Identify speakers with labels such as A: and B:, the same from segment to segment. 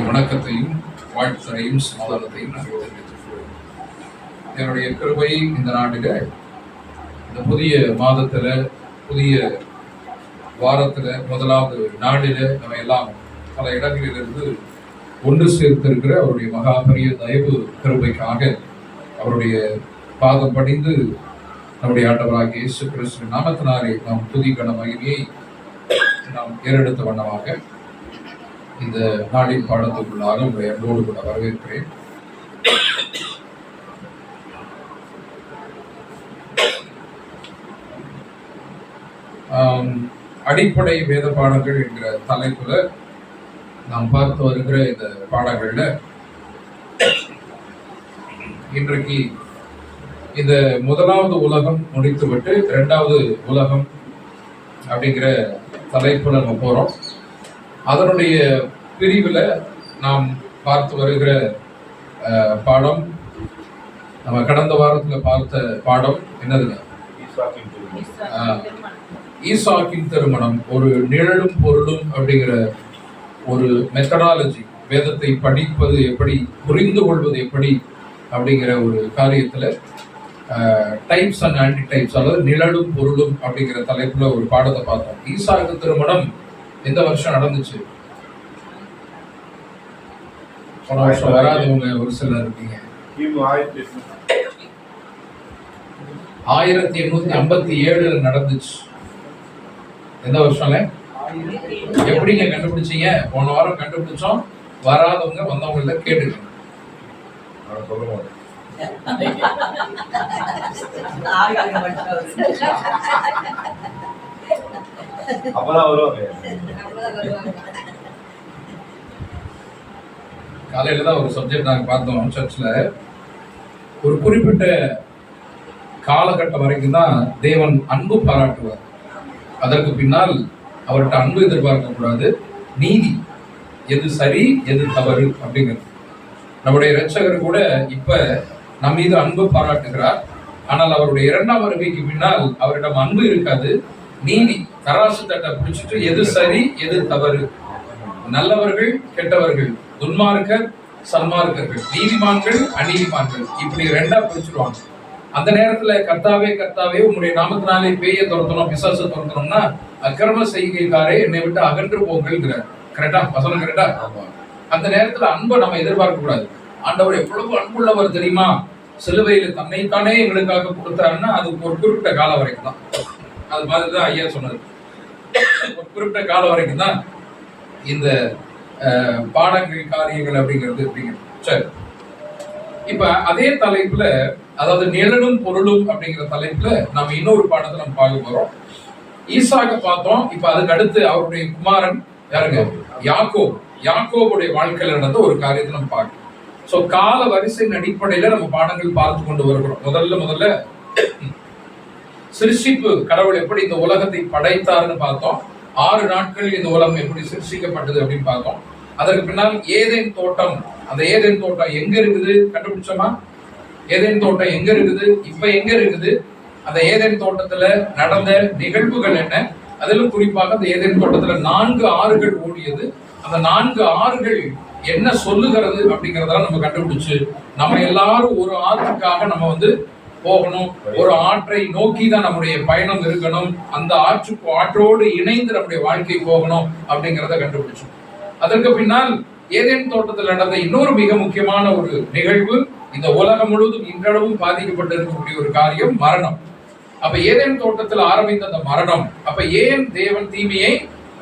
A: வணக்கத்தையும் வாழ்த்துறையும் சமாதானத்தையும் நாங்கள் தெரிவித்துக் என்னுடைய கிருபை இந்த நாட்டில இந்த புதிய மாதத்துல புதிய வாரத்துல முதலாவது நாளில நம்ம எல்லாம் பல இடங்களிலிருந்து ஒன்று சேர்த்திருக்கிற அவருடைய மகாபரிய தயவு கிருபைக்காக அவருடைய பாதம் படிந்து நம்முடைய ஆண்டவராகிய இயேசு கிறிஸ்து நாமத்தினாலே நாம் துதிக்கண மகிமையை நாம் ஏறெடுத்த வண்ணமாக இந்த நாளின் பாடத்துக்குள்ளாக உங்களை அன்போடு கூட வரவேற்கிறேன். அடிப்படை வேத பாடங்கள் என்கிற தலைப்புல நாம் பார்த்து வருகிற இந்த பாடங்கள்ல இன்றைக்கு இந்த முதலாவது உலகம் முடித்துவிட்டு இரண்டாவது உலகம் அப்படிங்கிற தலைப்புல நம்ம போறோம். அதனுடைய பிரிவில் நாம் பார்த்து வருகிற பாடம் நம்ம கடந்த வாரத்தில் பார்த்த பாடம் என்னதுங்க? ஈசாக்கின் திருமணம். ஒரு நிழலும் பொருளும் அப்படிங்கிற ஒரு மெத்தடாலஜி, வேதத்தை படிப்பது எப்படி, புரிந்து கொள்வது எப்படி அப்படிங்கிற ஒரு காரியத்தில் டைப்ஸ் அண்ட் ஆன்டி டைப்ஸ், அதாவது நிழலும் பொருளும் அப்படிங்கிற தலைப்புல ஒரு பாடத்தை பார்த்தோம். ஈசாக்கு திருமணம் எந்த வருஷம் நடந்துச்சு? போன வருஷம் வராதவங்க ஒரு சிலர் இருக்கீங்க. 1857 நடந்துச்சு. எந்த வருஷம்ல? எப்படிங்க கண்டுபிடிச்சீங்க? போன வாரம் கண்டுபிடிச்சோம். வராதவங்க வந்தவங்கள கேட்டுக்கணும். காலையில தான் ஒரு சப்ஜெக்ட் நாங்கள் பார்த்தோம் சர்ச்சில். ஒரு குறிப்பிட்ட காலகட்டம் வரைக்கும் தான் தேவன் அன்பு பாராட்டுவார். அதற்கு பின்னால் அவர்கிட்ட அன்பு எதிர்பார்க்க கூடாது, நீதி, எது சரி எது தவறு அப்படிங்கிறது. நம்முடைய இரட்சகர் கூட இப்ப நம் மீது அன்பு பாராட்டுகிறார். ஆனால் அவருடைய இரண்டாம் வருகைக்கு பின்னால் அவரிடம் அன்பு இருக்காது, நீதி, தராசு தட்டை பிடிச்சிட்டு எது சரி எது தவறு, நல்லவர்கள் கெட்டவர்கள், துன்மார்க்கர் சன்மார்க்கர்கள், நீதிமான்கள் அநீதிமான்கள், இப்படி ரெண்டா பிரிச்சுடுவாங்க. அந்த நேரத்துல கர்த்தாவே கர்த்தாவே உங்களுடைய நாமத்தினாலே பேய துரத்தணும், பிசாசு துரத்தணும்னா அக்கிரம செய்கைக்காரே என்னை விட்டு அகன்று போங்கள்ங்கிறார். கரெக்டா? வசனம் கரெக்டா? அந்த நேரத்துல அன்பை நம்ம எதிர்பார்க்க கூடாது. ஆண்டவர் எவ்வளவு அன்புள்ளவர் தெரியுமா, சிலுவையில தன்னைத்தானே எங்களுக்காக கொடுத்தாருன்னா அது ஒரு குறிப்பிட்ட காலம் வரைக்கும் தான். அது மாதிரிதான் ஐயா சொன்னது. ஒரு குறிப்பிட்ட காலம் வரைக்கும் தான் இந்த பாடங்கள் காரியங்கள் அப்படிங்கிறது. சரி, இப்ப அதே தலைப்புல, அதாவது நிழலும் பொருளும் அப்படிங்கிற தலைப்புல நம்ம இன்னொரு பாடத்தை நம்ம பார்க்க போறோம். ஈசாக்க பார்த்தோம். இப்ப அதுக்கு அடுத்து அவருடைய குமாரன் யாருங்க? யாக்கோப். யாக்கோபுடைய வாழ்க்கையில நடந்த ஒரு காரியத்தை நம்ம பார்க்கணும். சோ கால வரிசையின் அடிப்படையில நம்ம பாடங்கள் பார்த்து கொண்டு வருகிறோம். முதல்ல சிருஷ்டிப்பு, கடவுள் எப்படி இந்த உலகத்தை படைத்தார்னு பார்த்தோம். 6 நாட்கள் இந்த உலகம் எப்படி சிருஷ்டிக்கப்பட்டது அப்படின்னு பார்த்தோம். அதற்கு பின்னால் ஏதேன் தோட்டம், அந்த ஏதேன் தோட்டம் எங்க இருக்குது கண்டுபிடிச்சோமா? ஏதேன் தோட்டம் எங்க இருக்குது, இப்ப எங்க இருக்குது, அந்த ஏதேன் தோட்டத்துல நடந்த நிகழ்வுகள் என்ன, அதிலும் குறிப்பாக அந்த ஏதேன் தோட்டத்துல 4 ஆறுகள் ஓடியது, அந்த 4 ஆறுகள் என்ன சொல்லுகிறது அப்படிங்கறதெல்லாம் நம்ம கண்டுபிடிச்சு, நம்ம எல்லாரும் ஒரு ஆற்றுக்காக நம்ம போகணும், ஒரு ஆற்றை நோக்கி தான் நம்முடைய பயணம் இருக்கணும், அந்த ஆற்றோடு இணைந்து நம்முடைய வாழ்க்கை போகணும் அப்படிங்கிறத கண்டுபிடிச்சோம். அதற்கு பின்னால் ஏதேன் தோட்டத்தில் நடந்த இன்னொரு மிக முக்கியமான ஒரு நிகழ்வு, இந்த உலகம் முழுவதும் இன்றளவும் பாதிக்கப்பட்டு இருக்கக்கூடிய ஒரு காரியம், மரணம். அப்ப ஏதேன் தோட்டத்தில் ஆரம்பித்த அந்த மரணம், அப்ப ஏன் தேவன் தீமையை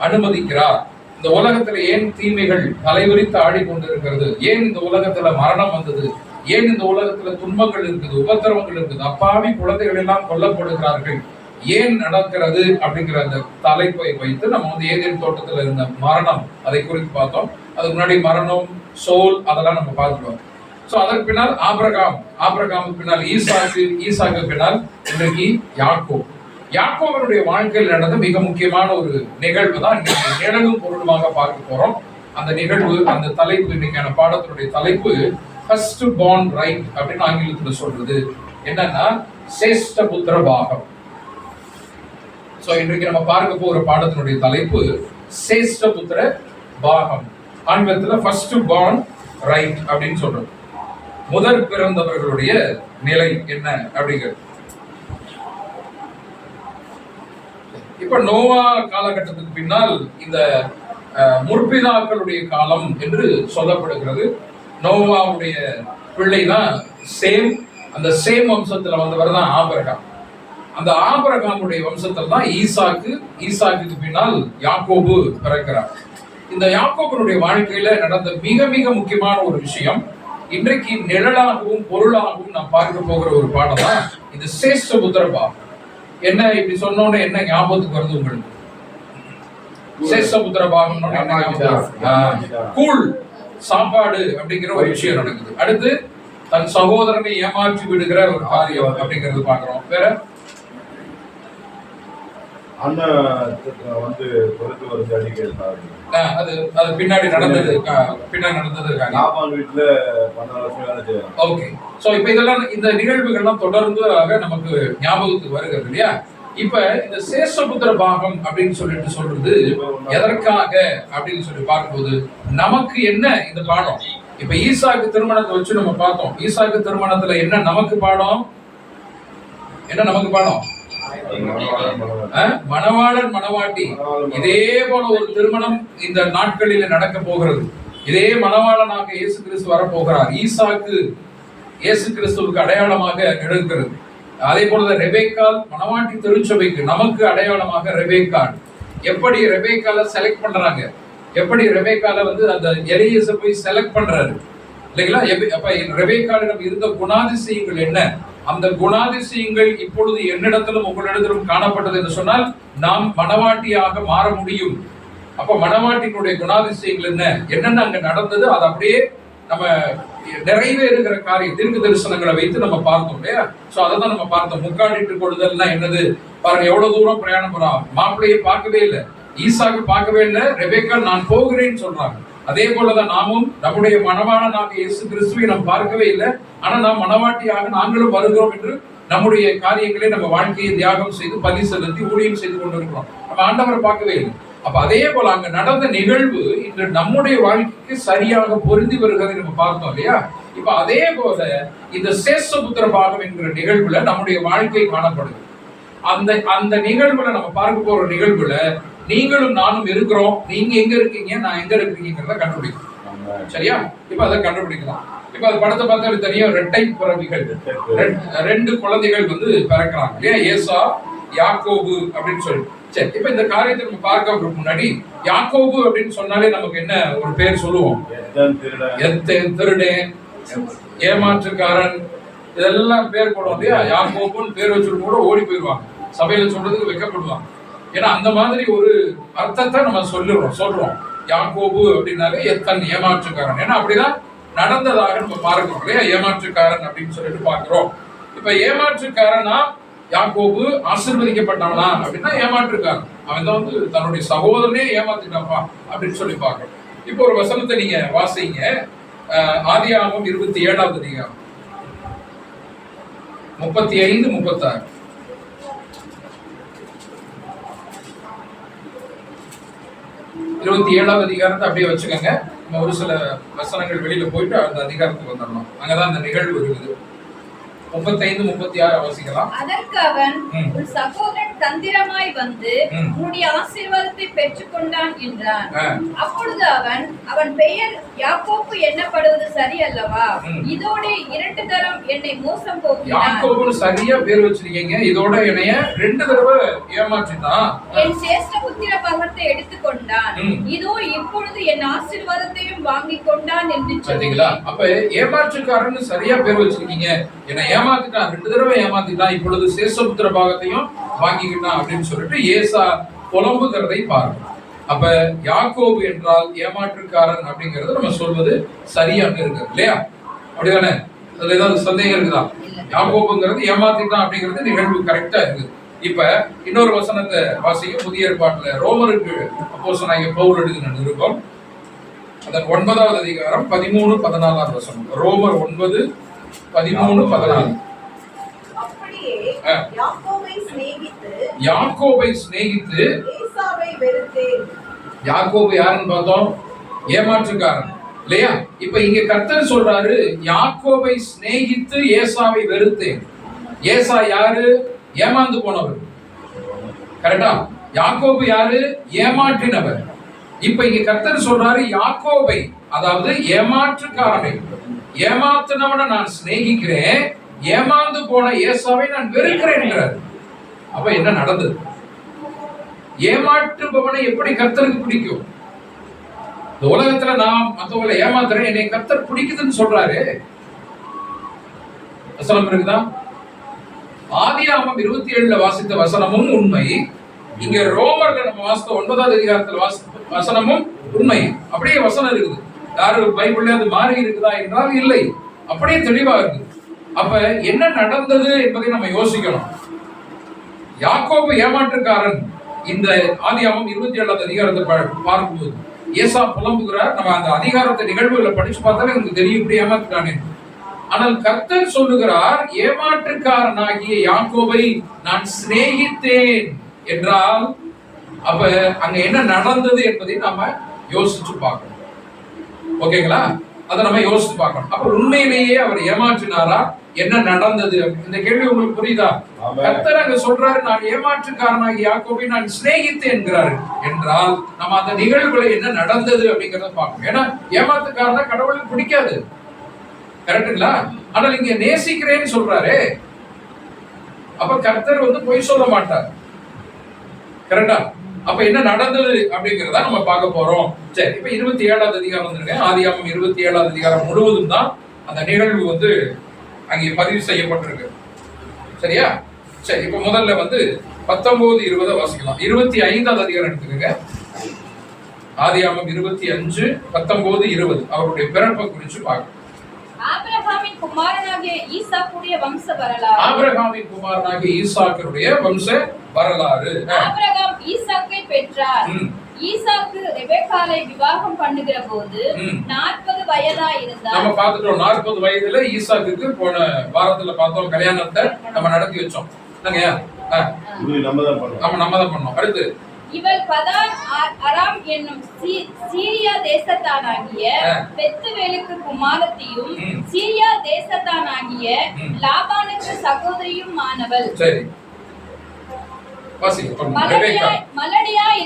A: அனுமதிக்கிறார்? இந்த உலகத்துல ஏன் தீமைகள் தலைவிரித்து ஆடிக்கொண்டிருக்கிறது? ஏன் இந்த உலகத்துல மரணம் வந்தது? ஏன் இந்த உலகத்துல துன்பங்கள் இருக்குது, உபத்திரவங்கள் இருக்குது, அப்பாவி குழந்தைகள் எல்லாம் கொல்லப்படுகிறார்கள், ஏன் நடக்கிறது அப்படிங்கிற அந்த தலைப்பை வைத்து நம்ம ஏதேன் தோட்டத்துல இருந்த மரணம் அதை குறித்து பார்த்தோம். அதுக்கு முன்னாடி மரணம், சோல், அதெல்லாம் நம்ம பார்த்துருவோம். சோ அதற்கு பின்னால் ஆபிரகாமுக்கு பின்னால் ஈசாக்கு பின்னால் இன்றைக்கு யாக்கோபனுடைய வாழ்க்கையில் நடந்த மிக முக்கியமான ஒரு நிகழ்வு தான் இன்னைக்கு நிழலும் பொருளுமாக பார்க்க போறோம். அந்த நிகழ்வு, அந்த தலைப்பு, இன்னைக்கான பாடத்தினுடைய தலைப்பு ஃபர்ஸ்ட் பார்ன் ரைட் அப்படின்னு ஆங்கிலத்துல சொல்றது என்னன்னா சேஷ்ட புத்திர பாகம். சோ இன்றைக்கு நம்ம பார்க்க போகிற பாடத்தினுடைய தலைப்பு சேஷ்ட புத்திர பாகம். ஆங்கிலத்துல ஃபர்ஸ்ட் பார்ன் ரைட் அப்படின்னு சொல்றோம். முதற் பிறந்தவர்களுடைய நிலை என்ன அப்படிங்கிறது. இப்ப நோவா காலகட்டத்துக்கு பின்னால் இந்த முற்பிதாக்களுடைய காலம் என்று சொல்லப்படுகிறது. நோவாவுடைய பிள்ளை தான் சேம். அந்த சேம் வம்சத்துல வந்தவர் தான் ஆபிரகாம். அந்த ஆபிரகாமுடைய வம்சத்தில் தான் ஈசாக்குக்கு பின்னால் யாக்கோபு பிறக்கிறார். இந்த யாக்கோபனுடைய வாழ்க்கையில நடந்த மிக மிக முக்கியமான ஒரு விஷயம், இன்றைக்கு நிழலாகவும் பொருளாகவும் நாம் பார்க்க போகிற ஒரு பாடம் தான் இந்த சேஷ்ட புத்திர பாகம். என்ன இப்படி சொன்னோன்னு என்ன ஞாபகத்துக்கு வருது உங்களுக்கு? சேஷ்ட புத்திர பாகம் கூழ் சாப்பாடு அப்படிங்கிற ஒரு விஷயம் நடக்குது. அடுத்து தன் சகோதரனை ஏமாற்றி விடுகிற ஒரு காரியம் அப்படிங்கிறது பாக்குறோம். வேற அது பின்னாடி நடந்தது
B: வீட்டுல 12 வருஷம் வேலை செய்யலாம்.
A: ஓகே. சோ இப்ப இதெல்லாம் இந்த நிகழ்வுகள்லாம் தொடர்ந்து நமக்கு ஞாபகத்துக்கு வருகிறது இல்லையா? இப்ப இந்த சேஷபுத்திர பாகம் அப்படின்னு சொல்றது எதற்காக அப்படின்னு சொல்லி பார்க்கும்போது நமக்கு என்ன இந்த பாடம்? இப்ப ஈசாக்கு திருமணத்தை வச்சு நம்ம பார்த்தோம். ஈசாக்கு திருமணத்துல என்ன நமக்கு பாடம்? மணவாளன் மணவாட்டி இதே போல ஒரு திருமணம் இந்த நாட்களில் நடக்க போகிறது. இதே மணவாளனாக இயேசு கிறிஸ்து வரப்போகிறார். ஈசாக்கு இயேசு கிறிஸ்துவுக்கு அடையாளமாக எடுக்கிறது. அதே போல ரெபேக்கால் மணவாட்டி திருச்சபைக்கு நமக்கு அடையாளமாக ரெபேக்கால். எப்படி ரெபேக்கால செலக்ட் பண்றாங்க, எப்படி ரெபேக்கால அந்த எலியேசை போய் செலக்ட் பண்றாரு இல்லைங்களா? அப்ப ரெபேக்காலிடம் இருந்த குணாதிசயங்கள் என்ன? அந்த குணாதிசயங்கள் இப்பொழுது என்னிடத்திலும் உங்களிடத்திலும் காணப்பட்டது என்று சொன்னால் நாம் மணவாட்டியாக மாற முடியும். அப்ப மணவாட்டினுடைய குணாதிசயங்கள் என்னென்ன அங்க நடந்தது, அது அப்படியே நம்ம நிறைவேறுகிற காரியம் தீர்க்க தரிசனங்களை வைத்து நம்ம பார்த்தோம் இல்லையா? சோ அதான் நம்ம பார்த்தோம். முக்காடிட்டு கொள்ளுதல்னா என்னது பாருங்க, எவ்வளவு தூரம் பிரயாணம் போறான். மாப்பிள்ளையை பார்க்கவே இல்லை, ஈசாக்கு பார்க்கவே இல்லை, ரெபேக்கா நான் போகிறேன்னு சொல்றாங்க. அதே போலதான் நாமும் நம்முடைய மணவாளனாக இயேசு கிறிஸ்துவை நாம் பார்க்கவே இல்லை, ஆனா நாம் மணவாட்டியாக நாங்களும் வருகிறோம் என்று நம்முடைய காரியங்களை நம்ம வாழ்க்கையை தியாகம் செய்து பலி செலுத்தி ஊழியம் செய்து கொண்டிருக்கிறோம். நம்ம ஆண்டவரை பார்க்கவே இல்லை. அப்ப அதே போல அங்க நடந்த நிகழ்வு இன்று நம்முடைய வாழ்க்கைக்கு சரியாக பொருந்தி வருகிறதை நம்ம பார்த்தோம் இல்லையா? இப்ப அதே போல இந்த சேஷபுத்திர பாகம் என்கிற நிகழ்வுல நம்முடைய வாழ்க்கை காணப்படுது. அந்த நிகழ்வுல நம்ம பார்க்க போற நிகழ்வுல நீங்களும் நானும் இருக்கிறோம். நீங்க எங்க இருக்கீங்க, நான் எங்க இருக்கீங்கிறத கண்டுபிடிக்கணும். சரியா? இப்ப அதை கண்டுபிடிக்கலாம். இப்ப அது படத்தை பார்த்தா தெரியும், இரட்டை பிறவிகள், 2 குழந்தைகள் பிறக்கிறாங்க இல்லையா? ஏசா யாக்கோபு அப்படின்னு சொல்லி. சரி, இப்ப இந்த காரியத்தை நம்ம பார்க்க முன்னாடி யாக்கோபு அப்படின்னு சொன்னாலே நமக்கு என்ன ஒரு பேர் சொல்லுவோம்? திருடன், ஏமாற்றுக்காரன், இதெல்லாம் பேர் போடுவோம் இல்லையா? யாக்கோபுன்னு பேர் வச்சுட்டு கூட ஓடி போயிடுவாங்க, சபையில சொல்றதுக்கு வெக்கப்படுவாங்க. ஏன்னா அந்த மாதிரி ஒரு அர்த்தத்தை நம்ம சொல்றோம். யாக்கோபு அப்படின்னாலே எத்தன் ஏமாற்றுக்காரன். ஏன்னா அப்படிதான் நடந்ததாக நம்ம பார்க்கிறோம் இல்லையா? ஏமாற்றுக்காரன் அப்படின்னு சொல்லிட்டு பார்க்கிறோம். இப்ப ஏமாற்றுக்காரனா யாக்கோபு ஆசீர்வதிக்கப்பட்டவனா அப்படின்னா ஏமாற்றுக்காரன். அவன் தான் தன்னுடைய சகோதரனே ஏமாத்திட்டாப்பா அப்படின்னு சொல்லி பார்க்கிறோம். இப்போ ஒரு வசனத்தை நீங்க வாசிங்க. ஆதியாகமம் 27வது அதிகாரம் 35, 36. 27வது அதிகாரத்தை அப்படியே வச்சுக்கோங்க. நம்ம ஒரு சில வசனங்கள் வெளியில போயிட்டு அந்த அதிகாரத்துக்கு வந்துடணும். அங்கதான் அந்த நிகழ்வு இருக்குது. 35, 36 வாசிக்கலாம்.
C: அதற்கு அவன், உன் சகோதரன் தந்திரமாய் வந்து உன்னுடைய ஆசீர்வாதத்தை பெற்றுக்கொண்டான் என்றான். அப்பொழுது அவன் பெயர் யாக்கோபு எண்ணப்படுவது சரி அல்லவா? இதோட 2 தரம் என்னை மோசம் போக்கினான்.
A: யாக்கோபு சரியா பேர் வச்சிருக்கீங்க. இதோட என்னைய 2 தடவை ஏமாற்றினான்.
C: என் சேஷ்ட புத்திர பாகத்தை எடுத்துக்கொண்டான். இதோ இப்பொழுது என் ஆசீர்வாதத்தையும் வாங்கிக் கொண்டான் என்று
A: சொன்னீங்களா? அப்ப ஏமாற்றுக்காரன்னு சரியா பேர் வச்சிருக்கீங்க. என்னை ஏமாத்திட்டான், 2 தடவை ஏமாத்திட்டான், இப்பொழுது சேஷபுத்திர பாகத்தையும் வாங்கிக்கிட்டான் அப்படின்னு சொல்லிட்டு ஏசா புலம்புகிறதை பாருங்க. அப்ப யாக்கோபு என்றால் ஏமாற்றுக்காரன் அப்படிங்கறது நம்ம சொல்வது சரியாக இருக்கு இல்லையா? அப்படிதானே? அதுல ஏதாவது சந்தேகம் இருக்குதா? யாக்கோபுங்கிறது ஏமாத்திட்டான் அப்படிங்கிறது நிகழ்வு கரெக்டா இருக்கு. இப்ப இன்னொரு வசனத்தை வாசிக்க. புதிய ஏற்பாட்டுல ரோமருக்கு அப்போஸ்தலனாகிய பவுல் எழுதின நிருபம், அதன் 9வது அதிகாரம் 13, 14 வசனம். ரோமர் 9, 13, 14.
C: அப்படியே
A: யாக்கோபை சிநேகித்து
C: ஏசாவை வெறுத்தேன்.
A: யாக்கோபு யாருன்னு பார்த்தோம்? ஏமாற்றுக்காரன் இல்லையா? இப்ப இங்க கர்த்தர் சொல்றாரு, யாக்கோபை சிநேகித்து ஏசாவை வெறுத்தேன். ஏசா யாரு? ஏமாந்து போனவர். கரெக்டா? யாக்கோபு யாரு? ஏமாற்றினவர். இப்ப இங்க கர்த்தர் சொல்றாரு, யாக்கோபை, அதாவது ஏமாற்றுக்காரனை, ஏமாத்தினவனை நான் சிநேகிக்கிறேன், ஏமாந்து போன ஏசாவை நான் வெறுக்கிறேன். அப்ப என்ன நடந்தது? ஏமாற்றுபவனை எப்படி கர்த்தருக்கு பிடிக்கும்? இந்த உலகத்துல நான் மற்றவங்களை ஏமாத்துறேன், என்னை கர்த்தர் பிடிக்குதுன்னு சொல்றாரு. வசனம் இருக்குதா? ஆதியாகமம் 27 வாசித்த வசனமும் உண்மை. இங்க ரோமர்கள் நம்ம வாசித்த 9வது அதிகாரத்தில் வாசித்த வசனமும் உண்மை. அப்படியே வசனம் இருக்குது. யாரு பைபிள்ல அது மாறி இருக்குதா என்றால் இல்லை, அப்படியே தெளிவா இருக்குது. அப்ப என்ன நடந்தது என்பதை நம்ம யோசிக்கணும். யாக்கோபு ஏமாற்றுக்காரன். இந்த ஆதியாகமம் 27வது அதிகாரத்தை பார்க்கும்போது ஏசா புலம்புகிறார். நம்ம அந்த அதிகாரத்தை நிகழ்வுகளை படிச்சு பார்த்தாலே எனக்கு தெரியும் இப்படி ஏமாற்றுக்கானே. ஆனால் கர்த்தர் சொல்லுகிறார், ஏமாற்றுக்காரனாகிய யாக்கோபை நான் சிநேகித்தேன் என்றால் அப்ப அங்க என்ன நடந்தது என்பதை நாம யோசிச்சு பார்க்கணும். ஓகேங்களா? அதை நம்ம யோசிச்சு பார்க்கணும். அப்ப உண்மையிலேயே அவர் ஏமாற்றினாரா? என்ன நடந்தது? இந்த கேள்வி உங்களுக்கு புரியுதா? கர்த்தர் அங்க சொல்றாரு, நான் ஏமாற்றுக்காரனாகிய யாக்கோபை நான் சிநேகித்தேன் என்கிறாரு என்றால் நம்ம அந்த நிகழ்வுகளை என்ன நடந்தது அப்படிங்கறத பார்க்கணும். ஏன்னா ஏமாற்றுக்காரனா கடவுளுக்கு பிடிக்காது. கரெக்டுங்களா? ஆனால் இங்க நேசிக்கிறேன்னு சொல்றாரு. அப்ப கர்த்தர் வந்து பொய் சொல்ல மாட்டார். கரெக்டா? அப்ப என்ன நடந்தது அப்படிங்கறத நம்ம பார்க்க போறோம். சரி, இப்ப 27வது அதிகாரம் வந்துருங்க. ஆதியாகமம் 27வது அதிகாரம் முழுவதும் தான் அந்த நிகழ்வு வந்து அங்கே பதிவு செய்யப்பட்டிருக்கு. சரியா? சரி, இப்ப முதல்ல வந்து 19-20 வாசிக்கலாம். 25வது அதிகாரம் எடுத்துக்கங்க. ஆதியாகமம் 25, 19, 20 அவருடைய பிறப்பை குறித்து பார்க்கணும்.
C: ஆபிரகாமின் குமாரனாகிய ஈசாக்குடைய வம்ச வரலாறு.
A: ஆபிரகாமின் குமாரனாகிய ஈசாக்குடைய வம்ச வரலாறு.
C: ஆபிரகாம் ஈசாக்கை பெற்றார். ஈசாக்கு ரெபெக்காளை விவாகம் பண்ணுகிற போது 40 வயதா இருந்தார். நம்ம பார்த்துட்டோம். 40 வயதுல ஈசாக்குக்கு போன வாரத்துல பார்த்தோம் கல்யாணத்தை நம்ம நடத்தி வச்சோம். நம்ம தான் பண்ணோம். அடுத்து இவள் பதான் அராம் என்னும் சீரியா தேசத்தானாகிய பெத்துவேலுக்கு குமாரத்தியும் சீரியா தேசத்தானாகிய லாபானுக்கு சகோதரியும் ஆனவள்.
A: சரி,
C: மலடியாக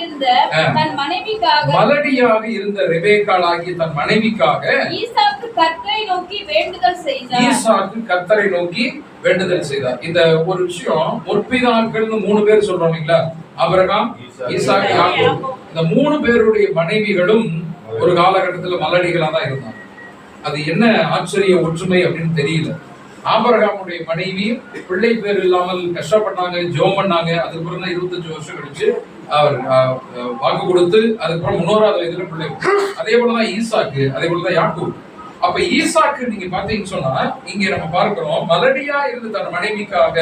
C: இருந்த
A: ரெபெக்காளாகிய தன் மனைவிக்காக
C: ஈசாக்கு கர்த்தரை நோக்கி வேண்டுதல் செய்தார். இந்த ஒரு விஷயம், முற்பிதாக்கள்னு 3 பேர் சொல்றோம் இல்லைங்களா? ஆபிரகாம், ஈசாக்கு, யாக்கோபு. இந்த 3 பேருடைய மனைவிகளும் ஒரு காலகட்டத்தில் மலடிகளா தான் இருந்தாங்க. அது என்ன ஆச்சரிய ஒற்றுமை அப்படின்னு தெரியல. ஆபிரகாமுடைய மனைவி பிள்ளை பேர் இல்லாமல் கஷ்டப்பட்டாங்க, ஜெபம் பண்ணாங்க. அதுக்கப்புறம் தான் 25 வருஷம் கழிச்சு அவர் வாக்கு கொடுத்து அதுக்கப்புறம் 100வது வயதுல பிள்ளை. அதே போலதான் ஈசாக்கு, அதே போலதான் யாக்கோபு. அப்ப ஈசாக்கு நீங்க பாத்தீங்கன்னு சொன்னா இங்க நம்ம பார்க்கிறோம், மலடியா இருந்து தன் மனைவிக்காக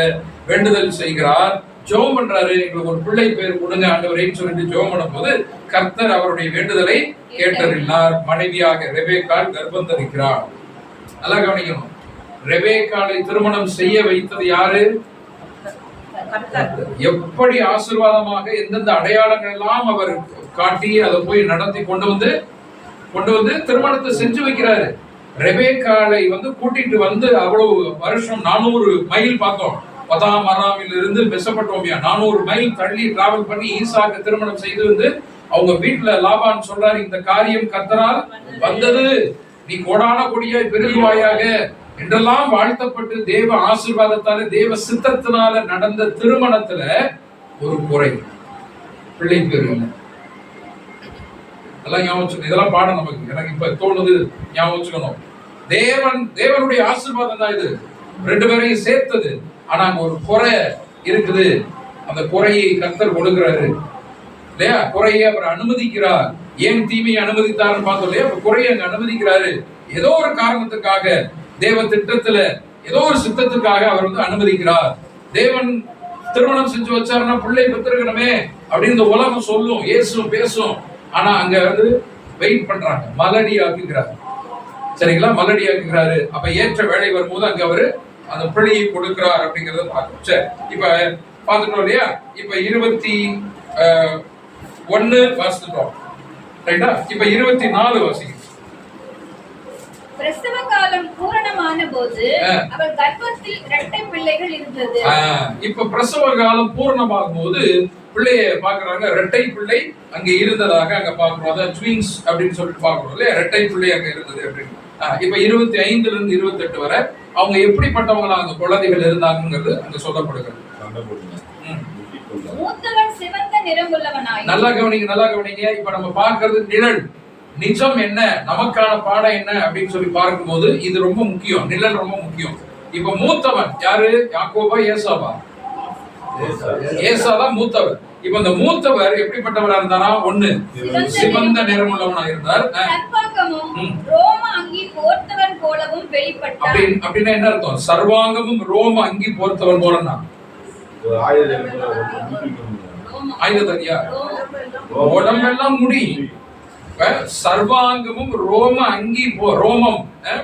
C: வேண்டுதல் செய்கிறார், ஜெபம் பண்றாரு. எங்களுக்கு ஒரு பிள்ளை பேர் கொடுங்க ஆண்டவரேன்னு சொல்லிட்டு ஜெபம் பண்ணும் போது கர்த்தர் அவருடைய வேண்டுதலை கேட்டறினார். மனைவியாக ரெபெக்காள் கர்ப்பம் தரிக்கிறார். நல்லா கவனிக்கணும். ரெபெக்காளை திருமணம் செய்ய வைத்தது யாரு? எப்படி ஆசீர்வாதமாக எந்தெந்த அடையாளங்கள் எல்லாம் அவர் காட்டி அதை போய் நடத்தி கொண்டு வந்து திருமணத்தை செஞ்சு வைக்கிறாரு. ரெபெக்காளை வந்து கூட்டிட்டு வந்து அவ்வளவு வருஷம் 400 மைல் பார்த்தோம். பதாம் அராமில் இருந்து மெசபடோமியா 400 மைல் தள்ளி டிராவல் பண்ணி ஈசாக்கு திருமணம் செய்து வந்து அவங்க வீட்டுல லாபான் சொல்றாரு, இந்த காரியம் கர்த்தரால் வந்தது, நீ கோடான கொடியாய் பெருகுவாயாக என்றெல்லாம் வாழ்த்தப்பட்டு தேவ ஆசீர்வாதத்தால தேவ சித்தத்தினால நடந்த திருமணத்துல ஒரு குறை, பிள்ளை பேர் இல்லை. எல்லாம் ஞாபகம், இதெல்லாம் பாடம் நமக்கு. எனக்கு இப்ப தோணுது, ஞாபகம் வச்சுக்கணும். தேவனுடைய ஆசீர்வாதம் தான் இது, 2 பேரையும் சேர்த்தது. ஆனா அங்க ஒரு குறை இருக்குது. அந்த குறையை கர்த்தர் கொடுக்கிறாரு இல்லையா? குறையை அவர் அனுமதிக்கிறார். ஏன் தீமையை அனுமதித்தாருன்னு பார்த்தோம் இல்லையா? அப்ப குறையை அங்க அனுமதிக்கிறாரு. ஏதோ ஒரு காரணத்துக்காக, தேவ திட்டத்துல ஏதோ ஒரு சித்தத்துக்காக அவர் வந்து அனுமதிக்கிறார். தேவன் திருமணம் செஞ்சு வச்சாருன்னா பிள்ளை பெற்றிருக்கணுமே அப்படின்னு இந்த உலகம் சொல்லும், இயேசு பேசும். ஆனா அங்க வந்து வெயிட் பண்றாங்க, மலடி ஆக்குகிறார். சரிங்களா? மலடி ஆக்குகிறாரு. அப்ப ஏற்ற வேலை வரும்போது அங்க அவரு அந்த பிள்ளையை கொடுக்கிறார் அப்படிங்கறத பார்க்கணும். சரி, இப்ப பாத்துட்டோம் இல்லையா? இப்ப 21 வாசித்துட்டோம்.
A: ரைட்டா? இப்ப 24 வாசிங்க.
C: பிரசவ காலம் பூரணமான போது அவள் கர்ப்பத்தில் இரட்டை பிள்ளைகள் இருந்தது.
A: இப்ப பிரசவ காலம் பூரணமாகும் போது பிள்ளைய பாக்குறாங்க, இரட்டை பிள்ளை அங்க இருந்ததாக அங்க பாக்குறோம். அதாவது ட்வின்ஸ் அப்படின்னு சொல்லிட்டு பாக்குறோம் இல்லையா, இரட்டை பிள்ளை அங்க இருந்தது அப்படின்னு. இப்ப 25 இருந்து 28 வரை அவங்க எப்படிப்பட்டவங்களா அந்த குழந்தைகள் இருந்தாங்கிறது அங்க சொல்லப்படுகிறது.
C: மூத்தவன் சிவந்த நிறமுள்ளவனாய்.
A: நல்லா கவனிங்க, நல்லா கவனிங்க. இப்ப நம்ம பாக்குறது நிழல், நிஜம் என்ன, நமக்கான பாடம் என்ன அப்படின்னு சொல்லி பார்க்கும்போது இது ரொம்ப முக்கியம். நிழல் ரொம்ப முக்கியம். இப்ப மூத்தவன் யாரு? யாக்கோபா, ஏசாவா? ஏசாதான் மூத்தவர். இப்ப இந்த மூத்தவர் எப்படிப்பட்டவரா இருந்தாரா? ஒண்ணு, சிவந்த நிறமுள்ளவனா இருந்தார்.
C: ரோம அங்கி போர்த்தவன் போலவும் வெளிப்பட்டார்.
A: அப்படின்னா என்ன அர்த்தம்? சர்வாங்கமும் ரோம அங்கி போர்த்தவன் போலன்னா ஆயுதத்தடியா? உடம்பெல்லாம் முடி, சர்வாங்கமும் ரோம அங்கி ரோமம்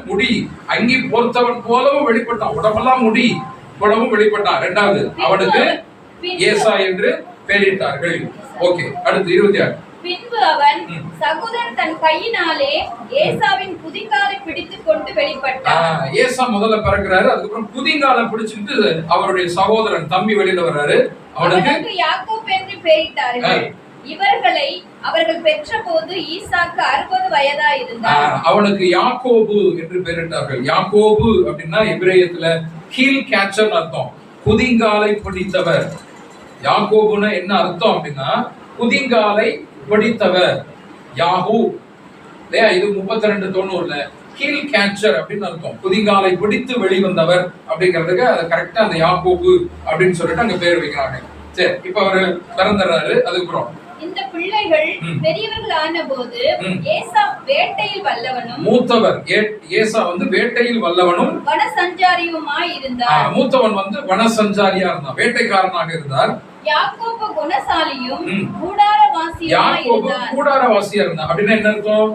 A: முடி அங்கி போர்த்தவன் போலவும் வெளிப்பட்டான். உடம்பெல்லாம் முடி போலவும் வெளிப்பட்டான். இரண்டாவது, அவனுக்கு ஏசா என்று பெயரிட்டார்கள். ஓகே, அடுத்து 26.
C: பின்பு அவன் சகோதரன் தன் கையினாலே ஏசாவின் குதிங்காலை பிடித்துக் கொண்டு வெளிப்பட்டான்.
A: ஏசா முதல்ல பிறக்கிறாரு, அதுக்கப்புறம் குதிங்காலை பிடிச்சிட்டு அவருடைய சகோதரன் தம்பி வெளியில வர்றாரு. அவனுக்கு
C: யாக்கோப் என்று பெயரிட்டார்கள். இவர்களை அவர்கள் பெற்ற போது ஈசாக்கு 60 வயதா இருந்தார்.
A: அவனுக்கு யாக்கோபு என்று பெயரிட்டார்கள். யாக்கோபு அப்படின்னா எபிரேயத்துல ஹீல் கேச்சர் அர்த்தம், குதிங்காலை பிடித்தவர். யாக்கோபுன்னா என்ன அர்த்தம் அப்படின்னா குதிங்காலை பிடித்தவர். யாஹூ இல்லையா? இது 32:90 ஹீல் கேச்சர் அப்படின்னு அர்த்தம், குதிங்காலை பிடித்து வெளிவந்தவர் அப்படிங்கிறதுக்கு அது கரெக்டா அந்த யாக்கோபு அப்படின்னு சொல்லிட்டு அங்க பேர் வைக்கிறாங்க. சரி, இப்ப அவரு பிறந்துறாரு. அதுக்கப்புறம்
C: இந்த பிள்ளைகள் பெரியவர்கள் ஆன போது ஏசா வேட்டையில் வல்லவனும்,
A: மூத்தவர் ஏசா வேட்டையில் வல்லவனும்
C: வனசஞ்சாரியுமாய் இருந்தார்.
A: மூத்தவன் வனசஞ்சாரியா இருந்தார், வேட்டைக்காரனாக இருந்தார்.
C: யாக்கோபு குணசாலியும் கூடாரவாசியுமாய் இருந்தார்.
A: கூடாரவாசியா இருந்தார் அப்படின்னா என்ன அர்த்தம்?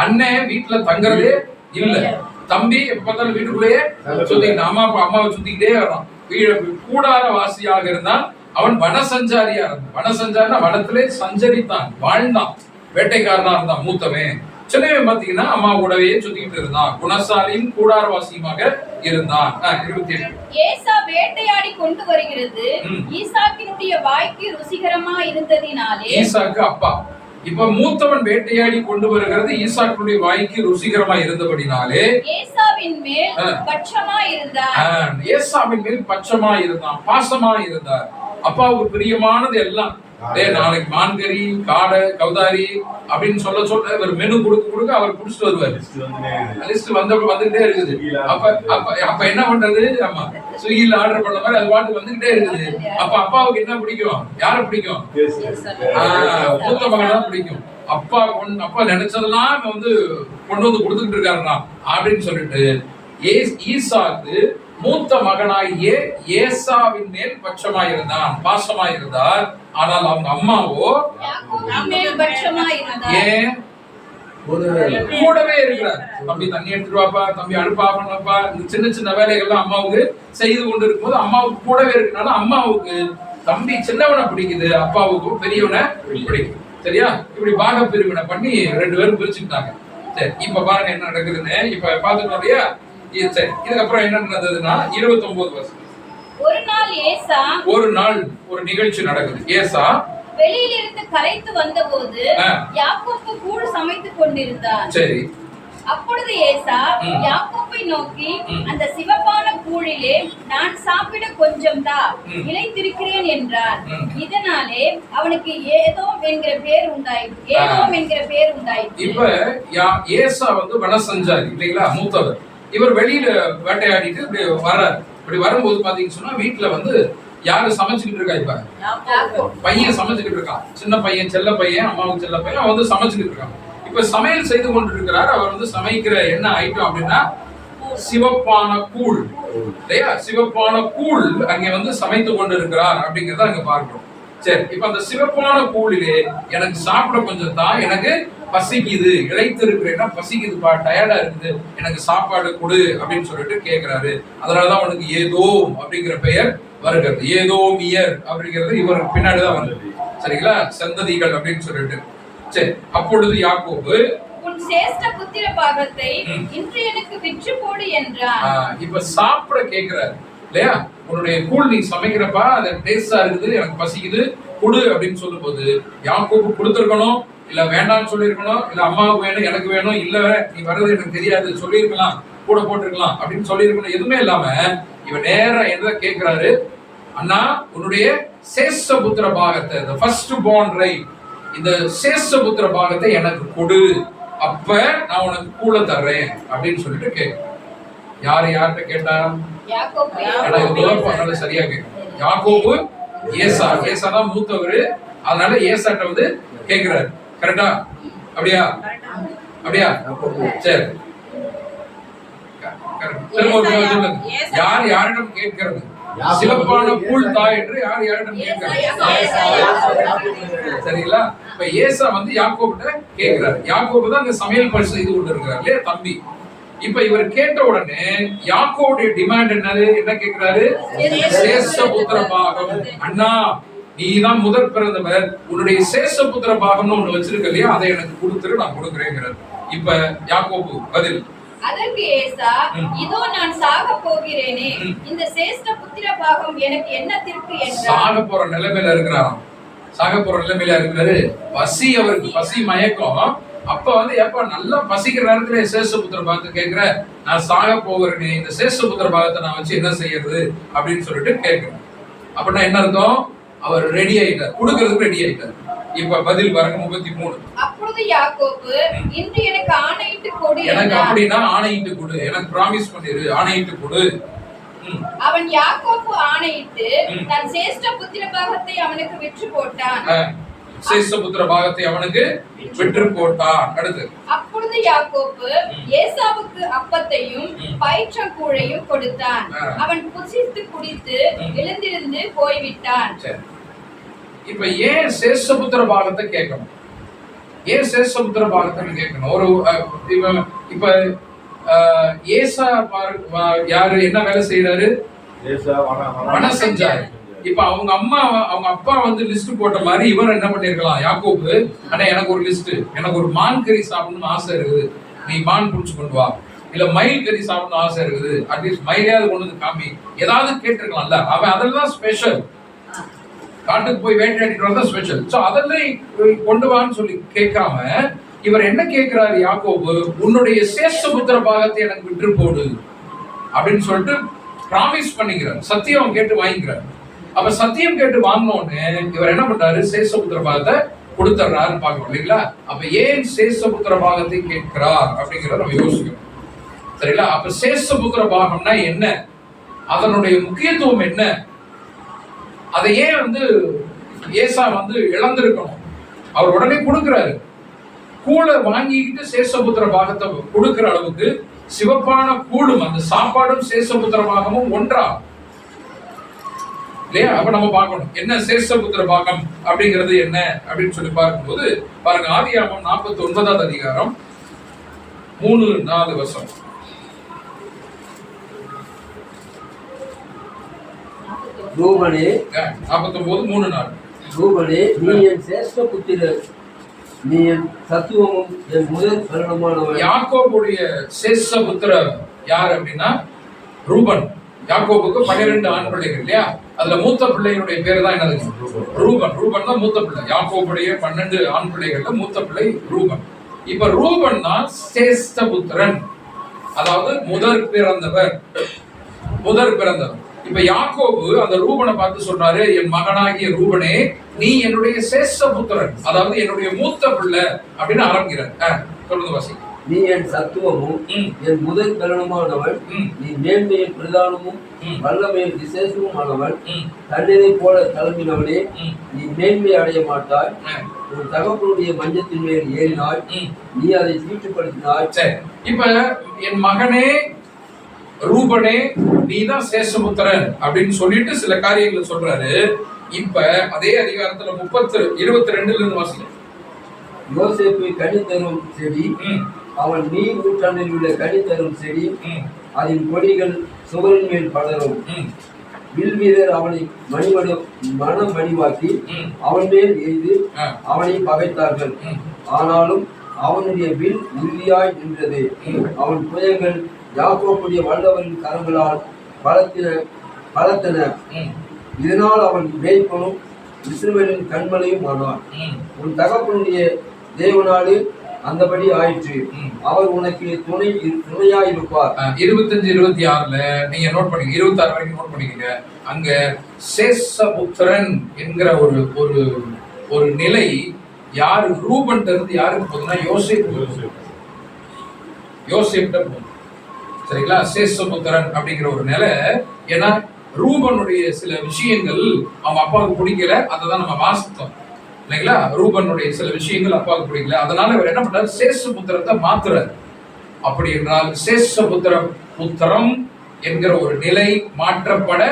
A: அண்ணன் வீட்டுல தங்குறதே இல்ல, தம்பி எப்ப பார்த்தாலும் வீட்டுக்குள்ளேயே சுத்திக்கிட்டு அம்மாவை சுத்திக்கிட்டே வரான். கூடாரவாசியாக இருந்தான். அவன் வனசஞ்சாரியா இருந்தான். வனசஞ்சாரினா வனத்திலே சஞ்சரித்தான், வாழ்ந்தான், வேட்டைக்காரனா இருந்தான் மூத்தவன். சின்னவன் பாத்தீங்கன்னா அம்மா கூடவே சுத்திக்கிட்டு இருந்தான், குணசாலியும் கூடாரவாசியுமாக இருந்தான். 27.
C: ஏசா வேட்டையாடி கொண்டு வருகிறது ஈசாக்கினுடைய வாய்க்கு ருசிகரமா இருந்ததினாலே.
A: ஈசாக்கு அப்பா. இப்ப மூத்தவன் வேட்டையாடி கொண்டு வருகிறது ஈசாக்குடைய வாய்க்கு ருசிகரமா இருந்தபடினாலே
C: ஏசாவின் மேல் பட்சமா இருந்தார்.
A: ஏசாவின் மேல் பட்சமா இருந்தான், பாசமா இருந்தார். அப்பாவுக்கு பிரியமானது எல்லாம். நாளைக்கு மான்கறி, காடை, கௌதாரி அப்படின்னு சொல்ல இவர் மெனு கொடுக்க அவர் புடிச்சிட்டு வருவாரு. லிஸ்ட் வந்துகிட்டே இருக்குது. அப்ப என்ன பண்றது? ஆமா, ஸ்விக்கில ஆர்டர் பண்ண மாதிரி அது பாட்டு வந்துகிட்டே இருக்குது. அப்ப அப்பாவுக்கு என்ன பிடிக்கும்? யார பிடிக்கும்? மூத்த மகன் தான் பிடிக்கும். அப்பா நினைச்சதெல்லாம் கொண்டு கொடுத்துக்கிட்டு இருக்காருன்னா அப்படின்னு சொல்லிட்டு ஈசாக்கு மூத்த மகனாகிய ஏசாவின் மேல் பட்சமாயிருந்தான், பாசமாயிருந்தார். ஆனால் அவங்க அம்மாவோ ஏன் கூடவே இருக்கிறார். தம்பி தண்ணி எடுத்துட்டு வாப்பா, தம்பி அடுப்பா பண்ணப்பா, இந்த சின்ன சின்ன வேலைகள்லாம் அம்மாவுக்கு செய்து கொண்டு இருக்கும்போது அம்மாவுக்கு கூடவே இருக்கனால அம்மாவுக்கு தம்பி சின்னவனை பிடிக்குது, அப்பாவுக்கு பெரியவனை பிடிக்கும். சரியா? இப்படி பாக பிரிவினை பண்ணி 2 பேரும் பிரிச்சுக்கிட்டாங்க. சரி, இப்ப பாருங்க என்ன நடக்குதுன்னு. இப்ப பாத்துட்டோம் இல்லையா? சரி, இதுக்கப்புறம் என்ன நடந்ததுன்னா 29 வருஷம் ஒரு நாள் ஒரு நிகழ்ச்சி நடக்குது. ஏசா
C: வெளியிலிருந்து கரைத்து வந்தபோது யாக்கோபு கூழ் சமைத்துக் கொண்டிருந்தார்.
A: சரி,
C: அப்பொழுது ஏசா யாக்கோபை நோக்கி, அந்த சிவப்பான கூழிலே நான் சாப்பிட கொஞ்சம் தா, இளைத்திருக்கிறேன் என்றார். இதனாலே அவனுக்கு ஏதோம் என்கிற பேர் உண்டாயிற்று.
A: இப்ப ஏசா வனசஞ்சாரி இல்லைங்களா, மூத்தவர். இவர் வெளியில வேட்டையாடிட்டு இப்படி வர்றாரு. இப்படி வரும்போது பாத்தீங்கன்னு சொன்னா வீட்டுல யாரு சமைச்சுக்கிட்டு இருக்கா? இப்ப பையன் சமைச்சுக்கிட்டு இருக்கான், சின்ன பையன், செல்ல பையன், அம்மாவுக்கு செல்ல பையன். அவன் சமைச்சுக்கிட்டு இருக்கான். இப்ப சமையல் செய்து கொண்டு இருக்கிறார். அவர் சமைக்கிற என்ன ஐட்டம் அப்படின்னா சிவப்பான கூழ் இல்லையா? சிவப்பான கூழ் அங்க சமைத்து கொண்டு இருக்கிறார் அப்படிங்கறத அங்க பார்க்கிறோம். சரி, இப்ப அந்த சிவப்பான கூழிலே எனக்கு சாப்பிட கொஞ்சம் தான், எனக்கு பசிக்குது, இழைத்து இருக்கிறேன்னா பசிக்குதுப்பா, டயர்டா இருக்குது, எனக்கு சாப்பாடு கொடு அப்படின்னு சொல்லிட்டு கேட்கிறாரு. அதனாலதான் அவனுக்கு ஏதோம் அப்படிங்கிற பெயர் வருகிறது. ஏதோமியர் அப்படிங்கிறது இவர் பின்னாடிதான் வருது. சரிங்களா? சந்ததிகள் அப்படின்னு சொல்லிட்டு சரி, அப்பொழுது யாக்கோபு
C: உன் சேஷ்ட புத்திர பாகத்தை இன்று எனக்கு விற்று போடு என்றான்.
A: இப்ப சாப்பிட கேக்குறாரு இல்லையா? உன்னுடைய கூழ் நீ சமைக்கிறப்பா அது டேஸ்டா இருக்குது, எனக்கு பசிக்குது, குடு அப்படின்னு சொல்லும் போது யாக்கோபு கொடுத்துருக்கணும், இல்ல வேண்டாம்னு சொல்லியிருக்கணும், இல்ல அம்மாவுக்கு வேணும் எனக்கு வேணும், இல்ல நீ வர்றது எனக்கு தெரியாது சொல்லியிருக்கலாம், கூட போட்டிருக்கலாம் அப்படின்னு சொல்லியிருக்கணும். எதுவுமே இல்லாம இவன் நேரம் என்ன கேட்கிறாரு, அண்ணா உன்னுடைய சேஷ்ட புத்திர பாகத்தை, இந்த ஃபர்ஸ்ட் பார்ன் ரைட், இந்த சேஷ்ட புத்திர பாகத்தை எனக்கு கொடு, அப்ப நான் உனக்கு கூட தர்றேன் அப்படின்னு சொல்லிட்டு கேட்க. யார்கிட்ட கேட்டா? எனக்கு சரியா கேட்கும். யாக்கோபு ஏசா தான் மூத்தவரு, அதனால ஏசாட்ட வந்து கேக்குறாரு. கரெக்டா? அப்படியா? சரி, யாரிடம் கேட்கிறது? சிவப்பான கூழ் தாய் என்று யாரிடம் கேட்கிறார்? சரிங்களா? இப்ப ஏசா வந்து யாக்கோபிட்ட கேட்கிறார். யாக்கோபு தான் அங்க சமையல் பரிசு இது கொண்டு இருக்கிறார் இல்லையா, தம்பி. இப்ப இவர் கேட்ட உடனே யாக்கோபுடைய டிமாண்ட் என்னது? என்ன கேட்கிறாரு? சேஷபுத்திர பாகம். அண்ணா நீதான் முதற் பிறந்தவர், உன்னுடைய சேஷபுத்திர பாகம்னு ஒண்ணு வச்சிருக்க இல்லையா, அதை எனக்கு கொடுத்துரு, நான் கொடுக்குறேங்கிறார். இப்ப யாக்கோபு பதில்.
C: அதற்கு ஏசா, இதோ நான் சாக போகிறேனே, இந்த சேஷ்ட புத்திர பாகம் எனக்கு என்னத்திற்கு என்றார்.
A: சாக போற நிலைமையில இருக்கிறாராம். சாக போற நிலைமையில இருக்கிறாரு. பசி, அவருக்கு பசி மயக்கம். அப்ப வந்து எப்ப நல்லா பசிக்கிற நேரத்துல சேஷபுத்திர பாகத்தை கேட்கிற, நான் சாக போகிறேனே, இந்த சேஷபுத்திர பாகத்தை நான் வச்சு என்ன செய்யறது அப்படின்னு சொல்லிட்டு கேட்கிறேன். அப்படின்னா என்ன அர்த்தம்? அவர் ரெடி ஆயிட்டார், கொடுக்கறதுக்கு ரெடி ஆயிட்டார். இப்ப பதில் பாருங்க 33.
C: அப்பொழுது யாக்கோபு, இன்று எனக்கு ஆணையிட்டு கொடு.
A: எனக்கு அப்படின்னா ஆணையிட்டு கொடு, எனக்கு பிராமிஸ் பண்ணிரு, ஆணையிட்டு கொடு.
C: அவன் யாக்கோபு ஆணையிட்டு தன் சேஷ்ட புத்திர பாகத்தை அவனுக்கு விற்று போட்டான்.
A: சேஷ்டபுத்திர பாகத்தை அவனுக்கு விற்று போட்டான். அடுத்து,
C: அப்பொழுது யாக்கோபு ஏசாவுக்கு அப்பத்தையும் பயிற்றக்கூழையும் கொடுத்தான். அவன் புசித்து குடித்து எழுந்திருந்து போய்விட்டான்.
A: இப்ப ஏன் சேஷ்டபுத்திர பாகத்தை கேட்கணும்? ஏன் சேஷ்டபுத்திர பாகத்தை கேட்கணும்? ஒரு இப்ப ஏசா யாரு என்ன வேலை செய்யறாரு? வன செஞ்சாரு. இப்ப அவங்க அம்மா அவங்க அப்பா வந்து லிஸ்ட் போட்ட மாதிரி இவர் என்ன பண்ணிருக்கலாம்? யாக்கோபு, ஆனா எனக்கு ஒரு லிஸ்ட், எனக்கு ஒரு மான் கறி சாப்பிடணும்னு ஆசை இருக்குது, நீ மான் புடிச்சு கொண்டு வா, இல்ல மயில் கறி சாப்பிடணும் ஆசை இருக்குது, அட்லீஸ்ட் மயிலையாவது கொண்டு வந்து காமி, ஏதாவது கேட்டிருக்கலாம்ல. அவன் அதெல்லாம் ஸ்பெஷல், காட்டுக்கு போய் வேட்டையாடிட்டு வரதா ஸ்பெஷல். சோ அதெல்லாம் கொண்டு வான்னு சொல்லி கேட்காம இவர் என்ன கேட்கிறாரு? யாக்கோபு, உன்னுடைய சேஷபுத்திர பாகத்தை எனக்கு விற்று போடு அப்படின்னு சொல்லிட்டு பிராமிஸ் பண்ணிக்கிறார். சத்தியம் கேட்டு வாங்கிக்கிறார். அப்ப சத்தியம் கேட்டு வாங்கினோன்னு இவர் என்ன பண்றாரு? சேஷபுத்திர பாகத்தை கொடுத்துறாருன்னு பாக்கணும் இல்லைங்களா? அப்ப ஏன் சேஷபுத்திர பாகத்தை கேட்கிறார் அப்படிங்கிறத நம்ம யோசிக்கணும். சரிங்களா? அப்ப சேஷபுத்திர பாகம்னா என்ன, அதனுடைய முக்கியத்துவம் என்ன, அதை ஏன் வந்து ஏசா வந்து இழந்திருக்கணும்? அவர் உடனே கொடுக்கிறாரு. கூழை வாங்கிக்கிட்டு சேஷபுத்திர பாகத்தை கொடுக்கிற அளவுக்கு சிவப்பான கூழும் அந்த சாப்பாடும் சேஷபுத்திர பாகமும் ஒன்றா இல்லையா? அப்ப நம்ம பார்க்கணும் என்ன சேஷபுத்திர பாகம் அப்படிங்கிறது என்ன அப்படின்னு சொல்லி பார்க்கும்போது பாருங்க, ஆதியாகமம் 49வது அதிகாரம் 3-4 வசனம்.
D: ரூபனே
A: 49:3-4.
D: ரூபனே, நீ என் சேஷ்ட புத்திரர், நீ என் சத்துவமும் என் முதல் பலனமானவன்.
A: யாக்கோபுடைய சேஷபுத்திரர் யார் அப்படின்னா ரூபன். யாக்கோபுக்கு 12 ஆண் பிள்ளைகள் இல்லையா? அதுல மூத்த பிள்ளைகளுடைய பேரு தான் என்னது? ரூபன். ரூபன் தான் மூத்த பிள்ளை. யாக்கோபுடைய 12 ஆண் பிள்ளைகள்ல மூத்த பிள்ளை ரூபன். இப்ப ரூபன் தான் சேஷ்டபுத்திரன், அதாவது முதற் பிறந்தவர். இப்ப யாக்கோபு அந்த ரூபனை பார்த்து சொல்றாரு, என் மகனாகிய ரூபனே, நீ என்னுடைய சேஷபுத்திரன், அதாவது என்னுடைய மூத்த பிள்ளை அப்படின்னு ஆரம்பிக்கிறார். சொல்லுங்க வாசி.
D: நீ என் சத்துவமும் என் முதல் பலனுமானவன், நீ மேன்மையின் பிரதானமும் வல்லமையின் விசேஷமும் ஆனவன். தண்ணீரை போல கிளம்பினவனே, நீ மேன்மை அடைய மாட்டாய். உன் தகப்பனுடைய மஞ்சத்தின் மேல் ஏறினாய், நீ அதை தீட்டுப்படுத்தினாய்.
A: இப்ப என் மகனே ரூபனே, நீதான் சேஷபுத்திரன் அப்படின்னு சொல்லிட்டு சில காரியங்களை சொல்றாரு. இப்ப அதே அதிகாரத்துல 22 இருந்து வாசிக்கும்.
D: யோசேப்பு கனி தரும் செடி, அவன் நீர் ஊற்றாண்டில் உள்ள கனி தரும் செடி, அதன் கொடிகள் சுவரின் மேல் படரும். வில் வீரர் அவனை மனமடிவாக்கி அவன் மேல் எய்து அவனை பகைத்தார்கள். ஆனாலும் அவனுடைய வில் உறுதியாய் நின்றது. அவன் புயங்கள் யாக்கோபுடைய வல்லவரின் கரங்களால் பலத்தன. இதனால் அவன் மேய்ப்பனும் இஸ்ரவேலின் கண்மலையும் ஆனான். உன் தகப்பனுடைய தேவனாலே அந்தபடி ஆயிற்று. அவர் உனக்கு துணையாயிருப்பார்.
A: 25-26 நீங்க நோட் பண்ணீங்க, 26 வரைக்கும் நோட் பண்ணிக்கங்க. அங்க சேஷபுத்திரன் என்கிற ஒரு ஒரு ஒரு நிலை யாரு ரூபன் இருந்து யாருக்கு போகுதுன்னா யோசேப்ட்ட போகுது. சரிங்களா? சேஷபுத்திரன் அப்படிங்கிற ஒரு நிலை. ஏன்னா ரூபனுடைய சில விஷயங்கள் அவங்க அப்பாவுக்கு பிடிக்கல, அதை தான் நம்ம வாசித்தோம் இல்லைங்களா? ரூபனுடைய சில விஷயங்கள் அப்பாவுக்கு பிடிக்கல, அதனால அவர் என்ன பண்றாரு, சேஷபுத்திரத்தை மாத்துறாரு. அப்படி என்றால் புத்திரம் என்கிற ஒரு நிலை மாற்றப்பட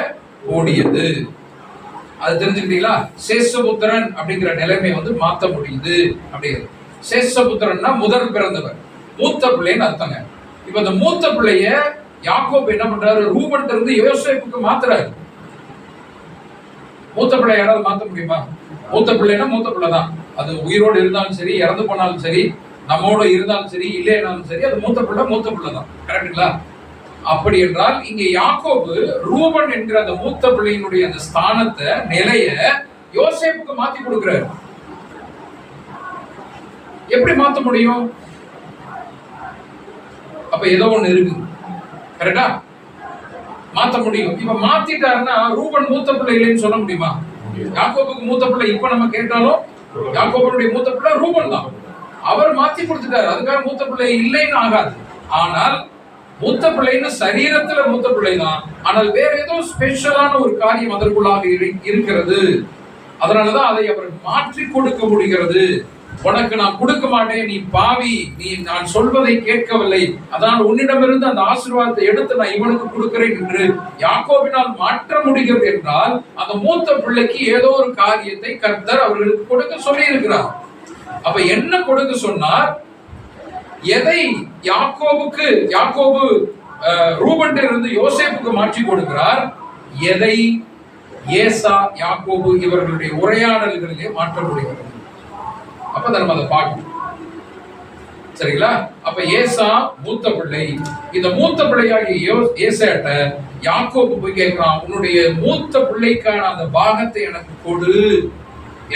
A: கூடியது. அது தெரிஞ்சுக்கிட்டீங்களா? சேஷபுத்திரன் அப்படிங்கிற நிலைமை மாற்ற முடியுது அப்படிங்கிறது. சேஷபுத்திரன்னா முதல் பிறந்தவர், மூத்த பிள்ளைன்னு அர்த்தங்க. இப்ப இந்த மூத்த பிள்ளைய யாக்கோபு என்ன பண்றாரு, ரூபன் இருந்து யோசேப்புக்கு மாத்துறாரு. மூத்த பிள்ளை யாராவது மாத்த முடியுமா? மூத்த பிள்ளைன்னா மூத்த பிள்ளை தான். அது உயிரோடு இருந்தாலும் சரி, இறந்து போனாலும் சரி, நம்மோட இருந்தாலும் சரி, இல்லைனாலும் சரி, அது மூத்த பிள்ளை தான். கரெக்டுங்களா? அப்படி என்றால் இங்க யாக்கோபு ரூபன் என்கிற அந்த மூத்த பிள்ளையினுடைய அந்த ஸ்தானத்தை, நிலைய யோசேப்புக்கு மாத்தி கொடுக்கிறாரு. எப்படி மாத்த முடியும்? அப்ப ஏதோ ஒண்ணு இருக்கு. கரெக்டா? மாத்த முடியும். இப்ப மாத்திட்டாருன்னா ரூபன் மூத்த பிள்ளை இல்லைன்னு சொல்ல முடியுமா? யாக்கோபுக்கு மூத்த பிள்ளை இப்ப நம்ம கேட்டாலும் யாக்கோபனுடைய மூத்த பிள்ளை ரூபன் தான். அவர் மாத்தி கொடுத்துட்டாரு, அதுக்காக மூத்த பிள்ளை இல்லைன்னு ஆகாது. ஆனால் மூத்த பிள்ளைன்னு சரீரத்துல மூத்த பிள்ளை தான். ஆனால் வேற ஏதோ ஸ்பெஷலான ஒரு காரியம் அதற்குள்ளாக இருக்கிறது. அதனாலதான் அதை அவர் மாற்றி கொடுக்க முடிகிறது. உனக்கு நான் கொடுக்க மாட்டேன், நீ பாவி, நீ நான் சொல்வதை கேட்கவில்லை, அதனால் உன்னிடமிருந்து அந்த ஆசீர்வாதத்தை எடுத்து நான் இவனுக்கு கொடுக்கிறேன் என்று யாக்கோபினால் மாற்ற முடிகிறது. என்றால் அந்த மூத்த பிள்ளைக்கு ஏதோ ஒரு காரியத்தை கர்த்தர் அவர்களுக்கு கொடுக்க சொல்லி இருக்கிறார். அப்ப என்ன கொடுக்க சொன்னார்? எதை யாக்கோபு ரூபன் இருந்து யோசேப்புக்கு மாற்றி கொடுக்கிறார், எதை ஏசா யாக்கோபு இவர்களுடைய உரையாடல்களிலே மாற்ற முடிகிறது. அப்ப நம்ம அதை பார்க்கணும். சரிங்களா? அப்ப ஏசா மூத்த பிள்ளை. இந்த மூத்த பிள்ளையாகிய ஏசாட்ட யாக்கோபு போய் கேட்கிறான், உன்னுடைய மூத்த பிள்ளைக்கான அந்த பாகத்தை எனக்கு கொடு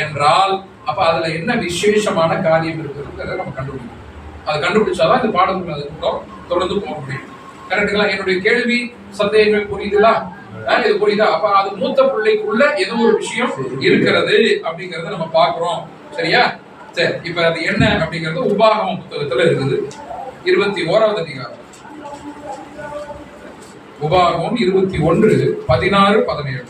A: என்றால், அப்ப அதுல என்ன விசேஷமான காரியம் இருக்கிறது நம்ம கண்டுபிடிக்கணும். அதை கண்டுபிடிச்சாதான் இந்த பாடத்துக்குள்ள தொடர்ந்து போக முடியும். கரெக்டுங்களா? என்னுடைய கேள்வி சந்தேகங்கள் புரியுதுங்களா? இது புரியுதா? அப்ப அது மூத்த பிள்ளைக்குள்ள ஏதோ ஒரு விஷயம் இருக்கிறது அப்படிங்கறத நம்ம பாக்குறோம். சரியா? சரி, இப்ப அது என்ன அப்படிங்கிறது உபாகமம் புத்தகத்துல இருக்குது. 21வது அதிகாரம், உபாகமம் 21, 16, 17.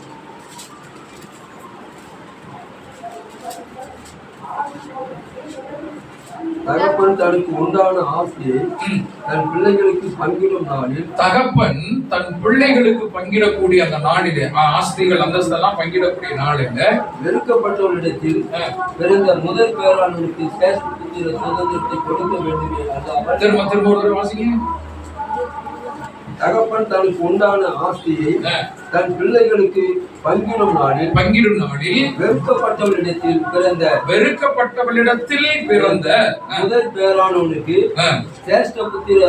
D: தகப்பன் தனக்கு உண்டான ஆஸ்தியை தன் பிள்ளைகளுக்கு பங்கிடும் நாளில், தகப்பன்
A: தன் பிள்ளைகளுக்கு பங்கிடக்கூடிய அந்த நாளிலே, ஆஸ்திகள் அந்தஸ்தெல்லாம் பங்கிடக்கூடிய நாளில்
D: வெறுக்கப்பட்டவரிடத்தில் பிறந்த முதல் பேரானவருக்கு சேஷ்டபுத்திர சுதந்திரத்தை கொடுக்க வேண்டுமே அல்லாமல்.
A: திரும்ப ஒரு வாசிங்க.
D: தகப்பன் தனக்கு உண்டான ஆஸ்தியை தன் பிள்ளைகளுக்கு பங்கிடும் நாளில் வெறுக்கப்பட்டவரிடத்தில் பிறந்த முதல் பேரானவனுக்கு சேஷ்டபுத்திர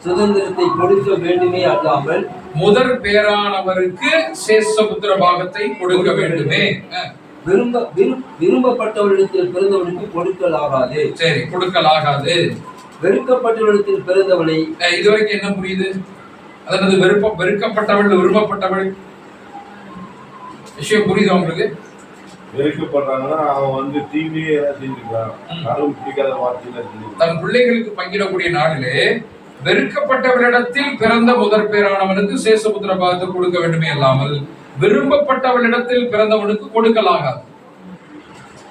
D: சுதந்திரத்தை கொடுக்க வேண்டுமே அல்லாமல்.
A: முதல் பேரானவருக்கு சேஷ்டபுத்திர பாகத்தை கொடுக்க வேண்டுமே.
D: விரும்பப்பட்டவரிடத்தில் பிறந்தவனுக்கு கொடுக்கலாகாது.
A: சரி, கொடுக்கலாகாது.
D: வெறுக்கப்பட்டவரிடத்தில் பிறந்தவனை,
A: இதுவரைக்கும் என்ன புரியுது? அதாவது வெறுக்கப்பட்டவள், விரும்பப்பட்டவள் விஷயம் புரியுது உங்களுக்கு?
B: வெறுக்கப்படுறாங்கன்னா அவன் தீமையே செஞ்சிருக்கான், யாரும் பிடிக்காத வார்த்தையில
A: தன் பிள்ளைகளுக்கு பங்கிடக்கூடிய நாளிலே வெறுக்கப்பட்டவளிடத்தில் பிறந்த முதற் பேரானவனுக்கு சேஷபுத்திர பாகத்தை கொடுக்க வேண்டுமே அல்லாமல் விரும்பப்பட்டவளிடத்தில் பிறந்தவனுக்கு கொடுக்கலாகாது.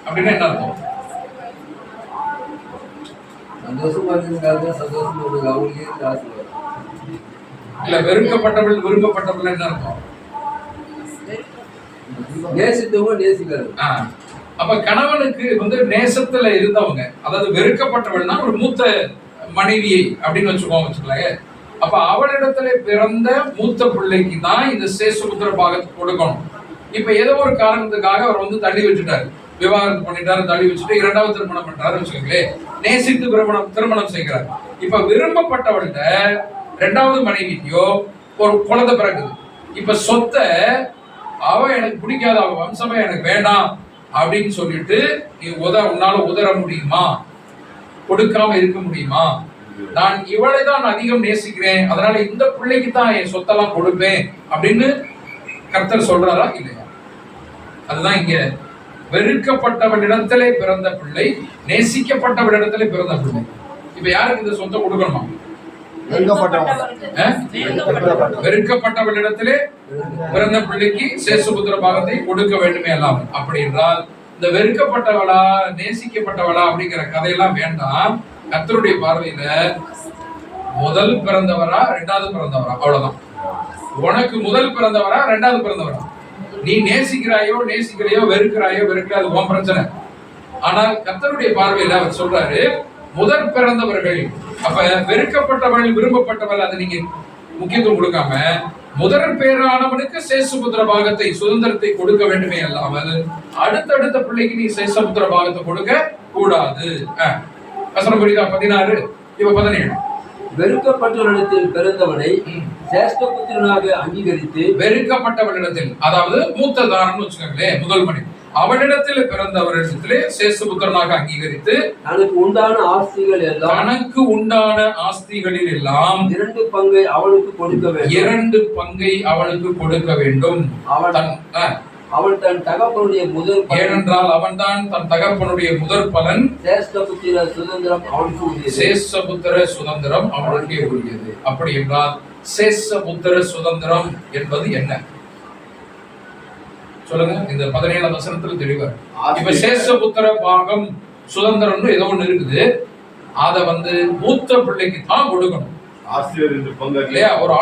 A: அப்படின்னா என்ன அர்த்தம்? இல்ல, வெறுக்கப்பட்டவள் விரும்பப்பட்டவள் என்ன அர்த்தம்?
D: நேசித்தவங்க நேசிக்கிறது.
A: அப்ப கணவனுக்கு நேசத்துல இருந்தவங்க, அதாவது வெறுக்கப்பட்டவள்னா ஒரு மூத்த மனைவியை அப்படின்னு வச்சுக்கோங்க. அப்ப அவளிடத்துல பிறந்த மூத்த பிள்ளைக்கு தான் இந்த சேஷபுத்திர பாகத்தை கொடுக்கணும். இப்ப ஏதோ ஒரு காரணத்துக்காக அவர் வந்து தள்ளி வச்சுட்டாரு, விவாகரத்து பண்ணிட்டாரு, தள்ளி வச்சுட்டு இரண்டாவது திருமணம் பண்றாரு வச்சுக்கோங்களேன், நேசித்து திருமணம் செய்கிறார். இப்ப விரும்பப்பட்டவள்கிட்ட இரண்டாவது மனைவியோ ஒரு குழந்தை பிறகுது. இப்ப சொத்தை அவ எனக்கு பிடிக்காத, அவ வம்சமே எனக்கு வேண்டாம் அப்படின்னு சொல்லிட்டு நீ உன்னால உதற முடியுமா? கொடுக்காம இருக்க முடியுமா? நான் இவளை தான் அதிகம் நேசிக்கிறேன், அதனால இந்த பிள்ளைக்கு தான் என் சொத்தெல்லாம் கொடுப்பேன் அப்படின்னு கர்த்தர் சொல்றாரா இல்லையா? அதுதான் இங்க வெறுக்கப்பட்டவனிடத்திலே பிறந்த பிள்ளை, நேசிக்கப்பட்டவனிடத்திலே பிறந்த பிள்ளை. இப்ப யாருக்கு இந்த சொத்தை கொடுக்கணுமா? வெறுக்கப்பட்டவனிடத்திலே பிறந்த பிள்ளைக்கு சேஷபுத்திர பாகத்தை கொடுக்க வேண்டுமே அல்லாமல். அப்படி என்றால் இந்த வெறுக்கப்பட்டவளா நேசிக்கப்பட்டவளா அப்படிங்கிற கதையெல்லாம் வேண்டாம். கர்த்தருடைய பார்வையில முதல் பிறந்தவரா இரண்டாவது பிறந்தவரா அவ்வளவுதான். உனக்கு முதல் பிறந்தவரா இரண்டாவது பிறந்தவரா? நீ நேசிக்கிறாயோ நேசிக்கிறையோ வெறுக்கிறாயோ வெறுக்கிறாயோ அது உன் பிரச்சனை. ஆனால் கர்த்தருடைய பார்வையில அவர் சொல்றாரு முதல் பிறந்தவர்கள். அப்ப வெறுக்கப்பட்டவள் விரும்பப்பட்டவள் அதை நீங்க முக்கியத்துவம் கொடுக்காம முதல் பேரானவனுக்கு சேஷபுத்திர பாகத்தை சுதந்திரத்தை கொடுக்க வேண்டுமே அல்லாமல் அடுத்தடுத்த பிள்ளைக்கு நீ சேஷபுத்திர பாகத்தை கொடுக்க கூடாது. வசனம் புரியுதா? 16 இப்ப 17.
D: வெறுக்கப்பட்டவனிடத்தில் பிறந்தவனை சேஷ்டபுத்திரனாக அங்கீகரித்து,
A: வெறுக்கப்பட்டவனிடத்தில் அதாவது மூத்ததாரன்னு வச்சுக்கோங்களேன், முதல் மணி அவனிடத்தில் பிறந்தவரிடத்திலே சேஷபுத்திரனாக அங்கீகரித்து
D: தனக்கு உண்டான ஆஸ்திகள் எல்லாம்,
A: தனக்கு உண்டான ஆஸ்திகளில் எல்லாம்
D: 2 பங்கை அவனுக்கு கொடுக்க வேண்டும்.
A: 2 பங்கை அவனுக்கு கொடுக்க வேண்டும்.
D: அவன் தன் தகப்பனுடைய முதல்,
A: ஏனென்றால் அவன் தான் தன் தகப்பனுடைய முதற் பலன்.
D: சேஷ்டபுத்திர சுதந்திரம் அவனுக்கு உரியது.
A: சேஷபுத்திர சுதந்திரம் அவனுக்கே உரியது. அப்படி என்றால் சேஷபுத்திர சுதந்திரம் என்பது என்ன சொல்லுங்க? இந்த 17 வசனத்துல தெளிவா. இப்ப சேஷபுத்திர பாகம் சுதந்திரம்னு ஏதோ ஒண்ணு இருக்குது, அத வந்து மூத்த பிள்ளைக்கு தான் கொடுக்கணும். இல்லையா? ஒரு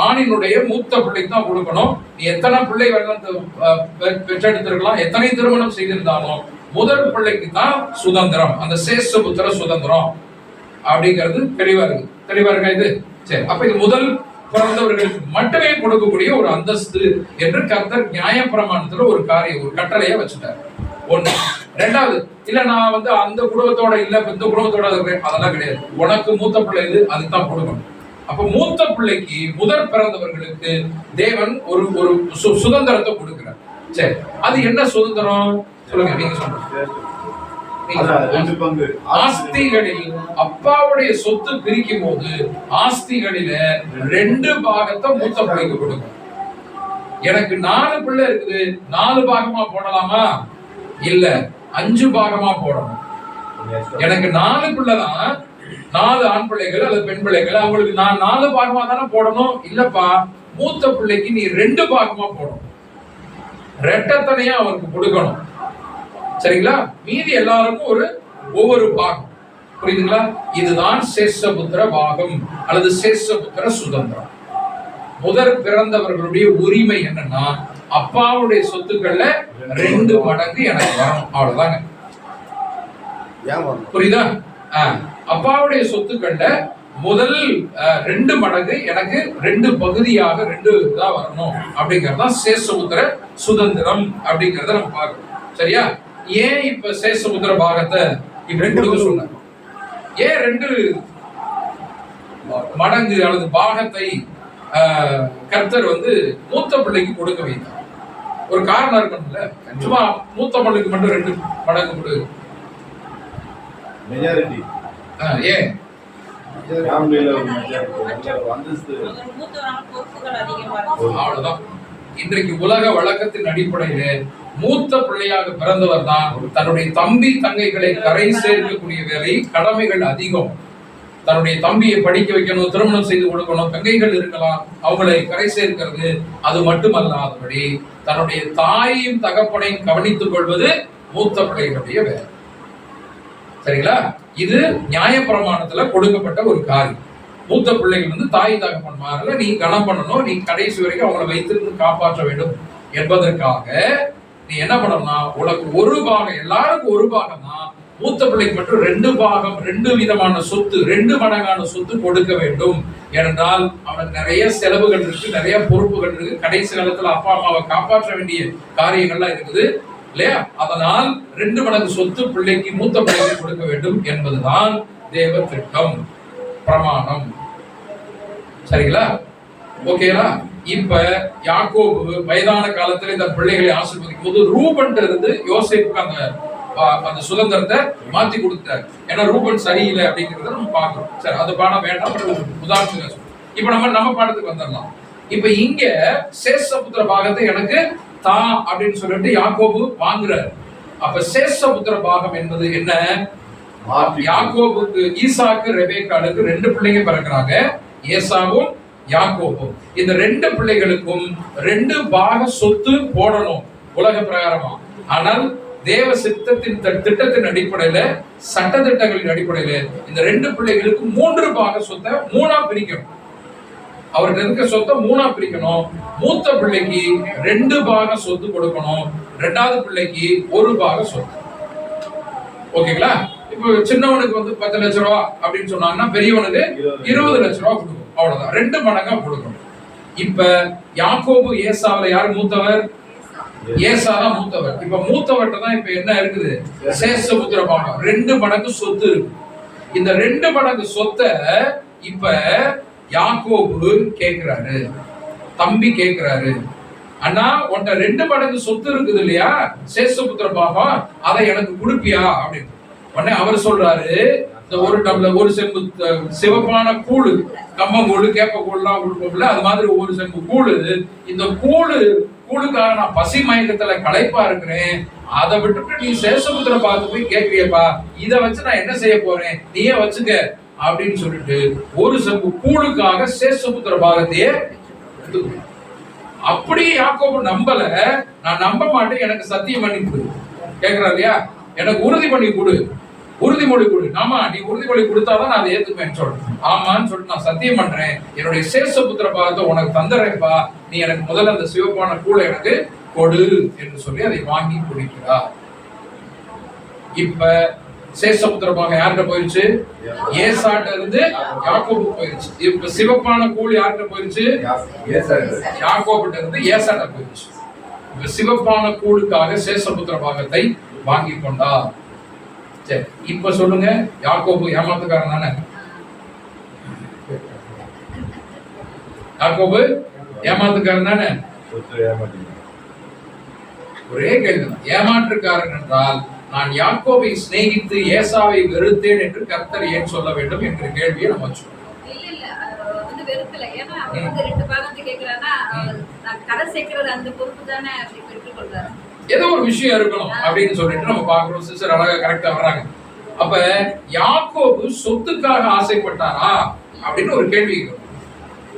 A: ஆணினுடைய மூத்த பிள்ளைக்கு தான் கொடுக்கணும். நீ எத்தனை பிள்ளை பெற்றெடுத்திருக்கலாம், எத்தனை திருமணம் செய்திருந்தாலும் முதல் பிள்ளைக்கு தான் சுதந்திரம், அந்த சேஷபுத்திர சுதந்திரம் அப்படிங்கிறது தெளிவா இருக்கா இது? சரி, அப்ப இது முதல் பிறந்தவர்களுக்கு மட்டுமே கொடுக்கக்கூடிய ஒரு அந்தஸ்து என்று கர்த்தர் நியாயப்பிரமாணத்துல ஒரு கட்டளையை வச்சுட்டார். ஒண்ணு. ரெண்டாவது, இல்ல நான் வந்து அந்த குடும்பத்தோட இல்ல இந்த குடும்பத்தோட அதெல்லாம் கிடையாது. உனக்கு மூத்த பிள்ளை இது, அதுதான் கொடுக்கணும். அப்ப மூத்த பிள்ளைக்கு முதற் பிறந்தவர்களுக்கு தேவன் ஒரு சுதந்திரத்தை கொடுக்கிறார். சரி, அது என்ன சுதந்திரம் சொல்லுங்க, நீங்க சொல்லுங்க. ஆஸ்திகளில் அப்பாவுடைய சொத்து பிரிக்கும் போது ஆஸ்திகளில 2 பாகத்தை மூத்த பிள்ளைக்கு கொடுக்கும். எனக்கு 4 பிள்ளை இருக்குது, 4 பாகமா போடலாமா? இல்ல, 5 பாகமா போடணும். எனக்கு 4 பிள்ளைதான், 4 ஆண் பிள்ளைகள் அல்லது பெண் பிள்ளைகள், அவங்களுக்கு நான் 4 பாகமா தானே போடணும். இல்லப்பா, மூத்த பிள்ளைக்கு நீ 2 பாகமா போடணும், ரெட்டத்தனையா அவருக்கு கொடுக்கணும். சரிங்களா? மீதி எல்லாருக்கும் ஒவ்வொரு பாகம். புரியுதுங்களா? இதுதான் சேஷபுத்திர பாகம் அல்லது சேஷபுத்திர சுதந்திரம். முதற் பிறந்தவர்களுடைய உரிமை என்னன்னா அப்பாவுடைய சொத்துக்கள்ல 2 மடங்கு எனக்கு வரும், அவ்வளவுதாங்க. புரியுதா? அப்பாவுடைய சொத்துக்கள்ல முதல் 2 மடங்கு எனக்கு 2 பகுதியாக 2 இதா வரணும் அப்படிங்கறத சேஷபுத்திர சுதந்திரம் அப்படிங்கறத நம்ம பார்க்கணும். சரியா? ஏன் இப்ப சேஷபுத்திர பாகத்தை இப்படி கொடுக்க சொன்ன? ஏன் 2 மடங்கு அல்லது பாகத்தை கர்த்தர் வந்து மூத்த பிள்ளைக்கு கொடுக்க வைத்தார்? ஒரு காரணம் இருக்கணும்ல. சும்மா மூத்த பிள்ளைக்கு மட்டும் 2 மடங்கு கொடு. ஏன்? அவ்வளவுதான். இன்றைக்கு உலக வழக்கத்தின் அடிப்படையில மூத்த பிள்ளையாக பிறந்தவர் தான் தன்னுடைய தம்பி தங்கைகளை கரை சேர்க்கக்கூடிய வேலை, கடமைகள் அதிகம். தன்னுடைய தம்பியை படிக்க வைக்கணும், திருமணம் செய்து கொடுக்கணும், தங்கைகள் இருக்கலாம், அவங்களை கரை சேர்க்கிறது. அது மட்டுமல்லாதபடி தன்னுடைய தாயையும் தகப்பனையும் கவனித்துக் கொள்வது மூத்த பிள்ளைகளுடைய வேலை. சரிங்களா? இது நியாயப்பிரமாணத்துல கொடுக்கப்பட்ட ஒரு காரியம். மூத்த பிள்ளைகள் வந்து தாய் தகப்பன்மார்ல நீ கனம் பண்ணணும், நீ கடைசி வரைக்கும் அவங்களை வைத்திருந்து காப்பாற்ற வேண்டும் என்பதற்காக நீ என்ன பண்ணணும்னா உனக்கு 1 பாகம், எல்லாருக்கும் 1 பாகம் தான் மூத்த பிள்ளைக்கு மட்டும் 2 பாகம் 2 விதமான சொத்து 2 மடங்கான சொத்து கொடுக்க வேண்டும். ஏனென்றால் அவனுக்கு நிறைய செலவுகள் இருக்கு, நிறைய பொறுப்புகள் இருக்கு, கடைசி காலத்துல அப்பா அம்மாவை காப்பாற்ற வேண்டிய காரியங்கள்லாம் இருக்குது இல்லையா? அதனால் 2 மடங்கு சொத்து பிள்ளைக்கு மூத்த பிள்ளைக்கு கொடுக்க வேண்டும் என்பதுதான் தேவ திட்டம், பிரமாணம். சரிங்களா? ஓகேங்களா? இப்ப யாக்கோபு வயதான காலத்துல இந்த பிள்ளைகளை ஆசீர்வதிக்கும் போது ரூபன் இருந்து யோசேப்புக்கு அந்த சுதந்திரத்தை மாத்தி கொடுத்தாரு. ஏன்னா ரூபன் சரியில்லை அப்படிங்கறத நம்ம பார்க்கிறோம். சரி, அது பாடம் வேண்டாம், உதாரணத்துக்கு இப்ப நம்ம பாடத்துக்கு வந்துடலாம். இப்ப இங்க சேஷபுத்திர பாகத்தை எனக்கு தா அப்படின்னு சொல்லிட்டு யாக்கோபு வாங்குறாரு. அப்ப சேஷபுத்திர பாகம் என்பது என்ன? யாக்கோபுக்கு ஈசாக்கு ரெபேக்காளுக்கு 2 பிள்ளைங்க பிறக்கிறாங்க, ஏசாவும் யாக்கோபும். இந்த 2 பிள்ளைகளுக்கும் 2 பாக சொத்து போடணும் உலக பிரகாரமா. ஆனால் தேவ சித்தத்தின் திட்டத்தின் அடிப்படையில, சட்ட திட்டங்களின் அடிப்படையில இந்த 2 பிள்ளைகளுக்கு 3 பாக சொத்தை 3ஆ பிரிக்கணும். அவருக்கு இருக்க சொத்தை 3ஆ பிரிக்கணும். மூத்த பிள்ளைக்கு 2 பாக சொத்து கொடுக்கணும், 2வது பிள்ளைக்கு 1 பாக சொத்து. ஓகேங்களா? இப்போ சின்னவனுக்கு 10 லட்சம் ரூபாய் அப்படின்னு சொன்னாங்கன்னா பெரியவனுக்கு 20 லட்சம் ரூபாய் கொடுக்கும். அவ்வளவுதான், 2 மடங்கா கொடுக்கணும். இப்ப யாக்கோபு ஏசாவுல யாரு மூத்தவர்? ஏசா தான் மூத்தவர். இப்ப மூத்தவர்கிட்ட தான் இப்ப என்ன இருக்குது? சேஷபுத்திர பாகம் 2 மடங்கு சொத்து இருக்கு. இந்த 2 மடங்கு சொத்தை இப்ப யாக்கோபு கேக்குறாரு, தம்பி கேக்குறாரு, அண்ணா உன்கிட்ட 2 மடங்கு சொத்து இருக்குது இல்லையா, சேஷபுத்திர பாகம், அதை எனக்கு கொடுப்பியா அப்படின்னு. உடனே அவர் சொல்றாரு, இந்த 1 டம்ளர் 1 செம்பு சிவப்பான கூழு, கம்பங்கூழு கேப்பக்கூழ்லாம் கொடுப்போம்ல, அது மாதிரி 1 செம்பு கூழு, இந்த கூழுக்காக நான் பசி மயக்கத்துல களைப்பா இருக்கிறேன், அதை விட்டுட்டு நீ சேஷபுத்திர பாகத்தை போய் கேட்கிறியப்பா, இதை வச்சு நான் என்ன செய்ய போறேன், நீயே வச்சுக்க அப்படின்னு சொல்லிட்டு 1 செம்பு கூழுக்காக சேஷபுத்திர பாகத்தையே எடுத்துக்கணும். அப்படியே யாக்கோபு நம்பல, நான் நம்ப மாட்டேன், எனக்கு சத்தியம் பண்ணி கொடு கேட்கிறா இல்லையா, எனக்கு உறுதி பண்ணி கொடு, உறுதிமொழி கொடு. ஆமா, நீ உறுதிமொழி கொடுத்தாதான் நான் அதை ஏத்துப்பேன்னு சொல்றேன். ஆமான்னு சொல்லிட்டு நான் சத்தியம் பண்றேன், என்னுடைய சேஷபுத்திர பாகத்தை உனக்கு தந்துடுறேன்ப்பா, நீ எனக்கு முதல்ல அந்த சிவப்பான கூழை எனக்கு கொடு என்று சொல்லி அதை வாங்கி குடிக்கிறார். இப்ப சேஷபுத்திர பாகம் யார்கிட்ட போயிருச்சு? ஏசாட்ட இருந்து யாக்கோபு போயிருச்சு. இப்ப சிவப்பான கூழ் யார்கிட்ட போயிருச்சு? யாக்கோபுட்ட இருந்து ஏசாட்ட போயிருச்சு. இப்ப சிவப்பான கூழுக்காக சேஷபுத்திர பாகத்தை வாங்கி கொண்டார். சரி, இப்ப சொல்லுங்க, யாக்கோபு ஏமாத்துக்காரன் தானே? யாக்கோபு ஏமாத்துக்காரன் தானே? ஒரே கேள்விதான், ஏமாற்றுக்காரன் என்றால் நான் யாக்கோபை சிநேகித்து ஏசாவை வெறுத்தேன் என்று கர்த்தர் ஏன் சொல்ல வேண்டும் என்ற கேள்வியை நம்ம வச்சுக்கணும். ஏதோ ஒரு விஷயம் இருக்கணும் அப்படின்னு சொல்லிட்டு நம்ம பாக்குறோம். சிஸ்டர் அழகா கரெக்டா வர்றாங்க. அப்ப யாக்கோபு சொத்துக்காக ஆசைப்பட்டாரா அப்படின்னு ஒரு கேள்வி.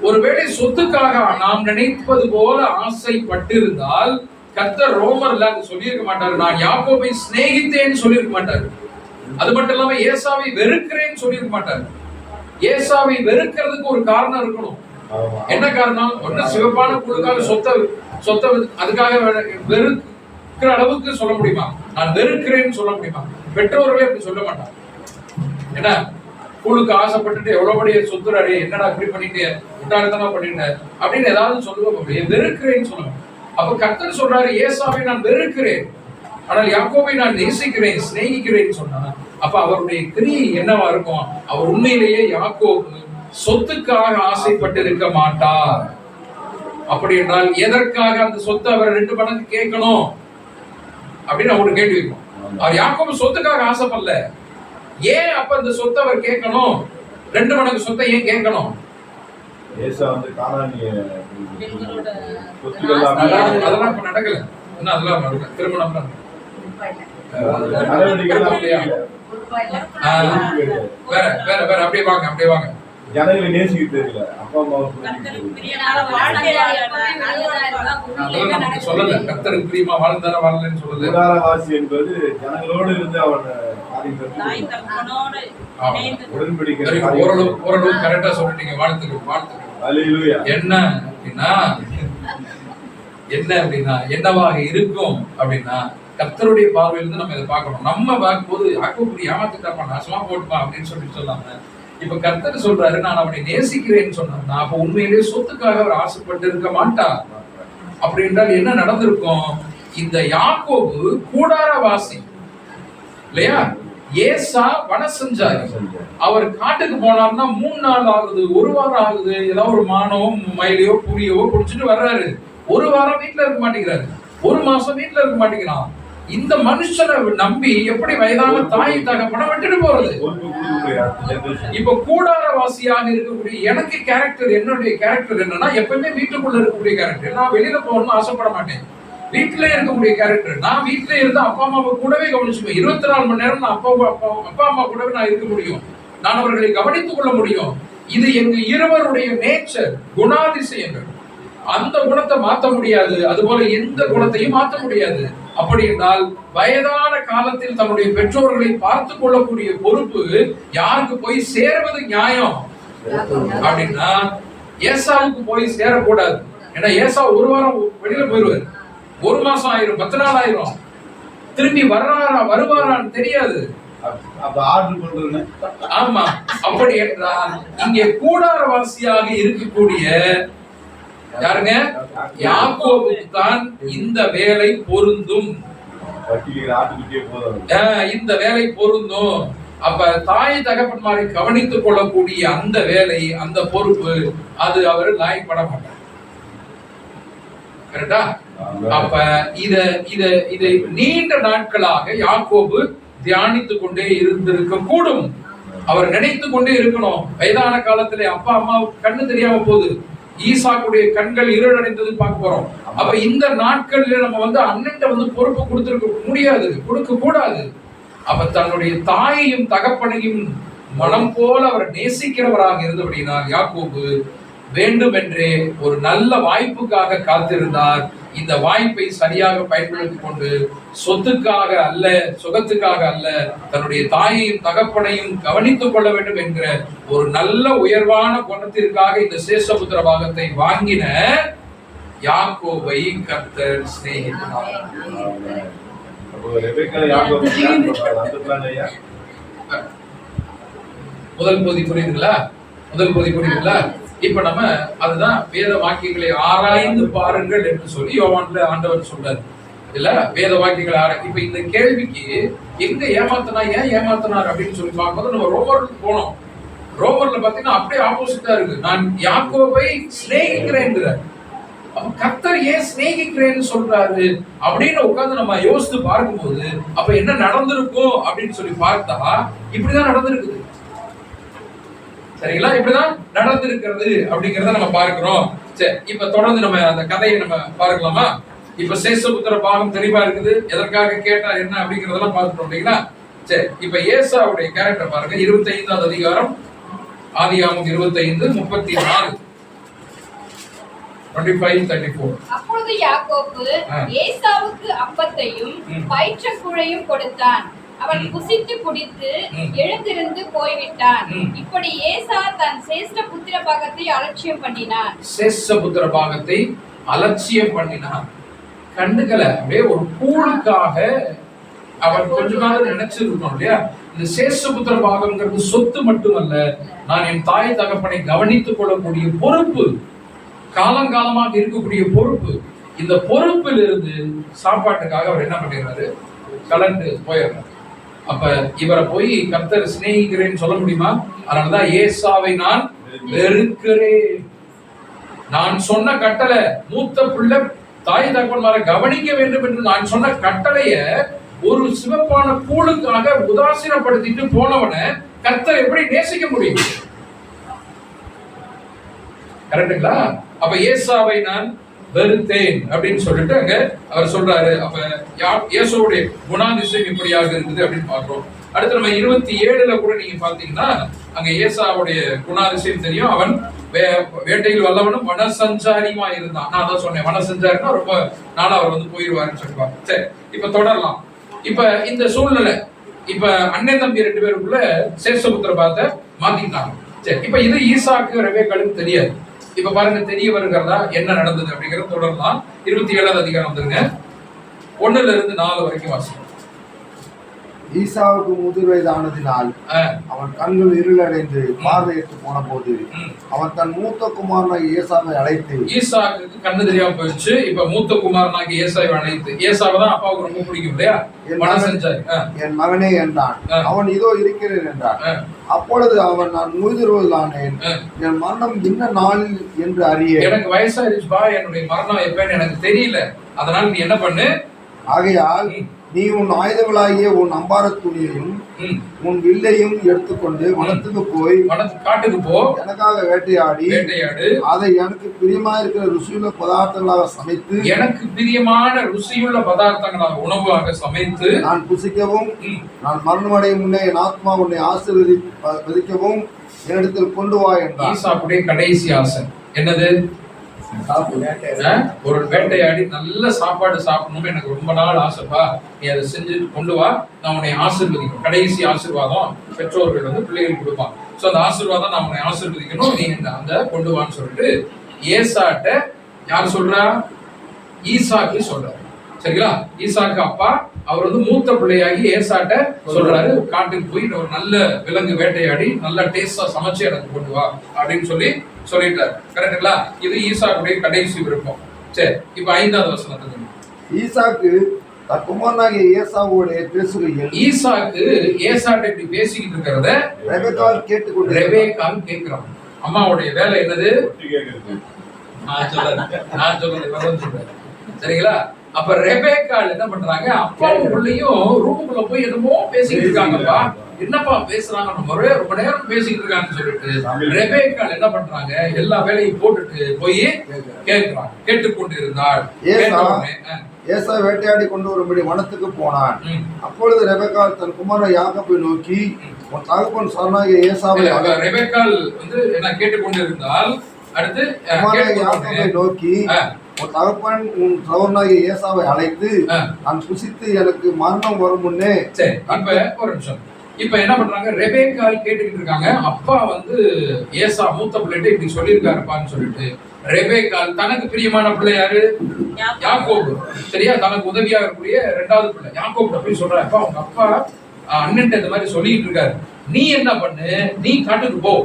A: ஒருவேளை சொத்துக்காக நாம் நினைப்பது போல ஆசைப்பட்டிருந்தால் கர்த்தர் ரோமர்ல சொல்லியிருக்க மாட்டாரு, நான் யாக்கோபை சிநேகித்தேன்னு சொல்லியிருக்க மாட்டாரு. அது மட்டும் இல்லாம ஏசாவை வெறுக்கிறேன்னு சொல்லியிருக்க மாட்டாரு. ஏசாவை வெறுக்கிறதுக்கு ஒரு காரணம் இருக்கணும். என்ன காரணம்? ஒண்ணு சிவப்பான கூழுக்காக சொத்தை அதுக்காக வெறுக்கிற அளவுக்கு சொல்ல முடியுமா? நான் வெறுக்கிறேன்னு சொல்ல முடியுமா? பெற்றோர்களே அப்படி சொல்ல மாட்டாங்க. என்ன, கூழுக்கு ஆசைப்பட்டுட்டு எவ்வளவு படி சொத்துறாரு, என்னடா இப்படி பண்ணிட்டு முட்டாள்தனமா பண்ணிட்டு அப்படின்னு ஏதாவது சொல்லுவாங்க. வெறுக்கிறேன்னு சொல்லுவாங்க. அப்ப கர்த்தர் சொல்றாரு, ஏசாவை நான் வெறுக்கிறேன், ஆனால் யாக்கோபை நான் நேசிக்கிறேன், சிநேகிக்கிறேன்னு சொன்னா, அப்ப அவருடைய கிரியை என்னவா இருக்கும்? அவர் உண்மையிலேயே யாக்கோபு சொத்துக்காக ஆசைப்பட்டு இருக்க மாட்டார். அப்படி என்றால் எதற்காக அந்த சொத்தை அவர் 2 மடங்கு கேட்கணும் அப்படின்னு அவரு கேள்வி வைக்கும். அவர் யாக்கோபு சொத்துக்காக ஆசைப்படல, ஏன் அப்ப அந்த சொத்தை அவர் கேட்கணும்? 2 மடங்கு சொத்தை ஏன் கேட்கணும்? அதெல்லாம் இப்ப நடக்கல, இன்னும் அதெல்லாம் நடக்கல, திருமணம் வேற வேற வேற. அப்படியே வாங்க, அப்படியே வாங்க.
B: ஜனங்களை நேசிக்க தெரியல, அப்பா அம்மாவை
A: சொல்லல, கர்த்தருக்கு பிரியமா வாழ்ந்தார வாழலன்னு சொல்லுது.
B: உதாரவாசி என்பது ஜனங்களோடு இருந்து அவன்
A: ஓரளவு கரெக்டா சொல்லிட்டீங்க. வாழ்த்துக்கள், வாழ்த்துக்கள். என்ன அப்படின்னா என்னவாக இருக்கும் அப்படின்னா, கர்த்தருடைய பார்வையிலிருந்து நம்ம இதை பார்க்கணும். நம்ம பார்க்கும்போது யாக்கோபு ஏமாத்திட்டாப்பா, நாசமா போட்டுப்பா அப்படின்னு சொல்லாம, இப்ப கர்த்தர் சொல்றாரு நான் அவனை நேசிக்கிறேன்னு சொன்னா, அப்ப உண்மையிலேயே சொத்துக்காக அவர் ஆசைப்பட்டு இருக்க மாட்டார். அப்படி என்றால் என்ன நடந்திருக்கும்? இந்த யாக்கோபு கூடாரவாசி இல்லையா, ஏசா வனசஞ்சாரி. அவர் காட்டுக்கு போனார்னா 3 நாள் ஆகுது, 1 வாரம் ஆகுது, ஏதாவது ஒரு மானவோ மயிலையோ புரியவோ குடிச்சிட்டு வர்றாரு. 1 வாரம் வீட்டுல இருக்க மாட்டேங்கிறாரு, 1 மாசம் வீட்டுல இருக்க மாட்டேங்கிறான். இந்த மனுஷனை நம்பி எப்படி வயதான தாய் தகப்பனை விட்டுட்டு போறது? இப்ப கூடாரவாசியாக இருக்கக்கூடிய எனக்கு கேரக்டர், என்னுடைய கேரக்டர் என்னன்னா எப்பவுமே வீட்டுக்குள்ள இருக்கக்கூடிய கேரக்டர். நான் வெளியில போகணும்னு ஆசைப்பட மாட்டேன். வீட்டிலே இருக்கக்கூடிய கேரக்டர். நான் வீட்டிலே இருந்து அப்பா அம்மாவை கூடவே கவனிச்சுப்பேன். 24 மணி நேரம் நான் அப்பா அம்மா கூடவே நான் இருக்க முடியும். நான் அவர்களை கவனித்துக் கொள்ள முடியும். இது எங்க இருவருடைய நேச்சர், குணாதிசயங்கள். அந்த குணத்தை மாற்ற முடியாது, அதுபோல எந்த குணத்தையும் மாற்ற முடியாது. அப்படி என்றால் வயதான காலத்தில் தன்னுடைய பெற்றோர்களை பார்த்து கொள்ளக்கூடிய பொறுப்பு யாருக்கு போய் சேர்வது நியாயம் அப்படின்னா ஏசாவுக்கு போய் சேரக்கூடாது. ஏன்னா ஏசா 1 வாரம் வெளியில போயிடுவாரு, 1 மாசம் ஆயிரும், 10 நாள் ஆயிரும், திரும்பி வருவாரான்னு தெரியாது. ஆமா, அப்படி என்றால் இங்கே கூடாரவாசியாக இருக்கக்கூடிய யாருங்க? யாக்கோபுக்கு தான் இந்த வேலை பொருந்தும். இந்த வேலை பொருந்தும். அப்ப தாய் தகப்பன்மாரை கவனித்துக் கொள்ளக்கூடிய அந்த வேலை, அந்த பொறுப்பு, அது அவர் லாய்ப்பட மாட்டார். கரெக்டா? அப்ப இதை நீண்ட நாட்களாக யாக்கோபு தியானித்துக் கொண்டே இருந்திருக்க கூடும். அவர் நினைத்து கொண்டே இருக்கணும். வயதான காலத்துல அப்பா அம்மாவுக்கு கண்ணு தெரியாம போகுது, ஈசாக்குடைய கண்கள் இருளடைந்தது பார்க்க போறோம். அப்ப இந்த நாட்கள்ல நம்ம அண்ணன் பொறுப்பு கொடுத்திருக்க முடியாது, கொடுக்க கூடாது. அப்ப தன்னுடைய தாயையும் தகப்பனையும் மனம் போல அவர் நேசிக்கிறவராக இருந்தபடினால் யாக்கோபு வேண்டுமென்றே ஒரு நல்ல வாய்ப்புக்காக காத்திருந்தார். இந்த வாய்ப்பை சரியாக பயன்படுத்திக் கொண்டு சொத்துக்காக அல்ல, சுகத்துக்காக அல்ல, தன்னுடைய தாயையும் தகப்பனையும் கவனித்துக் கொள்ள வேண்டும் என்கிற ஒரு நல்ல உயர்வான குணத்திற்காக இந்த சேஷபுத்திர பாகத்தை வாங்கின யாக்கோபை கர்த்தர் சிநேகித்தார். முதல் பகுதி புரியுதுங்களா? இப்ப நம்ம அதுதான் வேத வாக்கியங்களை ஆராய்ந்து பாருங்கள் என்று சொல்லி யோவான்ல ஆண்டவர் சொல்றாரு இல்ல, வேத வாக்கியங்களை இப்ப இந்த கேள்விக்கு எங்க ஏன் ஏமாத்தினார் அப்படின்னு சொல்லி பார்க்கும்போது நம்ம ரோமருக்கு போனோம். ரோமர்ல பாத்தீங்கன்னா அப்படியே ஆப்போசிட்டா இருக்கு. நான் யாக்கோபை சிநேகிக்கிறேன், கர்த்தர் ஏன் சிநேகிக்கிறேன்னு சொல்றாரு அப்படின்னு உட்கார்ந்து நம்ம யோசித்து பார்க்கும்போது அப்ப என்ன நடந்திருக்கும் அப்படின்னு சொல்லி பார்த்தா இப்படிதான் நடந்திருக்குது. சரிங்களா? இப்படிதான் நடந்திருக்கிறது அப்படிங்கறத நம்ம பார்க்கிறோம். சரி, இப்ப தொடர்ந்து நம்ம அந்த கதையை நம்ம பார்க்கலாமா? இப்ப சேஷபுத்திர பாகம் தெளிவா இருக்குது, எதற்காக கேட்டார் என்ன அப்படிங்கறதெல்லாம் பார்த்துட்டோம் இல்லைங்களா? சரி, இப்ப ஏசாவுடைய கேரக்டர் பாருங்க. 25வது அதிகாரம், ஆதியாகமம் 25:34. 25:34.
C: அப்பொழுது யாக்கோபு ஏசாவுக்கு அப்பத்தையும் பயிற்றக்குழையும் கொடுத்தான். அவன் புசித்து குடித்து எழுந்திருந்து போய்விட்டான். இப்படி ஏசா தன் சேஷ்ட புத்திர பாகத்தை அலட்சியம் பண்ணினான்.
A: சேஷ்ட புத்திர பாகத்தை அலட்சியம் பண்ணினான். கண்டுகல அப்படியே ஒரு கூழுக்காக அவன் கொஞ்சமாக நினைச்சிருக்கணும் இல்லையா? இந்த சேஷ்ட புத்திர பாகம்ங்கிறது சொத்து மட்டுமல்ல, நான் என் தாய் தகப்பனை கவனித்துக் கொள்ளக்கூடிய பொறுப்பு, காலங்காலமாக இருக்கக்கூடிய பொறுப்பு. இந்த பொறுப்பில் இருந்து சாப்பாட்டுக்காக அவர் என்ன பண்ணிடுறாரு? கலந்து போயிடுறாரு. அப்ப இவரை போய் கர்த்தர் சிநேகிக்கிறேன்னு சொல்ல முடியுமா? அதனாலதான் ஏசாவை நான் வெறுக்கிறேன். நான் சொன்ன கட்டளை, மூத்த பிள்ளை தாய் தகப்பன்மாரை கவனிக்க வேண்டும் என்று நான் சொன்ன கட்டளைய ஒரு சிவப்பான கூழுக்காக உதாசீனப்படுத்திட்டு போனவனை கர்த்தர் எப்படி நேசிக்க முடியும்? கரெக்டுங்களா? அப்ப ஏசாவை நான் வெறுத்தேன் அப்படின்னு சொல்லிட்டு அங்க அவர் சொல்றாரு. அப்ப இயேசுவுடைய குணாதிசயம் இப்படியாக இருக்குது அப்படின்னு பாக்குறோம். அடுத்து நம்ம 27ல கூட நீங்க பாத்தீங்கன்னா அங்க ஏசாவுடைய குணாதிசயம் தெரியும். அவன் வேட்டையில் வல்லவனும் வனசஞ்சாரியுமா இருந்தான். நான் அதான் சொன்னேன், வனசஞ்சாரினா ரொம்ப நாளா அவர் போயிடுவாருன்னு சொல்லுவாங்க. சரி, இப்ப தொடரலாம். இப்ப இந்த சூழ்நிலை, இப்ப அண்ணன் தம்பி 2 பேருக்குள்ள சேஷபுத்திர பாகத்தை மாத்திட்டாங்க. சரி, இப்ப இது ஈசாக்கு ரெபேக்காளுக்கு தெரியாது. இப்ப பாருங்க, தெரிய வருகிறதா என்ன நடந்தது அப்படிங்கறது தொடரலாம். 27வது அதிகாரம் வந்துருங்க. 1-4 வரைக்கும் வாசிக்கும்.
E: ஈசாவுக்கு முதிர் வயதானதினால் அவன் கண்கள் இருளடைந்து பார்வையிட்டு போன போது அவன் தன் மூத்த குமாரனாகிய ஏசாவை அழைத்து,
A: ஈசாக்கு கண்ணு தெரியாம போயிடுச்சு. இப்ப மூத்த குமாரனாகிய ஏசாவை அழைத்து, ஏசாவை தான் அப்பாவுக்கு ரொம்ப பிடிக்கும் இல்லையா,
E: என் மகனே என்றான். அவன் இதோ இருக்கிறேன் என்றான். அப்பொழுது அவன், நான் முதிர்வதானேன், என் மரணம் இன்ன நாளில் என்று அறிய,
A: எனக்கு வயசாயிருச்சுப்பா, என்னுடைய மரணம் எப்பன்னு எனக்கு தெரியல, அதனால நீ என்ன பண்ணு,
E: ஆகையால் நீ உன் ஆயுதங்களாகிய உன் அம்பார துணியையும் உன் வில்லையும் எடுத்துக்கொண்டு வனத்துக்கு போய்
A: காட்டுக்கு போ,
E: எனக்காக வேட்டையாடு, அதை எனக்கு பிரியமாயிருக்கிற ருசியுள்ள பதார்த்தங்களாக சமைத்து,
A: எனக்கு பிரியமான ருசியுள்ள பதார்த்தங்களாக உணவாக சமைத்து
E: நான் புசிக்கவும், நான் மரணமடையும் முன்னே என் ஆத்மா உன்னை ஆசீர்வதிக்கவும் என்னிடத்தில் கொண்டு வா என்றார்.
A: ஈசாக்குடைய கடைசி ஆசை என்னது? ஒரு வேட்டையாடி நல்ல சாப்பாடு சாப்பிடணும்னு எனக்கு ரொம்ப நாள் ஆசைப்பா, நீ அதை செஞ்சு கொண்டு வா, நான் உன்னை ஆசீர்வதிக்கும். கடைசி ஆசீர்வாதம் பெற்றோர்கள் வந்து பிள்ளைகளுக்கு கொடுப்பான். சோ அந்த ஆசீர்வாதம் நான் உன்னை ஆசீர்வதிக்கணும், நீ அந்த கொண்டு வான்னு சொல்லிட்டு ஏசாட்ட யார் சொல்றா? ஈசாக்கு சொல்றாரு. சரிங்களா? ஈசாக்கு அப்பா அவர் வந்து மூத்த பிள்ளையாகி ஏசாட்ட சொல்றாரு, காட்டுக்கு போய் ஒரு நல்ல விலங்கு வேட்டையாடி நல்ல டேஸ்டா சமைச்சு எனக்கு கொண்டு வா அப்படின்னு சொல்லிட்டாரு. கரெக்டுங்களா? இது ஈசாக்குடைய கடைசி விருப்பம். சரி, இப்ப 5வது வசனத்துக்கு.
E: ஈசாக்கு தன் குமாரனாகிய ஏசாவோட பேசுகையில்,
A: ஈசாக்கு ஏசாட்ட இப்படி பேசிக்கிட்டு இருக்கிறத
E: ரெபெக்காள்
A: கேட்கிறான். அம்மாவுடைய வேலை என்னது? நான் சொல்றேன். சரிங்களா? அப்ப ரெபெக்காள் என்ன பண்றாங்க, அப்பாவும் பிள்ளையும் ரூமுக்குள்ள போய் என்னமோ பேசிக்கிட்டு இருக்காங்கப்பா, என்னப்பா பேசுறாங்க, ரொம்ப நேரம் பேசிக்கிட்டு இருக்காங்கன்னு சொல்லிட்டு ரெபெக்காள் என்ன பண்றாங்க, எல்லா வேலையும் போட்டுட்டு போய் கேட்கிறாங்க. கேட்டுக்கொண்டு இருந்தாள்.
E: ஏசா வேட்டையாடி கொண்டு வரும்படி வனத்துக்கு போனான். அப்பொழுது ரெபெக்காள் தன் குமாரன் யாக்கோபை நோக்கி, உன் தகப்பன் சொன்னாகிய ஏசாவை,
A: ரெபெக்காள் வந்து என்ன கேட்டுக்கொண்டு இருந்தால், அடுத்து
E: யாக்கோபை நோக்கி, உன் தகப்பன் உன் சகோதரனாகிய ஏசாவை அழைத்து, நான் புசித்து எனக்கு மரணம் வரும் முன்னே.
A: சரி, இப்ப ஒரு நிமிஷம். இப்ப என்ன பண்றாங்க, ரெபெக்காள் கேட்டுக்கிட்டு இருக்காங்க. அப்பா வந்து ஏசா மூத்த பிள்ளைட்டு இப்படி சொல்லியிருக்காருப்பான்னு சொல்லிட்டு ரெபெக்காள் தனக்கு பிரியமான பிள்ளை யாரு? யாக்கோபு. சரியா? தனக்கு உதவியா இருக்கக்கூடிய 2வது பிள்ளை யாக்கோபு போய் சொல்ற, அப்பா உங்க அப்பா அண்ணன் இந்த மாதிரி சொல்லிட்டு இருக்காரு, நீ என்ன பண்ணு, நீ காட்டுக்கு போ,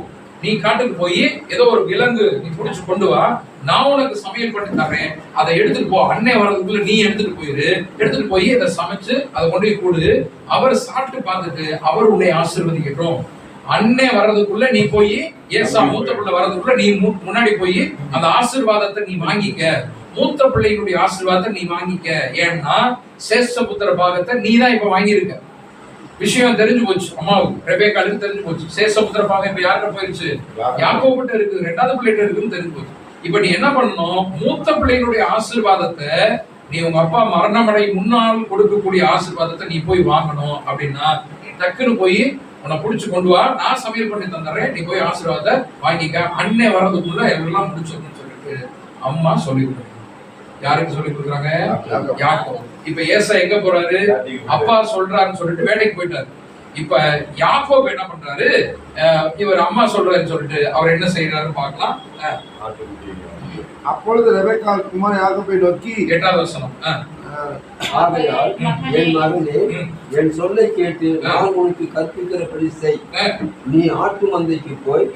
A: நீ காட்டுக்கு போய் ஏதோ ஒரு விலங்கு நீ புடிச்சு கொண்டு வா, நான் உனக்கு சமையல் பண்ணி தர்றேன், அதை எடுத்துட்டு போ, அண்ணன் வர்றதுக்குள்ள நீ எடுத்துட்டு போய் அதை சமைச்சு அதை கொண்டு போய் கூடு, அவர் சாப்பிட்டு பார்த்துட்டு அவர் உன்னை ஆசீர்வதிக்கட்டும். அண்ணன் வர்றதுக்குள்ள நீ போய், ஏசா மூத்த பிள்ளை வர்றதுக்குள்ள நீ முன்னாடி போய் அந்த ஆசீர்வாதத்தை நீ வாங்கிக்க, மூத்த பிள்ளையினுடைய ஆசீர்வாதத்தை நீ வாங்கிக்க. ஏன்னா சேஷ்டபுத்திர பாகத்தை நீ தான் இப்ப வாங்கியிருக்க. விஷயம் தெரிஞ்சு போச்சு அம்மாவுக்கு, ரெபெக்காளுக்கு தெரிஞ்சு போச்சு. சேஷ்டபுத்திர பாகம் இப்ப யார்கிட்ட போயிருச்சு? யாக்கோபுட்ட இருக்கு, 2வது பிள்ளைகிட்ட இருக்குன்னு தெரிஞ்சு போச்சு. இப்ப நீ என்ன பண்ணணும், மூத்த பிள்ளையினுடைய ஆசீர்வாதத்தை நீ உங்க அப்பா மரணமடை முன்னால் கொடுக்கக்கூடிய ஆசீர்வாதத்தை நீ போய் வாங்கணும். அப்படின்னா நீ டக்குன்னு போய் உன்னை புடிச்சு கொண்டு வா, நான் சமையல் பண்ணி தந்துடுறேன், நீ போய் ஆசீர்வாதத்தை வாங்கிக்க, அண்ணன் வர்றதுக்குள்ள எல்லாம் முடிச்சிடணும்னு சொல்லிட்டு அம்மா சொல்லி கொடுக்குறாங்க. யாருக்கு சொல்லி கொடுக்குறாங்க? யாக்கோபு. இப்ப ஏசா எங்க போறாரு? அப்பா சொல்றாருன்னு சொல்லிட்டு வேலைக்கு போயிட்டாரு. இப்ப யாக்கோபு என்ன பண்றாரு, இவர் அம்மா சொல்றாருன்னு சொல்லிட்டு அவர் என்ன செய்யறாருன்னு பார்க்கலாம்.
E: அப்பொழுது ரெபெக்காள் குமாரன் யாக்கோபை நோக்கி,
A: 8வது வசனம்.
D: ஆகையால் என் மகனே, என் சொல்லை கேட்டு நான் உனக்கு கற்பிக்கிறபடி செய். நீ ஆட்டு மந்தைக்கு போய்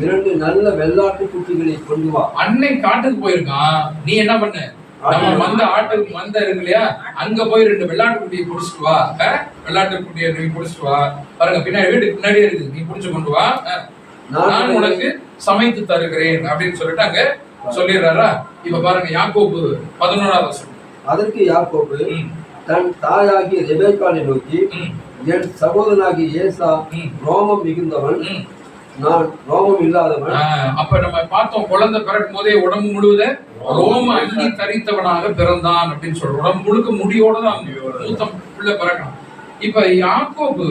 D: 2 நல்ல வெள்ளாட்டு குட்டிகளை கொண்டு வா.
A: அன்னை காட்டுக்கு போயிருக்கான், நீ என்ன பண்ண, நம்ம ஆட்டு மந்தை இருக்கு இல்லையா, அங்க போய் 2 வெள்ளாட்டு குட்டியை புடிச்சிட்டு வா. வெள்ளாட்டு குட்டியை நீ புடிச்சிட்டு வா, பாருங்க பின்னாடி வீட்டுக்கு முன்னாடியே இருக்கு, நீ புடிச்சு கொண்டு வா, நான் உனக்கு சமைத்து தருகிறேன் அப்படின்னு சொல்லிட்டு அங்க சொல்லிடுறாரா. இப்ப பாருங்க யாக்கோபு 11வது வசனம்.
D: அதற்கு யாக்கோபு தன் தாயாகிய ரெபெக்காளை நோக்கி, என் சகோதரனாகிய ஏசா ரோமம் மிகுந்தவன், நான் ரோமம் இல்லாதவன்.
A: அப்ப நம்ம பார்த்தோம், குழந்தை பிறக்கும் போதே உடம்பு முழுவத ரோம அங்கி தரித்தவனாக பிறந்தான் அப்படின்னு சொல்றோம். உடம்பு முழுக்க முடியோட தான் மூத்த பிள்ளை பிறக்கணும். இப்ப யாக்கோபு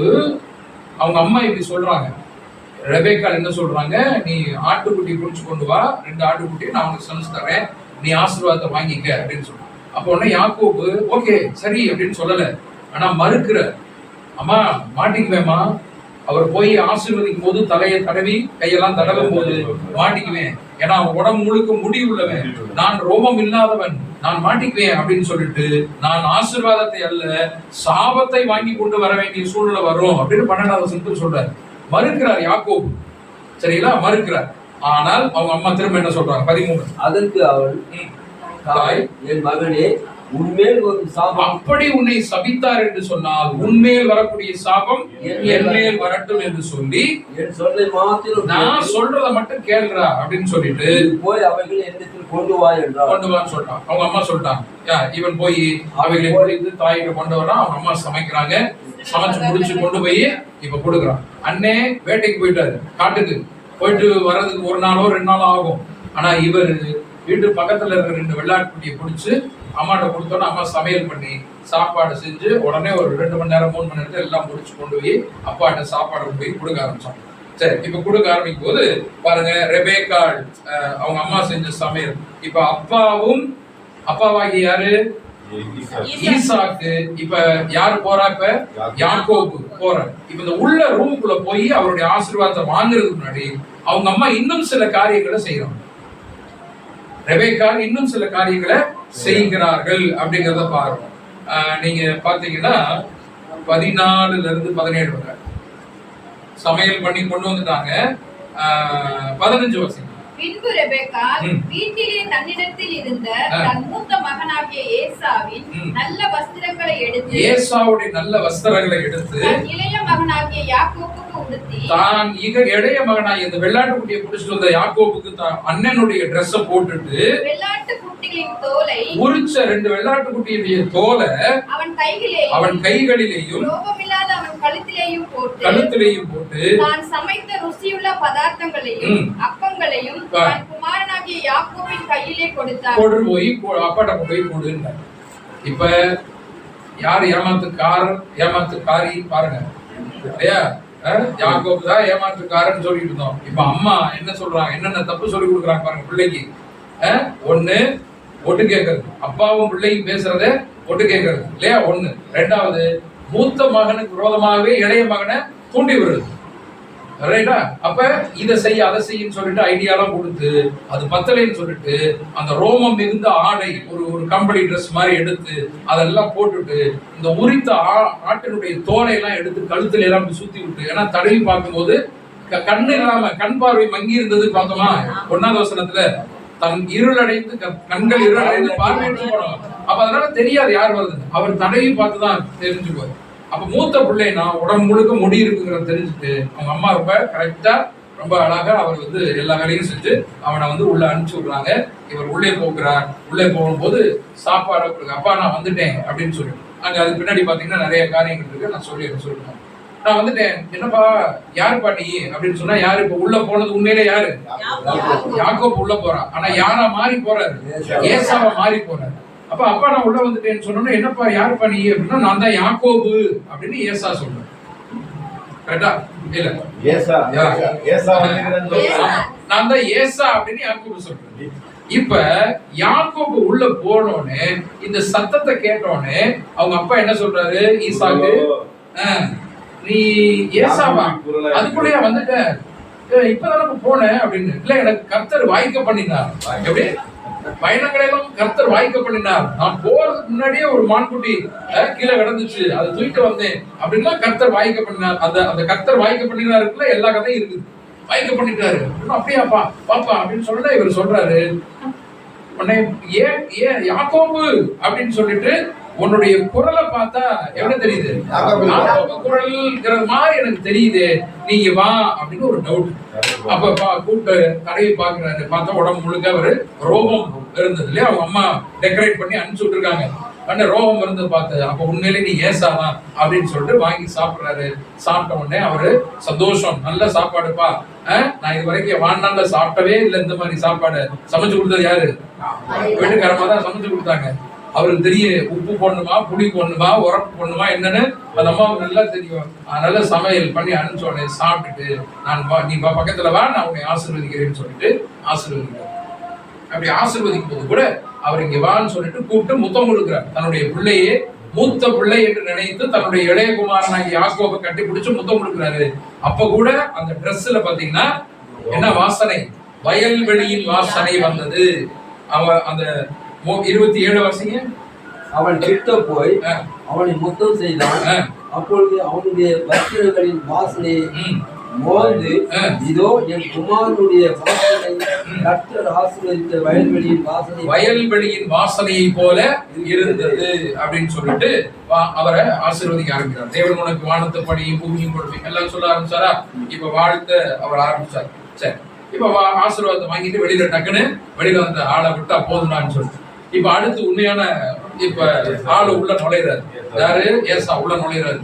A: அவங்க அம்மா இப்படி சொல்றாங்க, ரெபெக்காள் என்ன சொல்றாங்க, நீ ஆட்டுக்குட்டி புடிச்சு கொண்டு வா, 2 ஆட்டுக்குட்டியை நான் உனக்கு சமைச்சு தரேன், நீ ஆசீர்வாதத்தை வாங்கிக்க அப்படின்னு சொல்றாங்க. அப்போ உடனே யாக்கோபு ஓகே சரி அப்படின்னு சொல்லல, ஆனா மறுக்கிற, அம்மா மாட்டிக்குவேம்மா, அவர் போய் ஆசீர்வதிக்கும் போது தலையை தடவி கையெல்லாம் தடவும் போது மாட்டிக்குவேன், ஏன்னா உடம்பு முழுக்க முடி உள்ளவன், நான் ரோமம் இல்லாதவன், நான் மாட்டிக்குவேன் அப்படின்னு சொல்லிட்டு நான் ஆசீர்வாதத்தை அல்ல சாபத்தை வாங்கி கொண்டு வர வேண்டிய சூழ்நிலை வரும் அப்படின்னு 12வது வசனத்தில் சொல்றாரு. மறுக்கிறார் யாக்கோபு, சரிங்களா, மறுக்கிறார். ஆனால் அவங்க அம்மா திரும்ப என்ன சொல்றாங்க? 13.
D: அதற்கு அவள், தாய், என் மகனே, உன்மேல் ஒரு சாபம்,
A: அப்படி உன்னை சபித்தார் என்று சொன்னால் உன்மேல் வரக்கூடிய சாபம் என் மேல் வரட்டும் என்று சொல்லி,
D: என் சொல்லை மாத்திரம்
A: நான் சொல்றத மட்டும் கேளுடா அப்படின்னு சொல்லிட்டு
D: போய் அவைகளை என்னிடத்தில் கொண்டு வா என்றார்.
A: கொண்டு வான்னு சொல்றான். அவங்க அம்மா சொல்லிட்டாங்க, இவன் போய் அவைகளை பொழிந்து தாயிட்ட கொண்டு வரான். அவங்க அம்மா சமைக்கிறாங்க, சமைச்சு முடிச்சு கொண்டு போய் இப்ப கொடுக்குறான். அண்ணே வேட்டைக்கு போயிட்டாரு, காட்டுக்கு போயிட்டு வர்றதுக்கு 1 நாளோ 2 நாளோ ஆகும். ஆனா இவர் வீட்டு பக்கத்துல இருக்கிற 2 வெள்ளாட்டுக்குட்டியை பிடிச்சு அம்மாட்ட கொடுத்தோன்னா அம்மா சமையல் பண்ணி சாப்பாடு செஞ்சு உடனே ஒரு 2 மணி நேரம் 3 மணி நேரத்துல எல்லாம் முடிச்சு கொண்டு போய் அப்பாட்ட சாப்பாடு போய் கொடுக்க ஆரம்பிச்சோம். சரி, இப்ப கொடுக்க ஆரம்பிக்கும் போது பாருங்க, ரெபேக்காள் அவங்க அம்மா செஞ்ச சமையல். இப்ப அப்பாவாகி யாரு? ஈசாக்கு. இப்ப யாரு போறா? இப்ப யாக்கோபு போற. இப்ப இந்த உள்ள ரூமுக்குள்ள போய் அவருடைய ஆசீர்வாதத்தை வாங்குறதுக்கு முன்னாடி அவங்க அம்மா இன்னும் சில காரியங்களை செய்யறாங்க. ரெபேக்காள் இன்னும் சில காரியங்களை செய்கிறார்கள் அப்படிங்கிறத பாருங்க. நீங்க பாத்தீங்கன்னா 14ல இருந்து 17 வரை சமையல் பண்ணி கொண்டு வந்துட்டாங்க. 15 வருஷம்.
C: பின்பு ரெபெக்காள் வீட்டிலே தன்னிடத்தில் இருந்த தன் மூத்த மகனாகிய ஏசாவின் நல்ல வஸ்திரங்களை எடுத்து,
A: ஏசாவுடைய நல்ல வஸ்திரங்களை எடுத்து
C: தன் இளைய மகனாகிய யாக்கோபுக்கு உடுத்தி,
A: தான் இளைய மகனாகிய இந்த வெள்ளாட்டுக்குட்டியை பிடிச்சிட்டு வந்த யாக்கோபுக்கு தான் அண்ணனுடைய ட்ரெஸ்ஸை போட்டுட்டு
C: வெள்ளாட்டு குட்டிகளின் தோலை
A: உரிச்ச 2 வெள்ளாட்டுக்குட்டியுடைய தோலை அவன் கைகளிலேயும்
C: லோபமில்லாத அவன் கழுத்திலேயும் போட்டு தான் சமைத்த ருசியுள்ள பதார்த்தங்களையும் அப்பங்களையும் தன் குமாரனாகிய யாக்கோபின் கையிலே கொடுத்தார்.
A: கொண்டு போய் அப்பாட்ட போய் கொடுன்னார். இப்ப யார் ஏமாத்துக்காரி பாருங்க இல்லையா? யாக்கோபு தான் ஏமாற்றுக்காரன்னு சொல்லிட்டு இருந்தோம். இப்ப அம்மா என்ன சொல்றாங்க, என்னென்ன தப்பு சொல்லி கொடுக்குறாங்க பாருங்க பிள்ளைக்கு. ஒண்ணு ஒட்டு கேட்கறது, அப்பாவும் பிள்ளையும் பேசுறத ஒட்டு கேட்கறது இல்லையா? 1. 2வது மூத்த மகனுக்கு விரோதமாகவே இளைய மகனை தூண்டி விடுறது, ரைட்டா? அப்ப இதை செய்ய அதை செய்யன்னு சொல்லிட்டு ஐடியாலாம் கொடுத்து அது பத்தலைன்னு சொல்லிட்டு அந்த ரோமம் மிகுந்த ஆடை ஒரு கம்பளி ட்ரெஸ் மாதிரி எடுத்து அதெல்லாம் போட்டுட்டு இந்த உரித்த ஆட்டினுடைய தோலை எல்லாம் எடுத்து கழுத்துல எல்லாம் சுத்தி விட்டு, ஏன்னா தடவி பார்க்கும்போது கண்ணு இல்லாம கண் பார்வை மங்கி இருந்தது பார்த்தோமா 1வது வசனத்துல. தன் இருளடைந்து கண்கள் இருளடைந்து பார்வையிட்டு போனோம். அப்ப அதனால தெரியாது யார் வருது, அவர் தடவி பார்த்துதான் தெரிஞ்சுக்குவார். அப்ப மூத்த பிள்ளைனா உடம்பு முழுக்க முடி இருக்குங்கிறத தெரிஞ்சுட்டு அவங்க அம்மா ரொம்ப கரெக்டா ரொம்ப அழகா அவர் எல்லா வேலையும் செஞ்சு அவனை உள்ள அனுப்பிச்சு விடுறாங்க. இவர் உள்ளே போகிறார். உள்ளே போகும்போது சாப்பாடு கொடுங்க, அப்பா நான் வந்துட்டேன் அப்படின்னு சொல்லிட்டு அங்க அதுக்கு பின்னாடி பாத்தீங்கன்னா நிறைய காரியங்கள் இருக்கு. நான் சொல்லிட்டேன் நான் வந்துட்டேன், என்னப்பா யாருப்பா நீ அப்படின்னு சொன்னா, யாரு இப்ப உள்ள போனது உண்மையிலே யாரு? யாக்கோபு உள்ள போறான். ஆனா யாரா மாறி போறாரு? ஏசாவா மாறி போறாரு. அப்ப அப்பா நான் உள்ள வந்துட்டேன்னு சொன்னோன்னா, என்னப்பா யாருப்பா நீ அப்படின்னா, நான் தான் யாக்கோபு அப்படின்னு ஏசா சொல்றேன். கரெக்டா? இல்ல நான் தான் ஏசா அப்படின்னு யாக்கோபு சொல்றேன். இப்ப யாக்கோபு உள்ள போனோன்னு இந்த சத்தத்தை கேட்டோன்னு அவங்க அப்பா என்ன சொல்றாரு? ஈசாக்கு, நீ ஏசாவா? அதுக்குள்ளேயே வந்துட்ட, இப்பதானே போனேன் அப்படின்னு. இல்ல எனக்கு கர்த்தர் வாய்க்க பண்ணினார். எப்படி பயணங்களெல்லாம் கர்த்தர் வாய்க்க பண்ணினார். நான் போறதுக்கு முன்னாடியே ஒரு மான்குட்டி கீழே கிடந்துச்சு, அதை தூக்கிட்டு வந்தேன் அப்படின்னா கர்த்தர் வாய்க்க பண்ணினார். அந்த கர்த்தர் வாய்க்க பண்ணினாருக்குள்ள எல்லா கதையும் இருக்குது. வாய்க்க பண்ணிட்டாரு அப்படியாப்பா பாப்பா அப்படின்னு சொல்லிட்டு இவர் சொல்றாரு. உன்னை ஏன் யாக்கோபு அப்படின்னு சொல்லிட்டு உன்னுடைய குரலை பார்த்தா என்ன தெரியுது? குரல்ங்கிறது மாதிரி எனக்கு தெரியுது, நீங்க வா அப்படின்னு ஒரு டவுட். அப்ப கூப்பிட்டு தடவி பாக்குறாரு. பார்த்தா உடம்பு முழுக்க அவரு ரோமம் இருந்தது இல்லையா? அவங்க அம்மா டெக்கரேட் பண்ணி அனுப்பிச்சு விட்டுருக்காங்க. ரோமம் இருந்தது பார்த்து அப்ப உண்மையிலே நீ ஏசாதான் அப்படின்னு சொல்லிட்டு வாங்கி சாப்பிடுறாரு. சாப்பிட்ட உடனே அவரு சந்தோஷம், நல்ல சாப்பாடுப்பா, நான் இது வரைக்கும் வாழ்நாள்ல சாப்பிட்டவே இல்லை இந்த மாதிரி சாப்பாடு. சமைச்சு கொடுத்தது யாரு? வீட்டுக்காரமா தான் சமைச்சு கொடுத்தாங்க. அவருக்கு தெரியும் உப்பு போடணுமா, புளி போடணுமா, உரப்பு போடணுமா என்னன்னு அந்த அம்மாவுக்கு நல்லா தெரியும். அதனால சமையல் பண்ணி அனுப்பிச்ச உடனே சாப்பிட்டுட்டு நீ பக்கத்துல வா, நான் உன்னை ஆசீர்வதிக்கிறேன்னு சொல்லிட்டு ஆசீர்வதிக்கிறார். அப்படி ஆசீர்வதிக்கும் போது கூட அவர் இங்க வான்னு சொல்லிட்டு கூப்பிட்டு முத்தம் கொடுக்கிறார். தன்னுடைய பிள்ளையே மூத்த பிள்ளை என்று நினைத்து தன்னுடைய இளைய குமாரனாகிய யாக்கோபை கட்டி பிடிச்சு முத்தம் கொடுக்கிறாரு. அப்ப கூட அந்த டிரெஸ்ல பாத்தீங்கன்னா என்ன வாசனை? வயல்வெளியின் வாசனை வந்தது. அந்த 27 வாசிங்க.
D: அவன் கிட்ட போய் அவனை முத்தம் செய்தான். அப்பொழுது அவனுடைய வஸ்திரங்களின் வாசனையை மோந்து, இதோ என் குமாரனுடைய வாசனை கர்த்தர் ஆசீர்வதித்த வயல்வெளியின் வாசனையை போல இருந்தது அப்படின்னு சொல்லிட்டு அவரை ஆசீர்வதிக்க ஆரம்பிக்கிறார். தேவன் உனக்கு வானத்தை படியும் பூமியும் கொடுப்பீங்க எல்லாம் சொல்ல ஆரம்பிச்சாரா? இப்ப வாழ்த்த அவர் ஆரம்பிச்சார். சரி, இப்ப ஆசீர்வாதத்தை வாங்கிட்டு வெளியில டக்குன்னு வெளியில வந்த ஆளை விட்டா போதுனான்னு சொல்லிட்டு இப்ப அடுத்து உண்மையான இப்ப ஆளு உள்ள நுழையிறாரு. யாரு? ஏசா உள்ள நுழையிறாரு.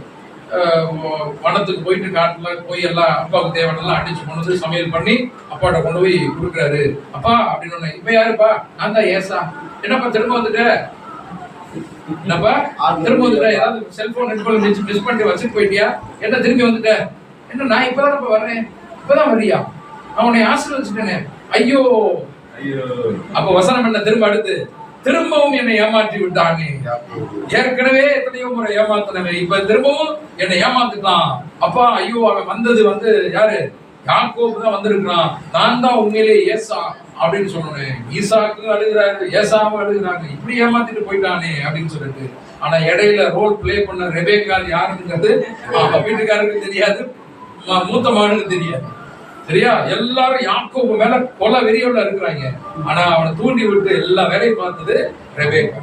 D: வனத்துக்கு போயிட்டு காட்டுல போய் எல்லாம் அப்பாவுக்கு தேவையான அடிச்சு கொண்டு வந்து சமையல் பண்ணி அப்பாட்ட கொண்டு போய் கொடுக்குறாரு. அப்பா அப்படின்னு இப்ப யாருப்பா? நான் தான் ஏசா. என்னப்பா திரும்ப வந்துட்ட? என்னப்பா திரும்ப வந்துட்ட? ஏதாவது செல்போன் நெட்போன் மிஸ் பண்ணிட்டு வச்சுட்டு போயிட்டியா? என்ன திரும்பி வந்துட்ட? என்ன நான் இப்பதான் வர்றேன். இப்பதான் வரியா? அவனை ஆசீர்வதிச்சுட்டேனே. ஐயோ! அப்ப வசனம் என்ன? திரும்ப அடுத்து திரும்பவும் என்னை ஏமாற்றி விட்டாங்க. ஏற்கனவே எத்தனையோ முறை ஏமாத்தினவன் இப்ப திரும்பவும் என்னை ஏமாத்துட்டான். அப்பா ஐயோ! அவன் வந்தது யாரு? யாக்கோபு தான் வந்திருக்கிறான். நான் தான் உண்மையிலே ஏசா அப்படின்னு சொன்னேன். ஈசாக்கு அழுகிறாரு, ஏசாவும் அழுகிறாங்க. இப்படி ஏமாத்திட்டு போயிட்டானே அப்படின்னு சொல்லிட்டு. ஆனா இடையில ரோல் பிளே பண்ண ரெபேக்கால் யாருங்கிறது வீட்டுக்காரருக்கு தெரியாது, மூத்த மகனுக்கு தெரியாது. சரியா? எல்லாரும் யாக்கோபு மேல கொலை வெறியோட இருக்கிறாங்க. ஆனா அவனை தூண்டி விட்டு எல்லா வேலையும் பார்த்தது ரெபேக்கா.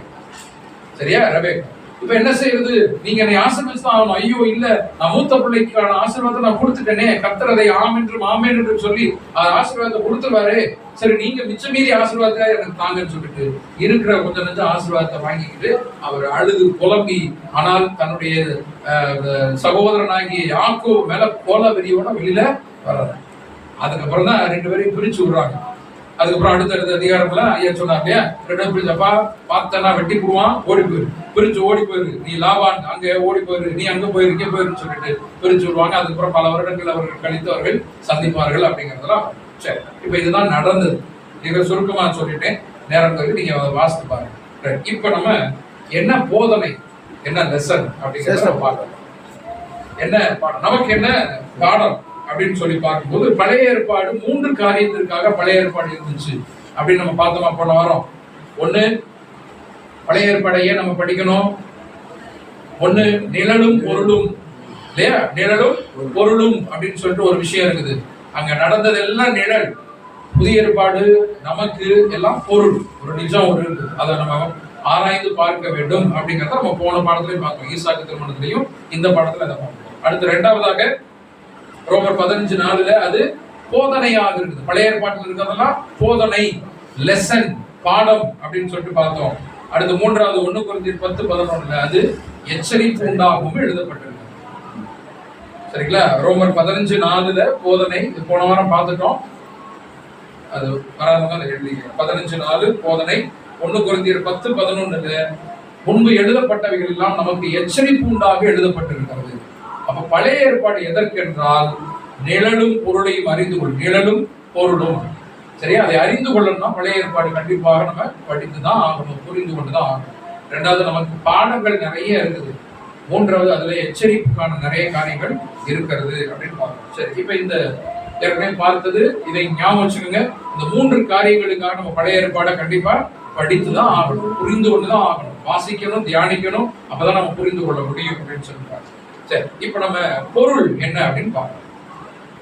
D: சரியா? ரெபேக்கா. இப்ப என்ன செய்யறது? நீங்க என்னை ஆசீர்வதிச்சுதான் ஆகணும். ஐயோ இல்ல, நான் மூத்த பிள்ளைக்கான ஆசீர்வாதத்தை நான் கொடுத்துட்டேனே. கர்த்தர் அதை ஆமென் என்று சொல்லி ஆசீர்வாதத்தை கொடுத்துருவாரு. சரி, நீங்க மிச்சம் மீறி ஆசீர்வாதத்தை எனக்கு தாங்கன்னு சொல்லிட்டு இருக்கிற கொஞ்சம் நெஞ்ச ஆசீர்வாதத்தை வாங்கிக்கிட்டு அவர் அழுது புலம்பி, ஆனால் தன்னுடைய சகோதரனாகிய யாக்கோபு மேல கொலை வெறியோட வெளியில வர்றாரு. அதுக்கப்புறம் தான் 2 பேரையும் பிரிச்சு விடுறாங்க. அதுக்கப்புறம் அடுத்தடுத்த அதிகாரம்ல ஐயா சொன்னாங்க இல்லையா, 2 பேரும் பிரிச்சப்பா பார்த்தனா வெட்டி போடுவான், ஓடி போயிரு, பிரிச்சு ஓடி போயிரு, நீ லாபான் அங்க ஓடி போயிரு, நீ அங்க போயிரு, இங்க போயிருன்னு சொல்லிட்டு பிரிச்சு விடுவாங்க. அதுக்கப்புறம் பல வருடங்கள் அவர்கள் கழித்து அவர்கள் சந்திப்பார்கள் அப்படிங்கிறதெல்லாம். சரி, இப்ப இதுதான் நடந்தது. நீங்க சுருக்கமா சொல்லிட்டேன், நேரம் இருக்கு, நீங்க வாசித்து பாருங்க. இப்ப நம்ம என்ன போதனை, என்ன லெசன் அப்படிங்கிறத பார்க்கலாம். என்ன பாடம், நமக்கு என்ன பாடம் அப்படின்னு சொல்லி பார்க்கும்போது, பழைய ஏற்பாடு 3 காரியத்திற்காக பழைய ஏற்பாடு இருந்துச்சு அப்படின்னு நம்ம பார்த்தோமா போன வாரம். ஒண்ணு, பழைய ஏற்பாடையே நம்ம படிக்கணும். ஒண்ணு நிழலும் பொருளும், இல்லையா? நிழலும் பொருளும் அப்படின்னு சொல்லிட்டு ஒரு விஷயம் இருக்குது. அங்க நடந்ததெல்லாம் நிழல். புதிய ஏற்பாடு நமக்கு எல்லாம் பொருள், ஒரு நிஜம் ஒரு இருக்குது. அதை நம்ம ஆராய்ந்து பார்க்க வேண்டும் அப்படிங்கிறத நம்ம போன பாடத்திலையும் பார்த்தோம். ஈசாக்கு திருமணத்திலையும் இந்த பாடத்துல அதை பார்ப்போம். அடுத்து 2வதாக ரோமர் 15:4 அது போதனையாக இருக்குது. பழைய ஏற்பாட்டில் இருக்கிறதெல்லாம் போதனை, லெசன், பாடம் அப்படின்னு சொல்லிட்டு பார்த்தோம். அடுத்து 3வது 1 கொரிந்தியர் 10:11 அது எச்சரிப்பு உண்டாகவும் எழுதப்பட்டிருக்கு. சரிங்களா? ரோமர் 15:4 போதனை, போன வாரம் பார்த்துட்டோம். அது வராதவங்க அதை எழுதிக்கிறோம். 15:4 போதனை. 1 கொரிந்தியர் 10:11 முன்பு எழுதப்பட்டவைகள் எல்லாம் நமக்கு எச்சரிப்பு உண்டாக எழுதப்பட்டிருக்கிறது. அப்ப பழைய ஏற்பாடு எதற்கென்றால் நிழலும் பொருளையும் அறிந்து கொள், நிழலும் பொருளும். சரியா? அதை அறிந்து கொள்ளணும்னா பழைய ஏற்பாடு கண்டிப்பாக நம்ம படித்துதான் ஆகணும், புரிந்து கொண்டுதான் ஆகணும். 2வது நமக்கு பாடங்கள் நிறைய இருக்குது. 3வது அதுல எச்சரிப்புக்கான நிறைய காரியங்கள் இருக்கிறது அப்படின்னு பார்க்கணும். சரி, இப்ப இந்த ஏற்கனவே பார்த்தது, இதை ஞாபகம் வச்சுக்கோங்க. இந்த 3 காரியங்களுக்காக நம்ம பழைய ஏற்பாடை கண்டிப்பா படித்துதான் ஆகணும், புரிந்து கொண்டுதான் ஆகணும், வாசிக்கணும், தியானிக்கணும். அப்பதான் நம்ம புரிந்து கொள்ள முடியும் அப்படின்னு சொல்லிட்டாங்க. சரி, இப்ப நம்ம பொருள் என்ன அப்படின்னு பார்க்கணும்.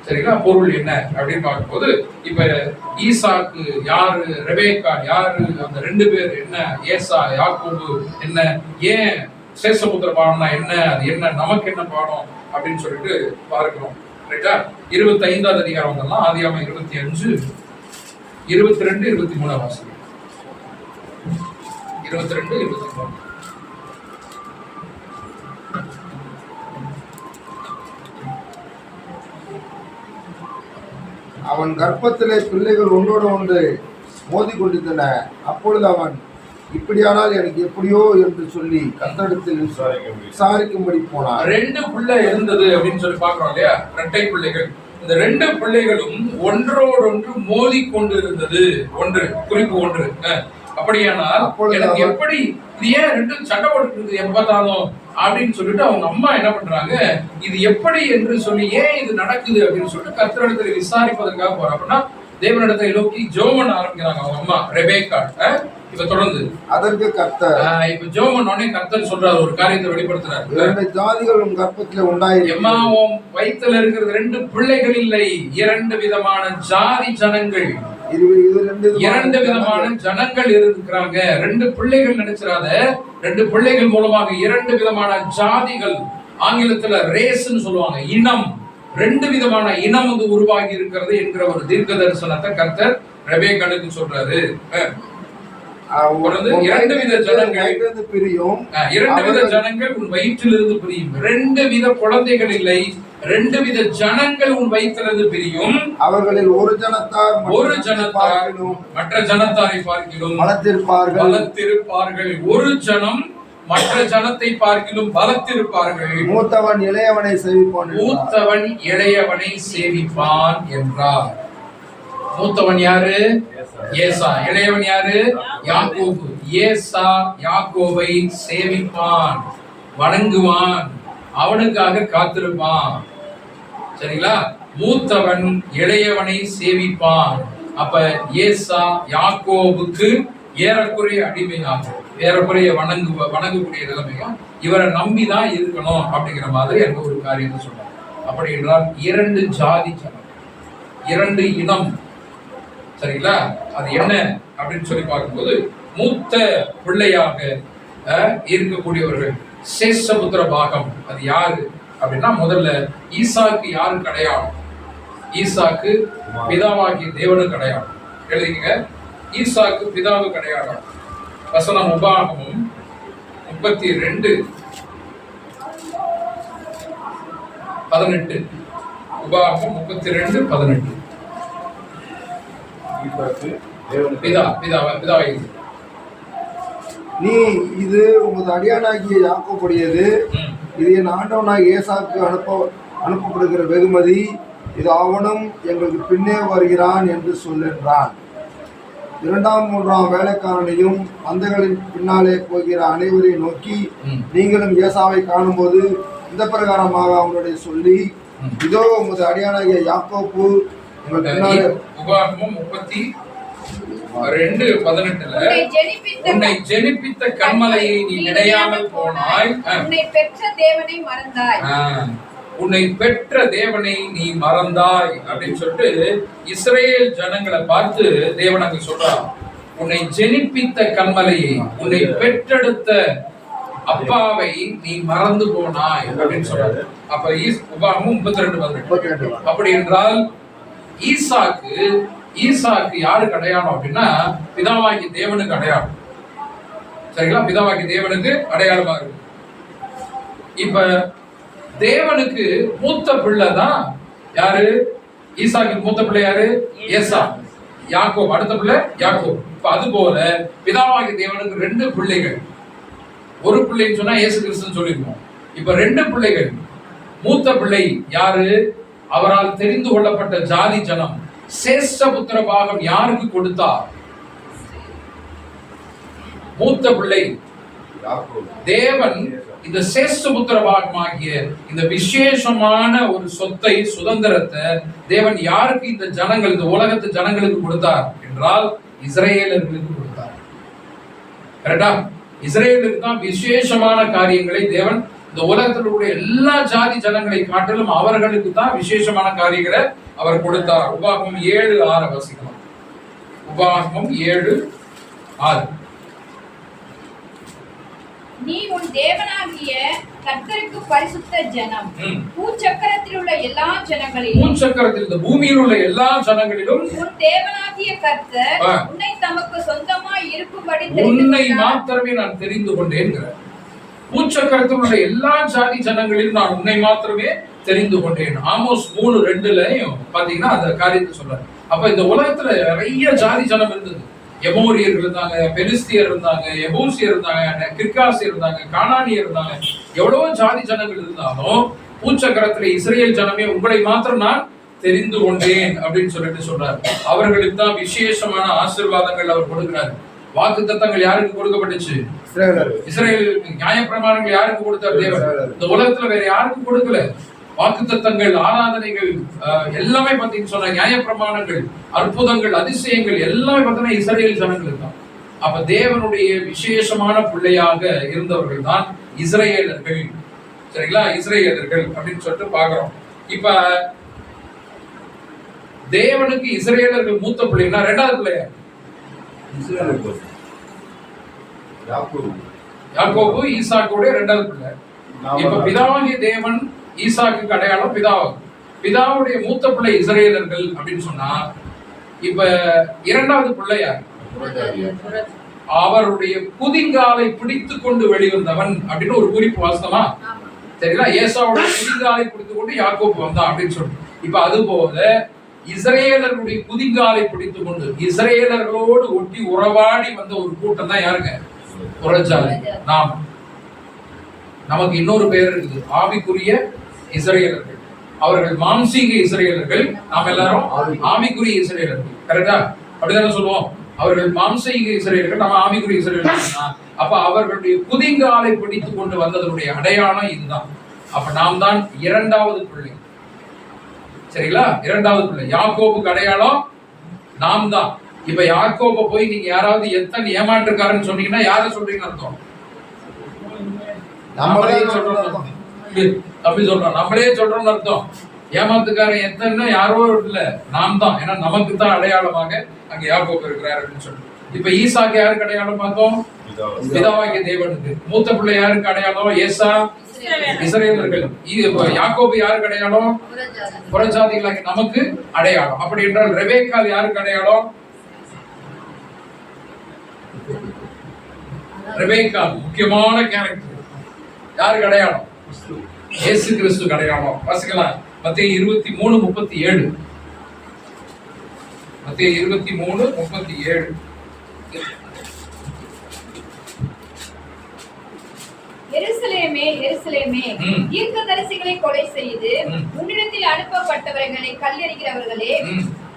D: சரிங்களா? பொருள் என்ன அப்படின்னு பார்க்கும்போது, இப்ப ஈசாக்கு யாரு, ரெபேக்கா யாரு, அந்த 2 பேர் என்ன, ஏசா யாக்கோபு என்ன, ஏன் சேஷபுத்திர பாடம்னா என்ன, அது என்ன, நமக்கு என்ன பாடம் அப்படின்னு சொல்லிட்டு பார்க்கணும். ரைட்டா? 25வது அதிகாரம் வந்தெல்லாம் ஆதியாகமம் 25, 22, 23 வாசிக்கும். 22, 23.
E: அவன் கர்ப்பத்திலே பிள்ளைகள் ஒன்றோடு ஒன்று மோதி கொண்டிருந்தன. அப்பொழுது அவன், இப்படியானால் எனக்கு எப்படியோ என்று சொல்லி கர்த்தரிடத்தில் விசாரிக்கும்படி போனான்.
A: 2 பிள்ளை இருந்தது அப்படின்னு சொல்லி பாக்குறோம் இல்லையா? 2 பிள்ளைகள். இந்த 2 பிள்ளைகளும் ஒன்றோடொன்று மோதி கொண்டு இருந்தது. ஒன்று குறிப்பு 1. அப்ப அப்படியானால்
E: அப்பொழுது
A: எனக்கு
E: அவர்
A: எப்படி இது ஏன் ரெண்டு சண்டை போட்டுருக்கு எப்ப பார்த்தாலும் அப்படின்னு சொல்லிட்டு அவங்க அம்மா என்ன பண்றாங்க, இது எப்படி என்று சொல்லி ஏன் இது நடக்குது அப்படின்னு சொல்லிட்டு கர்த்தரிடத்துல விசாரிப்பதற்காக போறாங்க. அப்படின்னா தேவனிடத்தை நோக்கி ஜெபம் ஆரம்பிக்கிறாங்க அவங்க அம்மா ரெபேக்கா. இப்ப தொடர்ந்து
E: அதற்கு கர்த்தர்
A: இப்ப ஜெபம் உடனே கர்த்தர் சொல்றாரு, ஒரு காரியத்தை வெளிப்படுத்துறாரு.
E: 2 ஜாதிகள் உன் கர்ப்பத்திலே உண்டாயிருக்கு.
A: எம்மா உன் வயித்துல இருக்கிறது 2 பிள்ளைகள் இல்லை, 2 விதமான ஜாதி ஜனங்கள், 2 விதமான ஜனங்கள் இருக்கிறாங்க. 2 பிள்ளைகள் நினைச்சிராத, 2 பிள்ளைகள் மூலமாக 2 விதமான ஜாதிகள், ஆங்கிலத்துல ரேஸ்ன்னு சொல்லுவாங்க, இனம், 2 விதமான இனம் வந்து உருவாகி இருக்கிறது என்கிற ஒரு தீர்க்க தரிசனத்தை கர்த்தர் ரெபேக்காளுக்கு சொல்றாரு. 2 வித ஜனங்கள்
E: பிரியும்,
A: 2 வித ஜனங்கள் உன் வயிற்றிலிருந்து பிரியும். 2 வித குழந்தைகள் இல்லை, 2 வித ஜனங்கள் உன் வயிற்றிலிருந்து பிரியும்.
E: அவர்களில் ஒரு ஜனத்தார்
A: மற்ற ஜனத்தாரை பார்க்கிலும்
E: பலத்திருப்பார்கள்.
A: ஒரு ஜனம் மற்ற ஜனத்தை பார்க்கிலும் பலத்திருப்பார்கள்.
E: மூத்தவன் இளையவனை
A: சேவிப்பான் என்றார். மூத்தவன் யாரு? ஏசா. இளையவன் யாரு? யாக்கோபு. ஏசா யாக்கோபை சேவிப்பான், வணங்குவான், அவனுக்காக காத்திருப்பான். சரிங்களா? மூத்தவன் இளையவனை சேவிப்பான். அப்ப ஏசா யாக்கோபுக்கு ஏறக்குறைய அடிமையாகும், ஏறக்குறைய வணங்கக்கூடிய நிலைமையா இவரை நம்பிதான் இருக்கணும் அப்படிங்கிற மாதிரி அந்த ஒரு காரியத்தை சொல்றாங்க. அப்படி என்றால் 2 ஜாதி ஜனம், 2 இனம். சரிங்களா? அது என்ன அப்படின்னு சொல்லி பார்க்கும்போது, மூத்த பிள்ளையாக இருக்கக்கூடியவர்கள் சேஷபுத்திர பாகம். அது யாரு அப்படின்னா, முதல்ல ஈசாக்கு யாருக்கு அடையாளம்? ஈசாக்கு பிதாவாகிய தேவனுக்கு அடையாளம். எழுதிங்க, ஈசாக்கு பிதாவுக்கு அடையாளம். வசனம் உபாகமும் 32:18. உபாகமம் 32:18.
E: நீ இது உமது அடியானாகிய யாக்கோபுடையது, இது என் ஆண்டவனாகிய ஏசாக்கு அனுப்பப்படுகிற வெகுமதி, இது அவனும் எங்களுக்கு பின்னே வருகிறான் என்று சொல்லென்றான். 2ஆம் 3ஆம் வேலைக்காரனையும் மந்தைகளின் பின்னாலே போகிற அனைவரையும் நோக்கி, நீங்களும் ஏசாவை காணும்போது இந்த பிரகாரமாக அவனுடைய சொல்லி, இதோ உமது அடியானாகிய யாக்கோப்பு உங்கள் பின்னாலே.
A: உபாகமம் 32:18. உன்னை ஜெனிப்பித்த கன்மலையை நீ நினையாமல் போனாய்,
C: உன்னை பெற்ற தேவனை மறந்தாய்.
A: உன்னை பெற்ற தேவனை நீ மறந்தாய் அப்படின்னு சொல்லிட்டு இஸ்ரேல் ஜனங்களை பார்த்து தேவன் அங்க சொல்றார், உன்னை ஜெனிப்பித்த கன்மலையை, உன்னை பெற்றெடுத்த அப்பாவை நீ மறந்து போனாய் அப்படின்னு சொல்றாரு. அப்ப உபாகமம் 32:18. அப்படி என்றால் ஈசாக்கு யாருக்கு அடையாளம் அப்படின்னா, பிதாவாகிய தேவனுக்கு அடையாளம். சரிங்களா? பிதாவாகிய தேவனுக்கு அடையாளமா இருக்கு. இப்ப தேவனுக்கு மூத்த பிள்ளை தான் யாரு? ஈசாக்கு மூத்த பிள்ளை யாரு? ஏசா. யாக்கோப் அடுத்த பிள்ளை யாக்கோப். இப்ப அது போல பிதாவாகிய தேவனுக்கு 2 பிள்ளைகள். ஒரு பிள்ளைன்னு சொன்னா இயேசு கிறிஸ்துன்னு சொல்லிருக்கோம். இப்ப 2 பிள்ளைகள். மூத்த பிள்ளை யாரு? அவரால் தெரிந்து கொள்ளப்பட்ட ஜாதி ஜனம். சேஷ்டபுத்திர பாகம் யாருக்கு கொடுத்தார்? மூத்த பிள்ளை தேவன் இந்த சேஷ்டபுத்திர பாகமாகிய இந்த விசேஷமான ஒரு சொத்தை, சுதந்திரத்தை தேவன் யாருக்கு, இந்த ஜனங்கள், இந்த உலகத்து ஜனங்களுக்கு கொடுத்தார் என்றால் இஸ்ரேலர்களுக்கு கொடுத்தார். கரெக்டா? இஸ்ரேலுக்கு தான் விசேஷமான காரியங்களை தேவன் இந்த உலகத்தில் உள்ள எல்லா ஜாதி ஜனங்களை காட்டிலும் அவர்களுக்கு தான் விசேஷமான காரியங்களை அவர் கொடுத்தார். உபாகமம் 7:6 வாசிக்கலாம். உபாகமம் 7:6.
C: நீ உன் தேவனாகிய கர்த்தருக்கு பரிசுத்த ஜனம், பூச்சக்கரத்தில் உள்ள எல்லா ஜனங்களிலும்,
A: பூச்சக்கரத்தில் இந்த பூமியில் உள்ள எல்லா ஜனங்களிலும்
C: உன் தேவனாகிய கர்த்தர் உன்னை தமக்கு சொந்தமாய் இருக்கும்படி
A: உன்னை மாத்திரமே நான் தெரிந்து கொண்டேன். பூச்சக்கரத்தில் உள்ள எல்லா ஜாதி ஜனங்களிலும் நான் உன்னை மாத்திரமே தெரிந்து கொண்டேன். ஆமோஸ் 3:2 பாத்தீங்கன்னா அந்த காரியத்தை சொல்றாரு. அப்ப இந்த உலகத்துல நிறைய ஜாதி ஜனம் இருந்தது. எமோரியர்கள் இருந்தாங்க, பெலிஸ்தியர் இருந்தாங்க, எபூசியர் இருந்தாங்க, கிர்காசியர் இருந்தாங்க, கானானியர் இருந்தாங்க. எவ்வளவோ ஜாதி ஜனங்கள் இருந்தாலும் பூச்சக்கரத்துல இஸ்ரேல் ஜனமே உங்களை மாத்திரம் நான் தெரிந்து கொண்டேன் அப்படின்னு சொல்லிட்டு சொல்றாரு. அவர்களுக்கு தான் விசேஷமான ஆசீர்வாதங்கள் அவர் கொடுக்கிறார். வாக்குத்தத்தங்கள் யாருக்கு கொடுக்கப்பட்டுச்சு? இஸ்ரவேலுக்கு. நியாயப்பிரமாணங்கள் யாருக்கு கொடுத்தார் தேவன்? இந்த உலகத்துல வேற யாருக்கும் கொடுக்கல. வாக்குத்தத்தங்கள், ஆராதனைகள் எல்லாமே பாத்தீங்கன்னு சொன்ன நியாயப்பிரமாணங்கள், அற்புதங்கள், அதிசயங்கள் எல்லாமே பார்த்தீங்கன்னா இஸ்ரவேல் ஜனங்களுக்கு தான். அப்ப தேவனுடைய விசேஷமான பிள்ளையாக இருந்தவர்கள் தான் இஸ்ரவேலர்கள். சரிங்களா? இஸ்ரவேலர்கள் அப்படின்னு சொல்லிட்டு பாக்குறோம். இப்ப தேவனுக்கு இஸ்ரவேலர்கள் மூத்த பிள்ளைன்னா ரெண்டாவது பிள்ளையா? யாக்கோபு ஈசாக்குடைய ரெண்டாவது பிள்ளை. இப்ப பிதாவாகிய தேவன் ஈசாக்கு அடையாளம் பிதாவாகும். பிதாவுடைய மூத்த பிள்ளை இஸ்ரவேலர்கள் அப்படின்னு சொன்னா, இப்ப இரண்டாவது பிள்ளை யார்? அவருடைய குதிங்காலை பிடித்து கொண்டு வெளிவந்தவன் அப்படின்னு ஒரு குறிப்பு வாஸ்தவமா? சரிங்களா? ஏசாவுடைய குதிங்காலை பிடித்து கொண்டு யாக்கோபு வந்தான் அப்படின்னு சொல்லி. இப்ப அது போல இஸ்ரவேலர்களுடைய குதிங்காலை பிடித்து கொண்டு இஸ்ரவேலர்களோடு ஒட்டி உறவாடி வந்த ஒரு கூட்டம் தான் யாருங்க? புறஜாதி. நாம். நமக்கு இன்னொரு பேர் இருக்குது, ஆவிக்குரிய இஸ்ரவேலர்கள். அவர்கள் மாம்சீக இஸ்ரவேலர்கள், நாம் எல்லாரும் ஆவிக்குரிய இஸ்ரவேலர்கள். கரெக்டா? அப்படிதானே சொல்லுவோம். அவர்கள் மாம்சீக இஸ்ரவேலர்கள், நம்ம ஆவிக்குரிய இஸ்ரவேலர்கள். அப்ப அவர்களுடைய குதிங்காலை பிடித்து கொண்டு வந்ததனுடைய அடையாளம் இதுதான். அப்ப நாம் தான் இரண்டாவது பிள்ளை. சரிங்களா? இரண்டாவது பிள்ளை. யாக்கோபுக்கு அடையாளம் நாம் தான். இப்ப யாக்கோபை போய் நீங்க யாராவது எத்தனை ஏமாற்றுக்காரன்னு சொன்னீங்கன்னா யாரை சொல்றீங்கன்னு அர்த்தம்? நம்மளே சொல்றோம். அப்படி சொல்றோம், நம்மளே சொல்றோம்னு அர்த்தம். ஏமாத்துக்காரன் எத்தனை யாரோ இல்ல, நாம் தான். ஏன்னா நமக்கு தான் அடையாளமாக அங்க யாக்கோபு இருக்கிறார் அப்படின்னு சொல்லி. இப்ப ஈசாக்கு யாருக்கு அடையாளம் பார்த்தோம்? பிதாவாகிய தேவனுக்கு. மூத்த பிள்ளை யாருக்கு அடையாளம்? ஏசா, இஸ்ரவேலர்கள். யாக்கோபு யாருக்கு அடையாளம்? புறஜாதிகளாகிய நமக்கு அடையாளம். அப்படி என்றால் ரெபேக்காள் யாருக்கு அடையாளம்? ரெபேக்காள் முக்கியமான கேரக்டர். யாருக்கு அடையாளம்? இயேசு கிறிஸ்துக்கு அடையாளம். வாசிக்கலாம். மத்தேயு 23:37. மத்தேயு 23:37.
C: எருசலேமே, எருசலேமே, தீர்க்கதரிசிகளை கொலை செய்து உன்னிடத்தில் அனுப்பப்பட்டவர்களை கல்லெறிகிறவர்களே,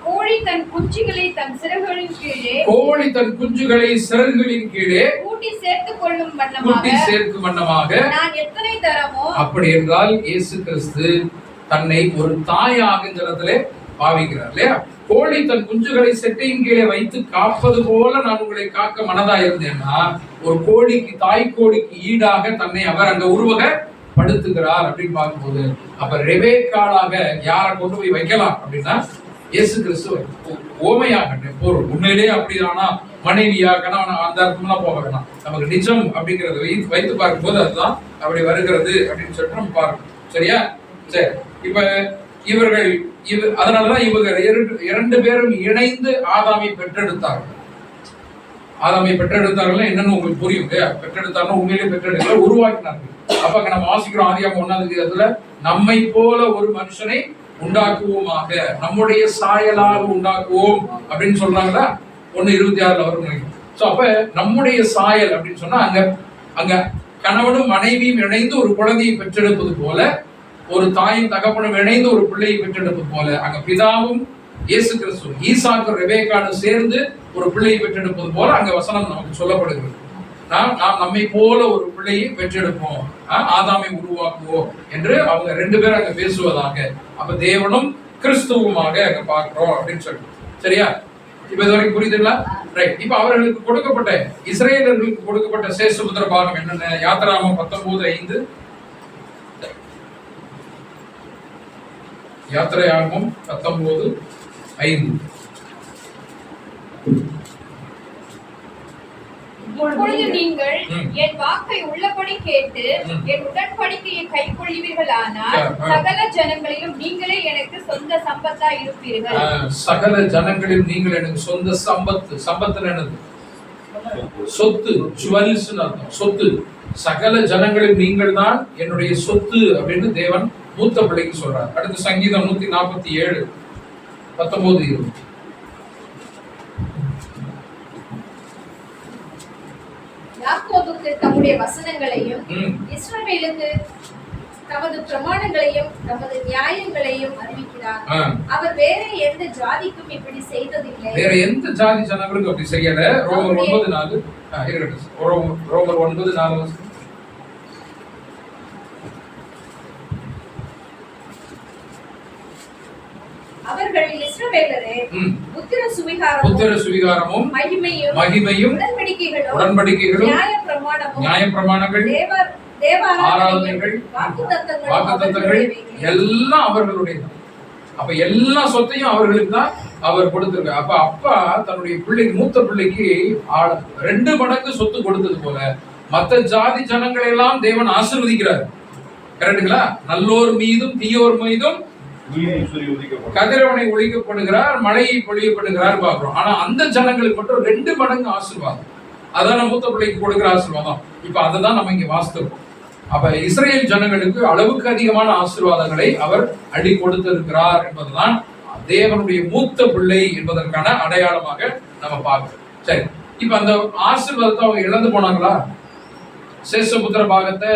C: கோழி தன் குஞ்சுகளை தன் சிறகுகளின் கீழே கூட்டி சேர்க்கும் வண்ணமாக நான் எத்தனை தரமோ.
A: அப்படி என்றால் இயேசு கிறிஸ்து தன்னை ஒரு தாயாக இந்த இடத்துல பாவிக்கிறார் இல்லையா? கோழி தன் குஞ்சுகளை செட்டையின் கீழே வைத்து காப்பது போல நான் உங்களை காக்க மனதா இருந்தேன்னா, ஒரு கோழிக்கு, தாய் கோழிக்கு ஈடாக தன்னை அவர் அங்க உருவகப்படுத்துகிறார் அப்படின்னு பார்க்கும்போது, அப்ப ரெபேக்காளாக யாரை கொண்டு போய் வைக்கலாம் அப்படின்னா இயேசு கிறிஸ்து ஓமையாக பொருள். உண்மையிலேயே அப்படிதானா? மனைவியா, கணவனா, அந்த அர்த்தம்லாம் போக வேணாம். நமக்கு நிஜம் அப்படிங்கறத வைத்து பார்க்கும்போது அதுதான் அப்படி வருகிறது அப்படின்னு சொல்லிட்டு நம்ம பார்க்கணும். சரியா? சரி. இப்ப இவர்கள் அதனாலதான் இவங்க இரண்டு பேரும் இணைந்து ஆதாமை பெற்றெடுத்தார்கள். ஆதாமை பெற்றெடுத்தார்கள் என்னன்னு உங்களுக்கு புரியும். பெற்றெடுத்தார்கள் உண்மையிலே பெற்றெடுக்கல, உருவாக்கினார்கள். அப்ப நம்ம வாசிக்கிறோம் ஆதியாகமம் 1:1 நம்மை போல ஒரு மனுஷனை உண்டாக்குவோமாக, நம்முடைய சாயலாக உண்டாக்குவோம் அப்படின்னு சொல்றாங்களா? 1:26 வரும். சோ அப்ப நம்முடைய சாயல் அப்படின்னு சொன்னா அங்க கணவனும் மனைவியும் இணைந்து ஒரு குழந்தையை பெற்றெடுப்பது போல, ஒரு தாயும் தகப்பனும் இணைந்து ஒரு பிள்ளையை பெற்றெடுப்பது போல, அங்க பிதாவும் இயேசு கிறிஸ்து, ஈசாக்கு ரெபேக்காளும் சேர்ந்து ஒரு பிள்ளையை பெற்றெடுப்பது போல அங்க வசனம் நமக்கு சொல்லப்படுகிறது. நாம் நம்மை போல ஒரு பிள்ளையை பெற்றெடுப்போம், ஆதாமை உருவாக்குவோம் என்று அவங்க ரெண்டு பேரும் அங்க பேசுவதாக. அப்ப தேவனும் கிறிஸ்துவுமாக அங்க பார்க்கிறோம் அப்படின்னு சொல்லி. சரியா? இப்ப இது வரைக்கும் புரியுதுங்களா? ரைட். இப்ப அவர்களுக்கு கொடுக்கப்பட்ட, இஸ்ரேலர்களுக்கு கொடுக்கப்பட்ட சேஷபுத்திர பாகம் என்னென்ன? யாத்திராகமம் 19:5. யாத்திராகமம் 19:5.
C: இப்பொழுது நீங்கள் என் வாக்கை உள்ளபடி கேட்டு என் உடன்படிக்கையை கைக்கொள்வீர்களானால் சகல ஜனங்களிலும் நீங்களே எனக்கு சொந்த சம்பத்தா இருப்பீர்கள்.
A: சகல ஜனங்களிலும் நீங்கள் எனக்கு சொந்த சம்பத்து. சம்பத்து என்னது? சொத்து, ஜுவல்ஸ் அர்த்தம். சொத்து. சகல ஜனங்களிலும் நீங்கள் தான் என்னுடைய சொத்து அப்படின்னு தேவன் மூத்த பிள்ளைக்கு சொல்றார். அடுத்து சங்கீதம் 147 19-20.
C: யாக்கோபுக்கு தம்முடைய வசனங்களையும் இஸ்ரவேலுக்கு தமது பிரமாணங்களையும் தமது நியாயங்களையும் அறிவிக்கிறார்.
A: ஆ.
C: அவர் வேற எந்த ஜாதிக்கும் இப்படி செய்ததில்லை.
A: வேற எந்த ஜாதி ஜனங்களுக்கும் அப்படி செய்யல. ரோமர் 9:4 இருக்கட்டும். ரோமர் 9:4
C: அவர்கள் இஸ்ரவேலரே புத்திர சுவிகாரமும்
A: மகிமையும் உடன்படிக்கைகளும் நியாயப்பிரமாணங்கள் ஆராதனைகள் வாக்குத்தத்தங்கள் எல்லாம் அவர்களுடையது. அப்ப எல்லா சொத்தையும் அவர்களுக்கு தான் அவர் கொடுத்திருக்கார். அப்ப அப்பா தன்னுடைய பிள்ளைக்கு, மூத்த பிள்ளைக்கு 2 மடங்கு சொத்து கொடுத்தது போல மற்ற ஜாதி ஜனங்களை எல்லாம் தேவன் ஆசீர்வதிக்கிறார். கரெக்டுங்களா? நல்லோர் மீதும் தீயோர் மீதும் கதிரவனை ஒழிக்கப்படுகிறார், மழையை பொழியப்படுகிறார் பாக்குறோம். ஆனா அந்த ஜனங்களுக்கு மட்டும் 2 மடங்கு ஆசீர்வாதம். அதான் மூத்த பிள்ளைக்கு கொடுக்கிற ஆசீர்வாதம். இப்ப அததான் நம்ம இங்க வாசித்தோம். அப்ப இஸ்ரேல் ஜனங்களுக்கு அளவுக்கு அதிகமான ஆசீர்வாதங்களை அவர் அள்ளி கொடுத்திருக்கிறார் என்பதுதான் தேவனுடைய மூத்த பிள்ளை என்பதற்கான அடையாளமாக நம்ம பார்க்கிறோம். சரி, இப்ப அந்த ஆசீர்வாதத்தை அவங்க இழந்து போனாங்களா? சேஷபுத்திர பாகத்தை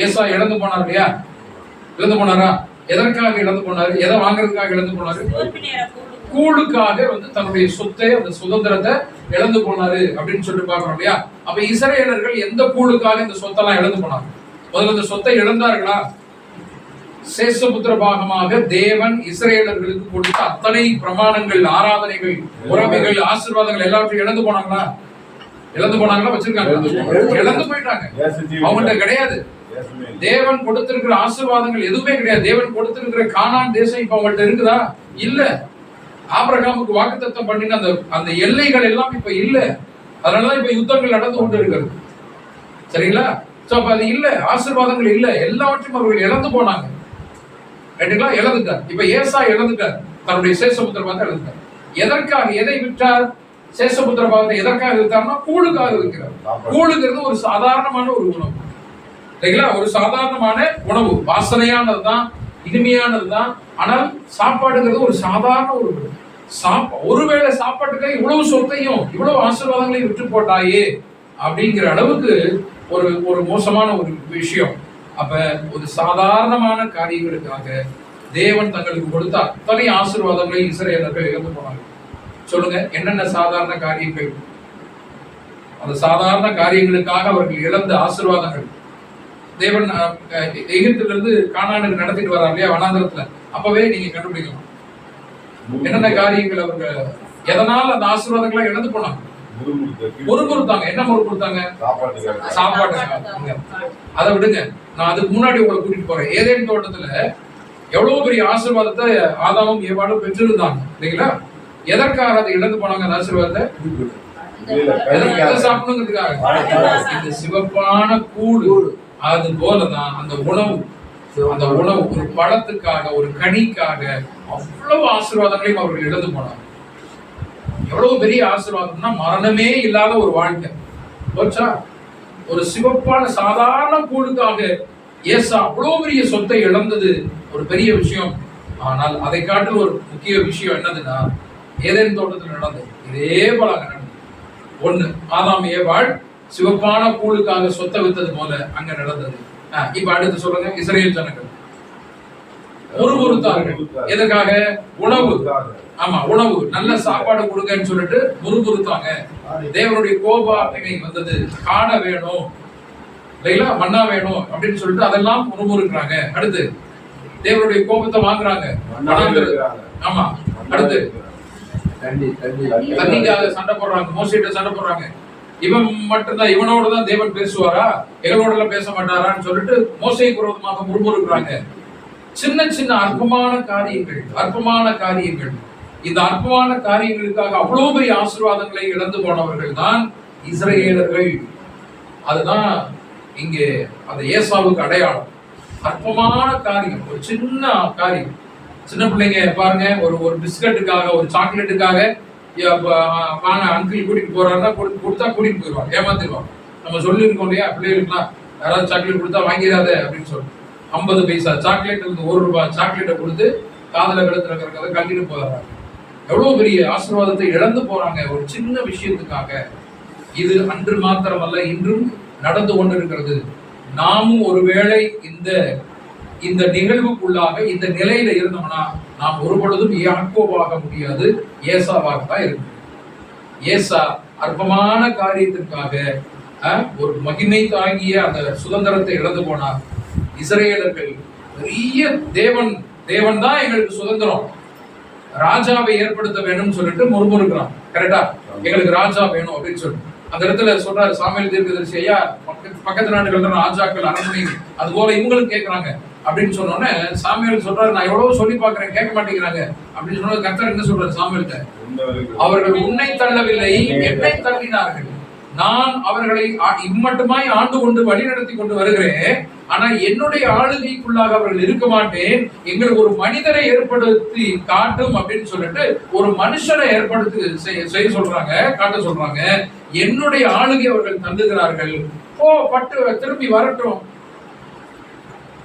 A: ஏசா இழந்து போனார் இல்லையா? இழந்து போனாரா? எதற்காக இழந்து போனாரு? எதை வாங்குறதுக்காக இழந்து போனாரு? கூழுக்காக தன்னுடைய சொத்தை, அந்த சுதந்திரத்தை இழந்து போனாரு அப்படின்னு சொல்லிட்டு பாக்குறோம் இல்லையா? அப்ப இஸ்ரேலர்கள் எந்த கூழுக்காக இந்த சொத்தெல்லாம் இழந்து போனாங்க? முதல்ல இந்த சொத்தை இழந்தார்களா? சேஷபுத்திர பாகமாக தேவன் இஸ்ரேலர்களுக்கு கொடுத்த அத்தனை பிரமாணங்கள், ஆராதனைகள், உறவுகள், ஆசீர்வாதங்கள் எல்லாவற்றையும் இழந்து போனாங்களா? இழந்து போனாங்களா? வச்சிருக்காங்க? இழந்து போயிட்டாங்க. அவங்கள்ட்ட கிடையாது. தேவன் கொடுத்திருக்கிற ஆசீர்வாதங்கள் எதுவுமே கிடையாது. தேவன் கொடுத்திருக்கிற கானான் தேசம் இப்ப அவங்கள்ட்ட இருக்குதா? இல்ல. ஆபிரகாமுக்கு வாக்குத்தத்தம் பண்ணின அந்த எல்லைகள் எல்லாம் இப்ப இல்ல. அதனாலதான் இப்ப யுத்தங்கள் நடந்து கொண்டு இருக்கிறது. சரிங்களா? அப்ப அது இல்ல, ஆசீர்வாதங்கள் இல்ல, எல்லாவற்றையும் அவர்கள் இழந்து போனாங்க. ரைட்டுங்களா? இழந்துட்டார். இப்ப ஏசா இழந்துட்டார், தன்னுடைய சேஷபுத்திர பாகத்தை இழந்துட்டார். எதற்காக? எதை விட்டார்? சேஷபுத்திர பாகத்தை எதற்காக விட்டார்னா கூழுக்காக இருக்கிறார். கூழுங்கிறது ஒரு சாதாரணமான ஒரு உணவு. சரிங்களா? ஒரு சாதாரணமான உணவு, வாசனையானதுதான், இனிமையானதுதான். ஆனால் சாப்பாடுங்கிறது ஒரு சாதாரண ஒரு ஒருவேளை சாப்பாட்டுக்காக இவ்வளவு சொத்தையும் இவ்வளவு ஆசீர்வாதங்களையும் விட்டு போட்டாயே அப்படிங்கிற அளவுக்கு ஒரு மோசமான ஒரு விஷயம். அப்ப ஒரு சாதாரணமான காரியங்களுக்காக தேவன் தங்களுக்கு கொடுத்த அத்தனை ஆசீர்வாதங்களை இஸ்ரேலர்கள் இழந்து போனாங்க. சொல்லுங்க, என்னென்ன சாதாரண காரியங்கள்? அந்த சாதாரண காரியங்களுக்காக அவர்கள் இழந்த ஆசீர்வாதங்கள். தேவன் எகிப்திலிருந்து கானானுக்கு நடத்திட்டு வர்றார் இல்லையா, வனாந்தரத்துல. அப்பவே நீங்க கண்டுபிடிக்கலாம் என்னென்ன காரியங்கள் அவங்க எதனால் அந்த ஆசீர்வாதங்களை இழந்து போனாங்க. முறுமுறுத்தாங்க. என்ன முறுமுறுத்தாங்க? சாப்பாட்டுக்காக. அதை விடுங்க, நான் அதுக்கு முன்னாடி உங்களை கூட்டிட்டு போறேன். ஏதேன் தோட்டத்துல எவ்வளவு பெரிய ஆசீர்வாதத்தை ஆதாமும் ஏவாளும் பெற்றிருந்தாங்க இல்லைங்களா? எதற்காக அதை இழந்து போனாங்க? அந்த ஆசீர்வாதத்தை சாப்பிடணுங்கிறதுக்காக. இந்த சிவப்பான கூழ், அது போலதான் அந்த உணவு ஒரு பழத்துக்காக, ஒரு கனிக்காக அவ்வளவு ஆசீர்வாதங்களையும் அவர்கள் இழந்து போனாங்க. எவ்வளவு பெரிய ஆசீர்வாதம்னா மரணமே இல்லாத ஒரு வாழ்க்கை போச்சா? ஒரு சிவப்பான சாதாரண கூழுக்காக ஏசா அவ்வளவு பெரிய சொத்தை இழந்தது ஒரு பெரிய விஷயம். ஆனால் அதை காட்டில் ஒரு முக்கிய விஷயம் என்னதுன்னா, ஏதேன் தோட்டத்தில் நடந்தது இதே போல அங்க நடந்தது. ஒண்ணு, ஆதாம் ஏவாள் சிவப்பான கூழுக்காக சொத்தை வித்தது போல அங்க நடந்தது. இப்ப அடுத்து சொல்லுங்க, இஸ்ரேல் ஜனங்கள் முறுமுறுத்தார்கள். எதற்காக? உணவு. ஆமா, உணவு, நல்ல சாப்பாடு கொடுங்கன்னு சொல்லிட்டு முறுமுறுத்தாங்க. தேவனுடைய கோபாக்கினை வந்தது. காண வேணும் இல்லைங்களா, மன்னா வேணும் அப்படின்னு சொல்லிட்டு அதெல்லாம் முறுமுறுக்கிறாங்க. அடுத்து தேவனுடைய கோபத்தை வாங்குறாங்க. ஆமா, அடுத்து தண்ணிக்காக சண்டை போடுறாங்க, மோசையிட்ட சண்டை போடுறாங்க. இவன் மட்டும்தான், இவனோட தான் தேவன் பேசுவாரா, எங்களோட எல்லாம் பேச மாட்டாரான்னு சொல்லிட்டு மோசைக்கு விரோதமாக முறுமுறுக்கிறாங்க. சின்ன சின்ன அற்பமான காரியங்கள். இந்த அற்பமான காரியங்களுக்காக அவ்வளவு பெரிய ஆசீர்வாதங்களை இழந்து போனவர்கள் தான் இஸ்ரேலர்கள். அதுதான் இங்கே அந்த ஏசாவுக்கு அடையாளம். அற்பமான காரியம், ஒரு சின்ன காரியம். சின்ன பிள்ளைங்க பாருங்க, ஒரு பிஸ்கட்டுக்காக, ஒரு சாக்லேட்டுக்காக அங்கிள் கூட்டிட்டு போறாருன்னா கொடுத்தா கூட்டிட்டு போயிடுவாங்க, ஏமாத்திடுவாங்க. நம்ம சொல்லியிருக்கோம் இல்லையா பிள்ளைகளுக்குலாம், யாராவது சாக்லேட் கொடுத்தா வாங்கிடாத அப்படின்னு சொல்லி 50 பைசா சாக்லேட், 1 ரூபாய் சாக்லேட்டை கொடுத்து காதல கழுத்துல இருக்கிறத கட்டிட்டு போறாங்க. எவ்வளவு பெரிய ஆசீர்வாதத்தை இழந்து போறாங்க ஒரு சின்ன விஷயத்துக்காக. இது அன்று மாத்திரமல்ல, இன்றும் நடந்து கொண்டிருக்கிறது. நாமும் ஒருவேளை இந்த இந்த நிகழ்வுக்குள்ளாக இந்த நிலையில இருந்தோம்னா நாம் ஒரு பொழுதும் யாக்கோபாக முடியாது, ஏசாவாக தான் இருக்கும். ஏசா அற்பமான காரியத்திற்காக ஒரு மகிமை தாங்கிய அந்த சுதந்திரத்தை இழந்து போனார். இஸ்ரேலர்கள் பெரிய தேவன் தான் எங்களுக்கு சுதந்திரம், ராஜாவை ஏற்படுத்த வேணும்னு சொல்லிட்டு முறுமுறுக்கிறான். கரெக்டா, எங்களுக்கு ராஜா வேணும் அப்படின்னு சொல்லிட்டு அந்த இடத்துல சொல்றாரு சாமுவேல் தீர்க்கதரிசி, ஐயா பக்கத்து நாடுகள் ராஜாக்கள் அரண்மனை அது போல இவங்களும் கேட்கறாங்க அப்படின்னு சொன்னோன்னே சாமுவேல் சொல்றாரு, நான் எவ்வளவு சொல்லி பாக்குறேன் கேட்க மாட்டேங்கிறாங்க அப்படின்னு சொன்னது கர்த்தர் என்ன சொல்றாரு சாமுவேல்கிட்ட, அவர்கள் உன்னை தள்ளவில்லை என்னை தள்ளினார்கள், நான் அவர்களை இம்மட்டுமாய் ஆண்டு கொண்டு வழி நடத்தி கொண்டு வருகிறேன், ஆனா என்னுடைய ஆளுகைக்குள்ளாக அவர்கள் இருக்க மாட்டேன், எங்களுக்கு ஒரு மனிதரை ஏற்படுத்தி காட்டும் அப்படின்னு சொல்லிட்டு ஒரு மனுஷனை ஏற்படுத்தி செய்ய சொல்றாங்க, காட்ட சொல்றாங்க. என்னுடைய ஆளுகை அவர்கள் தந்துகிறார்கள், பட்டு திரும்பி வரட்டும்.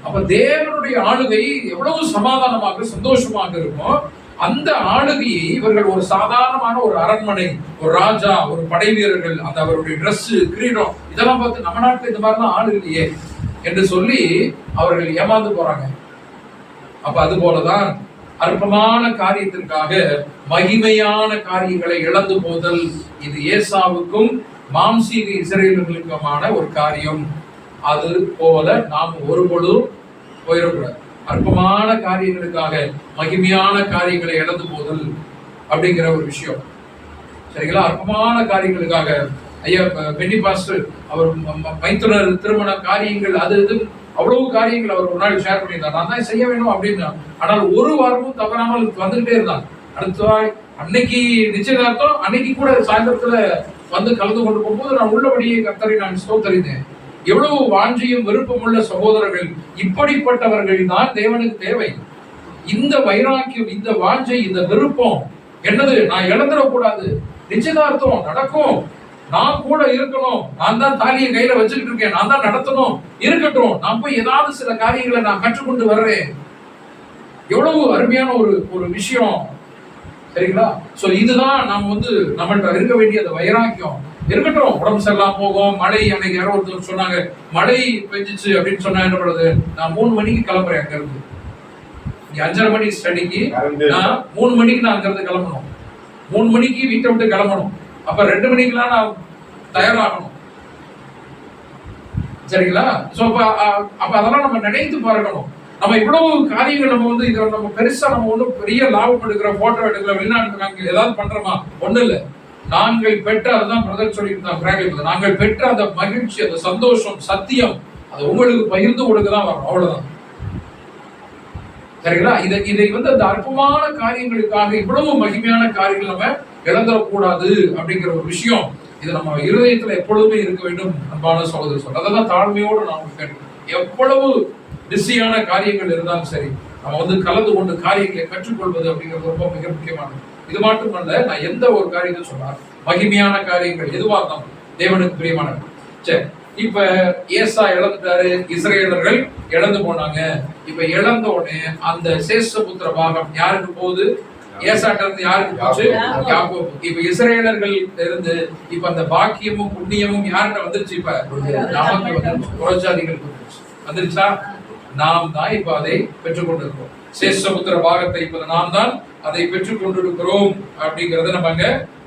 A: அப்ப தேவனுடைய ஆளுகை எவ்வளவு சமாதானமாக சந்தோஷமாக இருக்கும். அந்த ஆளுகையை இவர்கள் ஒரு சாதாரணமான ஒரு அரண்மனை, ஒரு ராஜா, ஒரு படை வீரர்கள், அந்த அவருடைய டிரெஸ், கிரீடம் இதெல்லாம் பார்த்து நம்ம நாட்டுல இந்த மாதிரிலாம் ஆளு இல்லையே என்று சொல்லி அவர்கள் ஏமாந்து போறாங்க. அப்ப அது போலதான் அற்பமான காரியத்திற்காக மகிமையான காரியங்களை இழந்து போதல், இது ஏசாவுக்கும் மாம்சீக இஸ்ரேலர்களுக்குமான ஒரு காரியம். அது போல நாம் ஒருபொழுதும் போயிடக்கூடாது. அற்பமான காரியங்களுக்காக மகிமையான காரியங்களை இழந்து போதல் அப்படிங்கிற ஒரு விஷயம், சரிங்களா? அற்பமான காரியங்களுக்காக ஐயா பென்னி பாஸ்டர் அவர் மைத்துனர் திருமண காரியங்கள் அது இது அவ்வளவு காரியங்கள் அவர் ஒரு நாள் ஷேர் பண்ணியிருந்தார். நான் தான் செய்ய வேணும் அப்படின்னு, ஆனால் ஒரு வாரமும் தவறாமல் வந்துகிட்டே இருந்தாங்க. அடுத்த அன்னைக்கு நிச்சயதார்த்தம், அன்னைக்கு கூட சாயந்தரத்துல வந்து கலந்து கொண்டு போகும்போது நான் உள்ளபடியே கர்த்தரை நான் ஸ்தோத்தரித்தேன். எவ்வளவு வாஞ்சியும் விருப்பம் உள்ள சகோதரர்கள், இப்படிப்பட்டவர்கள் தான் தேவனுக்கு தேவை. இந்த வைராக்கியம், இந்த வாஞ்சை, இந்த விருப்பம் என்னது, நான் இழந்துடக்கூடாது, நிச்சயதார்த்தம் நடக்கும், நான் கூட இருக்கணும், நான் தான் தாலியை கையில வச்சுக்கிட்டு இருக்கேன், நான் தான் நடத்தணும், இருக்கட்டும், நான் போய் ஏதாவது சில காரியங்களை நான் கற்றுக்கொண்டு வர்றேன். எவ்வளவு அருமையான ஒரு விஷயம், சரிங்களா? சோ இதுதான் நாம் நம்மள்ட்ட இருக்க வேண்டிய அந்த வைராக்கியம். இருக்கட்டும், உடம்பு சரியில்லாம போகும், மழை, அன்னைக்கு யாரோ ஒருத்தர் சொன்னாங்க மழை பெஞ்சிச்சு அப்படின்னு சொன்னா என்ன பண்றது, நான் 3 மணிக்கு கிளம்புறேன் அங்க இருந்து, 5:30 மணி ஸ்டடிக்கு நான் 3 மணிக்கு நான் அங்க இருந்து கிளம்பணும், 3 மணிக்கு வீட்டை விட்டு கிளம்பணும், அப்ப 2 மணிக்கெல்லாம் நான் தயாராகணும், சரிங்களா? சோ அப்ப அதெல்லாம் நம்ம நினைத்து பார்க்கணும். நம்ம இவ்வளவு காரியங்கள் நம்ம இதை நம்ம பெருசா நம்ம ஒன்றும் பெரிய லாபம் எடுக்கிற, போட்டோ எடுக்கிற, வெளிநாட்டு ஏதாவது பண்றோமா? ஒண்ணு இல்ல. நாங்கள் பெற்ற, அதுதான் பிரதர் சொல்லிட்டு நாங்கள் பெற்ற அந்த மகிழ்ச்சி, அந்த சந்தோஷம், சத்தியம், அது உங்களுக்கு பகிர்ந்து கொடுக்கதான் வரும், அவ்வளவுதான், சரிங்களா? இதை அந்த அற்பமான காரியங்களுக்காக இவ்வளவு மகிமையான காரியங்கள் நம்ம இழந்துடக்கூடாது அப்படிங்கிற ஒரு விஷயம், இது நம்ம இருதயத்துல எப்பொழுதுமே இருக்க வேண்டும். அன்பான சகோதரர் சொல்ற அதெல்லாம் தாழ்மையோடு நாம் கேட்கணும். எவ்வளவு பிஸியான காரியங்கள் இருந்தாலும் சரி, நம்ம கலந்து கொண்டு காரியங்களை கற்றுக்கொள்வது அப்படிங்கிறது ரொம்ப மிக முக்கியமானது. இது மட்டுமல்ல, நான் எந்த ஒரு காரியத்தை சொன்னார், மகிமையான காரியங்கள் எதுவா இருந்தாலும் தேவனுக்கு பிரியமானது. சரி, இப்ப ஏசா இழந்துட்டாரு, இஸ்ரேலர்கள் இழந்து போனாங்க. இப்ப இழந்த உடனே அந்த சேஷபுத்திர பாகம் யாருக்கு போகுது? ஏசாட்ட இருந்து யாருக்கு போச்சு? யாக்கோபு. இப்ப இஸ்ரேலர்கள் இருந்து இப்ப அந்த பாக்கியமும் புண்ணியமும் யார்கிட்ட வந்துருச்சு? இப்ப நமக்கு வந்துருச்சு, புறஜாதிகளுக்கு வந்துருச்சா? நாம் தான் இப்ப அதை பெற்றுக் கொண்டிருக்கிறோம். சேஷபுத்திர பாகத்தை இப்ப நாம் தான் அதை பெற்றுக் கொண்டிருக்கிறோம் அப்படிங்கறத நம்ம அங்க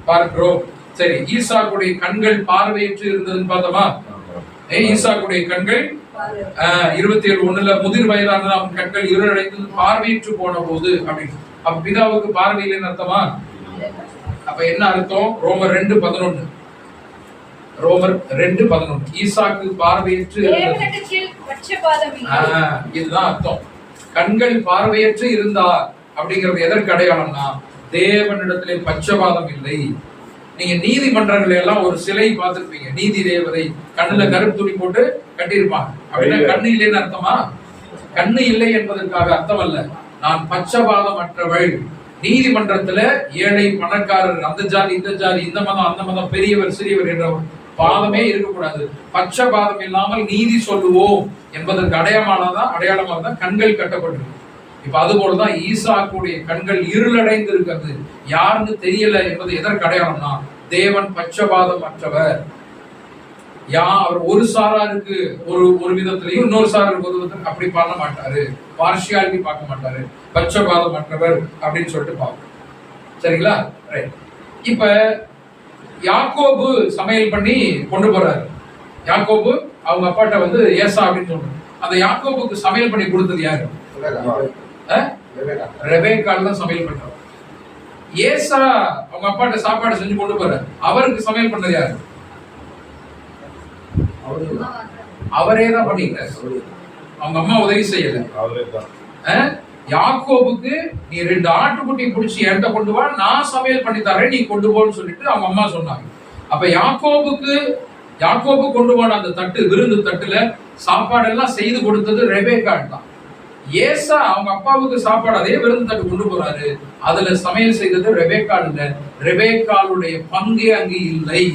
A: பார்க்கிறோம். சரி, ஈசாக்குடைய கண்கள் பார்வையற்று இருந்ததுன்னு பார்த்தோமா? ஈசாக்குடைய கண்கள் 27:1 முதிர் வயதான அவன் கண்கள் இருளடைந்து பார்வையற்று போன போது அப்படின்னு. அப்ப பிதாவுக்கு பார்வையில்லைன்னு அர்த்தமா? அப்ப என்ன அர்த்தம்? ரோமர் 2:11 ஈசாக்கு பார்வையற்று இதுதான் அர்த்தம். கண்கள் பார்வையற்று இருந்தார் அப்படிங்கிறது எதற்கு அடையாளம்னா, தேவனிடத்திலே பட்சபாதம் இல்லை. நீங்க நீதிமன்றங்கள் எல்லாம் ஒரு சிலை பார்த்திருப்பீங்க, நீதி தேவதை, கண்ணுல கருப்பு துணி போட்டு கட்டியிருப்பாங்க. அப்படின்னா கண்ணு இல்லைன்னு அர்த்தமா? கண்ணு இல்லை என்பதற்காக அர்த்தம் அல்ல. நான் பட்சபாதம் அற்றவள். நீதிமன்றத்துல ஏழை பணக்காரர், அந்த ஜாதி இந்த ஜாதி, இந்த மதம் அந்த மதம், பெரியவர் சிறியவர் என்ற பாதமே இருக்கக்கூடாது. பட்சபாதம் இல்லாமல் நீதி சொல்லுவோம் என்பதற்கு அடையாளமாக தான் கண்கள் கட்டப்பட்டிருக்கு. இப்ப அது போலதான் ஈசாக்குடைய கண்கள் இருளடைந்து இருக்கிறது, யாருன்னு தெரியல என்பது எதற்கு அடையாளம்னா, தேவன் பட்சபாதம் அற்றவர். அவர் ஒரு சாராருக்கு ஒரு விதத்திலையும் இன்னொரு சாராருக்கு ஒரு விதத்துல அப்படி பண்ண மாட்டாரு. பார்ஷியாலிட்டி பார்க்க மாட்டாரு, பட்சபாதம் மற்றவர் அப்படின்னு சொல்லிட்டு பார்ப்போம். சரிங்களா? ரைட். இப்ப யாக்கோபு சமையல் பண்ணி கொண்டு போறாரு. யாக்கோபு அவங்க அப்பாட்ட வந்து ஏசா அப்படின்னு சொல்றாரு. அந்த யாக்கோபுக்கு சமையல் பண்ணி கொடுத்தது யாரு? ரெபேக்காள் தான் சமையல் பண்றாரு. ஏசா அவங்க அப்பாட்ட சாப்பாடு செஞ்சு கொண்டு போறாரு. அவருக்கு சமையல் பண்ணது யாரு? அவரே தான் பண்ணிக்கிறார். அவங்க அம்மா உதவி செய்யல. யாக்கோபுக்கு நீ 2 ஆட்டுக்குட்டி பிடிச்சி என்கிட்ட கொண்டு வா, நான் சமையல் பண்ணி தரேன், நீ கொண்டு போன்னு சொல்லிட்டு அவங்க அம்மா சொன்னாங்க. அப்ப யாக்கோபு கொண்டு போன அந்த தட்டு, விருந்து தட்டுல சாப்பாடெல்லாம் செய்து கொடுத்தது ரெபேக்காள் தான். ஏசா அவங்க அப்பாவுக்கு சாப்பாடு அதே விருந்து தட்டு கொண்டு போறாரு. அதுல சமையல் செய்தது ரெபேக்காள் இல்ல. ரெபேக்காளுடைய பங்கே அங்கு இல்லை.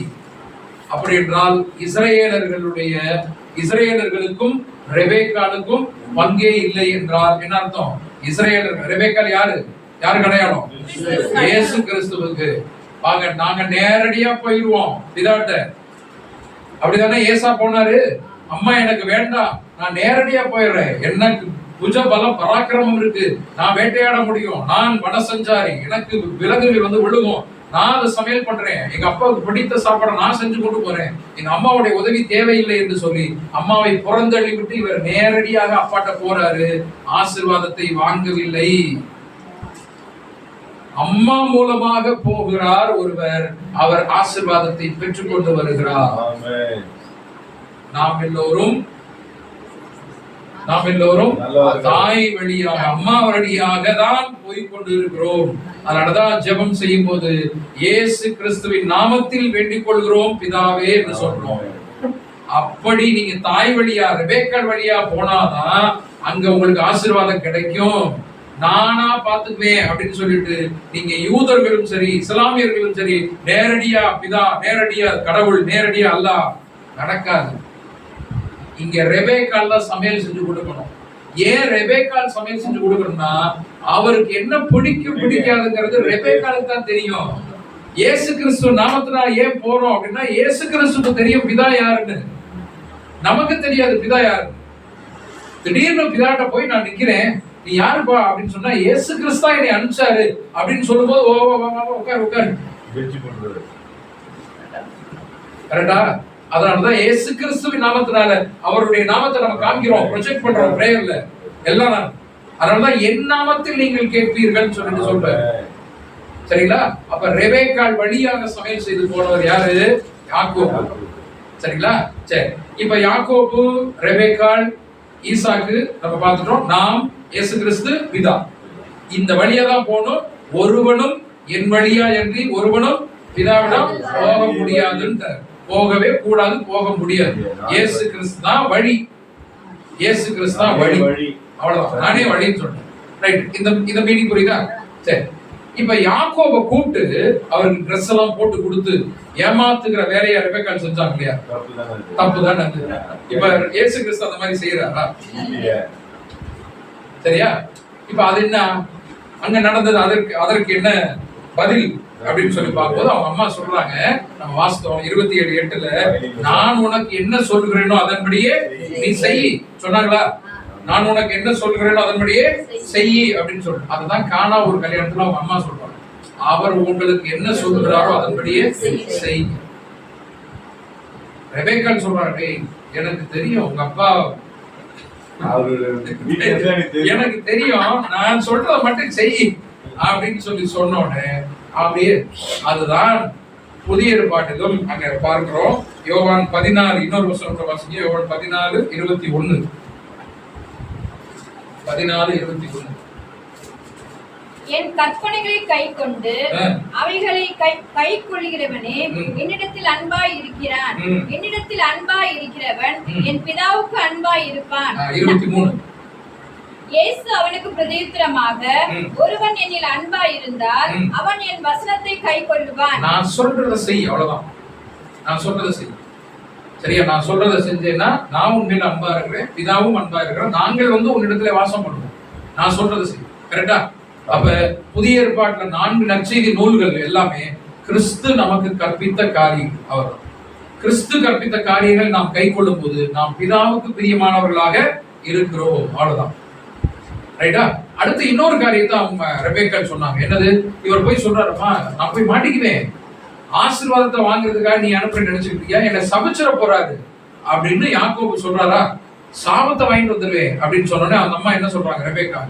A: அப்படி என்றால் இஸ்ரேலர்களுக்கும் ரெபேக்காளுக்கும் பங்கே இல்லை என்றால் என்ன அர்த்தம்? ரெபேக்காள் யாரு அடையாளம்? இயேசு கிறிஸ்துவுக்கு. வாங்க, நாங்க நேரடியா போயிடுவோம் பிதாட்ட. அப்படிதானே ஏசா போனாரு. அம்மா எனக்கு வேண்டாம், நான் நேரடியா போயிடுறேன், எனக்கு புஜ பலம் பராக்கிரமம் இருக்கு, நான் வேட்டையாட முடியும், நான் வனசஞ்சாரி, எனக்கு விலங்குகள் வந்து விழுகும், நான் அதை சமையல் பண்றேன், எங்க அப்பாவுக்கு பிடித்த சாப்பாடை நான் செஞ்சு கொண்டு போறேன், எங்க அம்மாவுடைய உதவி தேவையில்லை என்று சொல்லி அம்மாவை புறந்தள்ளி விட்டு இவர் நேரடியாக அப்பாட்ட போறாரு. ஆசீர்வாதத்தை வாங்கவில்லை. அம்மா மூலமாக போகிறார் ஒருவர், அவர் ஆசீர்வாதத்தை பெற்றுக் கொண்டு வருகிறார். நாம் எல்லோரும் தாய் வழியாக, அம்மா வழியாக தான் போய் கொண்டு இருக்கிறோம். அதனாலதான் ஜெபம் செய்யும் போது இயேசு கிறிஸ்துவின் நாமத்தில் வேண்டிக் கொள்கிறோம் பிதாவே என்று சொல்றோம். அப்படி நீங்க தாய் வழியா, ரெபேக்காள் வழியா போனாதான் அங்க உங்களுக்கு ஆசீர்வாதம் கிடைக்கும். நானா பாத்துக்குவேன் அப்படின்னு சொல்லிட்டு நீங்க யூதர்களும் சரி இஸ்லாமியர்களும் சரி நேரடியா பிதா, நேரடியா கடவுள், நேரடியா அல்லாஹ் நடக்காது. இங்க ரெபேக்காள் தான் சமையல் செஞ்சு கொடுக்கணும். ஏன் ரெபேக்காள் சமையல் செஞ்சு கொடுக்கணும்னா அவருக்கு என்ன பிடிக்கும் பிடிக்காதுங்கிறது ரெபேக்காளுக்கு தான் தெரியும். இயேசு கிறிஸ்து நாமத்தினால ஏன் போறோம் அப்படின்னா இயேசு கிறிஸ்துக்கு தெரியும் பிதா யாருன்னு, நமக்கு தெரியாது பிதா யாருன்னு. திடீர்னு பிதாட்ட போய் நான் நிக்கிறேன், நீ யாருப்பா அப்படின்னு சொன்னா இயேசு கிறிஸ்து தான் என்னை அனுப்பிச்சாரு அப்படின்னு சொல்லும்போது உட்காரு கரெக்டா? அதனாலதான் இயேசு கிறிஸ்துவின் நாமத்தினால அவருடைய நாமத்தை நம்ம காமிக்கிறோம், ப்ரொஜெக்ட் பண்றோம் பிரேயர்ல எல்லாம். அதனாலதான் என் நாமத்தில் நீங்கள் கேட்பீர்கள் சொல்லிட்டு சொல்றாரு. சரிங்களா? அப்ப ரெபேக்காள் வழியாக சமையல் செய்து போனவர் யாரு? யாக்கோபு. சரிங்களா? சரி, இப்ப யாக்கோபு, ரெபேக்காள், ஈசாக்கு நம்ம பார்த்துட்டோம். நாம் இயேசு கிறிஸ்து பிதா, இந்த வழியா தான் போகணும். ஒருவனும் என் வழியா என்று ஒருவனும் பிதாவிடம் போக முடியாதுன்னு, போகவே கூடாது, போக முடியாது. இயேசு கிறிஸ்து தான் வழி, இயேசு கிறிஸ்து தான் வழி, அவ்வளவுதான். நானே வழின்னு சொல்றேன். ரைட், இந்த மீனிங் புரியுதா? சரி, இப்ப யாக்கோபை கூப்பிட்டு அவருக்கு ட்ரெஸ் எல்லாம் போட்டு கொடுத்து ஏமாத்துகிற வேலையை ரெபேக்காள் செஞ்சாங்க இல்லையா? தப்பு தானே? இப்ப இயேசு கிறிஸ்து அந்த மாதிரி செய்யறாரா? சரியா? இப்ப அது என்ன அங்க நடந்தது, அதற்கு என்ன பதில் அப்படின்னு சொல்லி பார்க்கும்போது அவங்க அம்மா சொல்றாங்க, நம்ம வாஸ்தவம் 27:8, நான் உனக்கு என்ன சொல்கிறேனோ அதன்படியே நீ செய் சொன்னாங்களா? நான் உனக்கு என்ன சொல்கிறேனோ அதன்படியே செய் அப்படின்னு சொல்லு. அதுதான் கானா ஒரு கல்யாணத்துல அவங்க அம்மா சொல்றாங்க, அவர் உங்களுக்கு என்ன சொல்கிறாரோ அதன்படியே செய். ரெபேக்காள் சொல்றாங்க, எனக்கு தெரியும் உங்க அப்பா, எனக்கு தெரியும், நான் சொல்றத மட்டும் செய் அப்படின்னு சொல்லி சொன்னோன்னு அப்படியே அதுதான் புதிய ஏற்பாட்டிலும் அங்க பார்க்கிறோம். யோவான் 14, இன்னொரு வசனத்தை வாசிங்க. யோவான் 14:21. 14:21.
C: என் கற்பனைகளை கைக்கொண்டு அவைகளை கைக்கொள்கிறவனே என்னிடத்தில் அன்பாய் இருக்கிறான், என்னிடத்தில் அன்பாய் இருக்கிறவன் என் பிதாவுக்கு அன்பாய் இருப்பான்.
A: 23.
C: இயேசு அவனுக்கு பிரதியுத்தரமாக, ஒருவன் என்னில் அன்பாய் இருந்தால் அவன் என் வசனத்தை கைக்கொள்ளுவான். நான்
A: சொல்றத செய், அவ்வளவுதான். நான் சொல்றத செய். சரியா? நான் சொல்றத செஞ்சேன்னா நான் உன்னில் அன்பா இருக்கிறேன், பிதாவும் அன்பா இருக்கிறேன், நாங்கள் உன்னிடத்துல வாசம் பண்ணுவோம். நான் சொல்றத செய். கரெக்டா? அப்ப புதிய ஏற்பாட்டுல 4 நற்செய்தி நூல்கள் எல்லாமே கிறிஸ்து நமக்கு கற்பித்த காரியம். அவர் கிறிஸ்து கற்பித்த காரியங்கள் நாம் கை கொள்ளும் போது நாம் பிதாவுக்கு பிரியமானவர்களாக இருக்கிறோம். அவ்வளவுதான். ரைட்டா? அடுத்து இன்னொரு காரியத்தை அவங்க ரெபேக்காள் சொன்னாங்க. என்னது? இவர் போய் சொல்றாருமா, நான் போய் மாட்டிக்குவேன், ஆசீர்வாதத்தை வாங்குறதுக்காக நீ அனுப்புறேன்னு நினைச்சுக்கிட்டியா, என்னை சபிச்சிட போறாரு அப்படின்னு யாக்கோபு சொல்றாரா? சாபத்தை வாங்கிட்டு வந்துருவேன் அப்படின்னு சொன்னோன்னே அந்த அம்மா என்ன சொல்றாங்க ரெபேக்கா?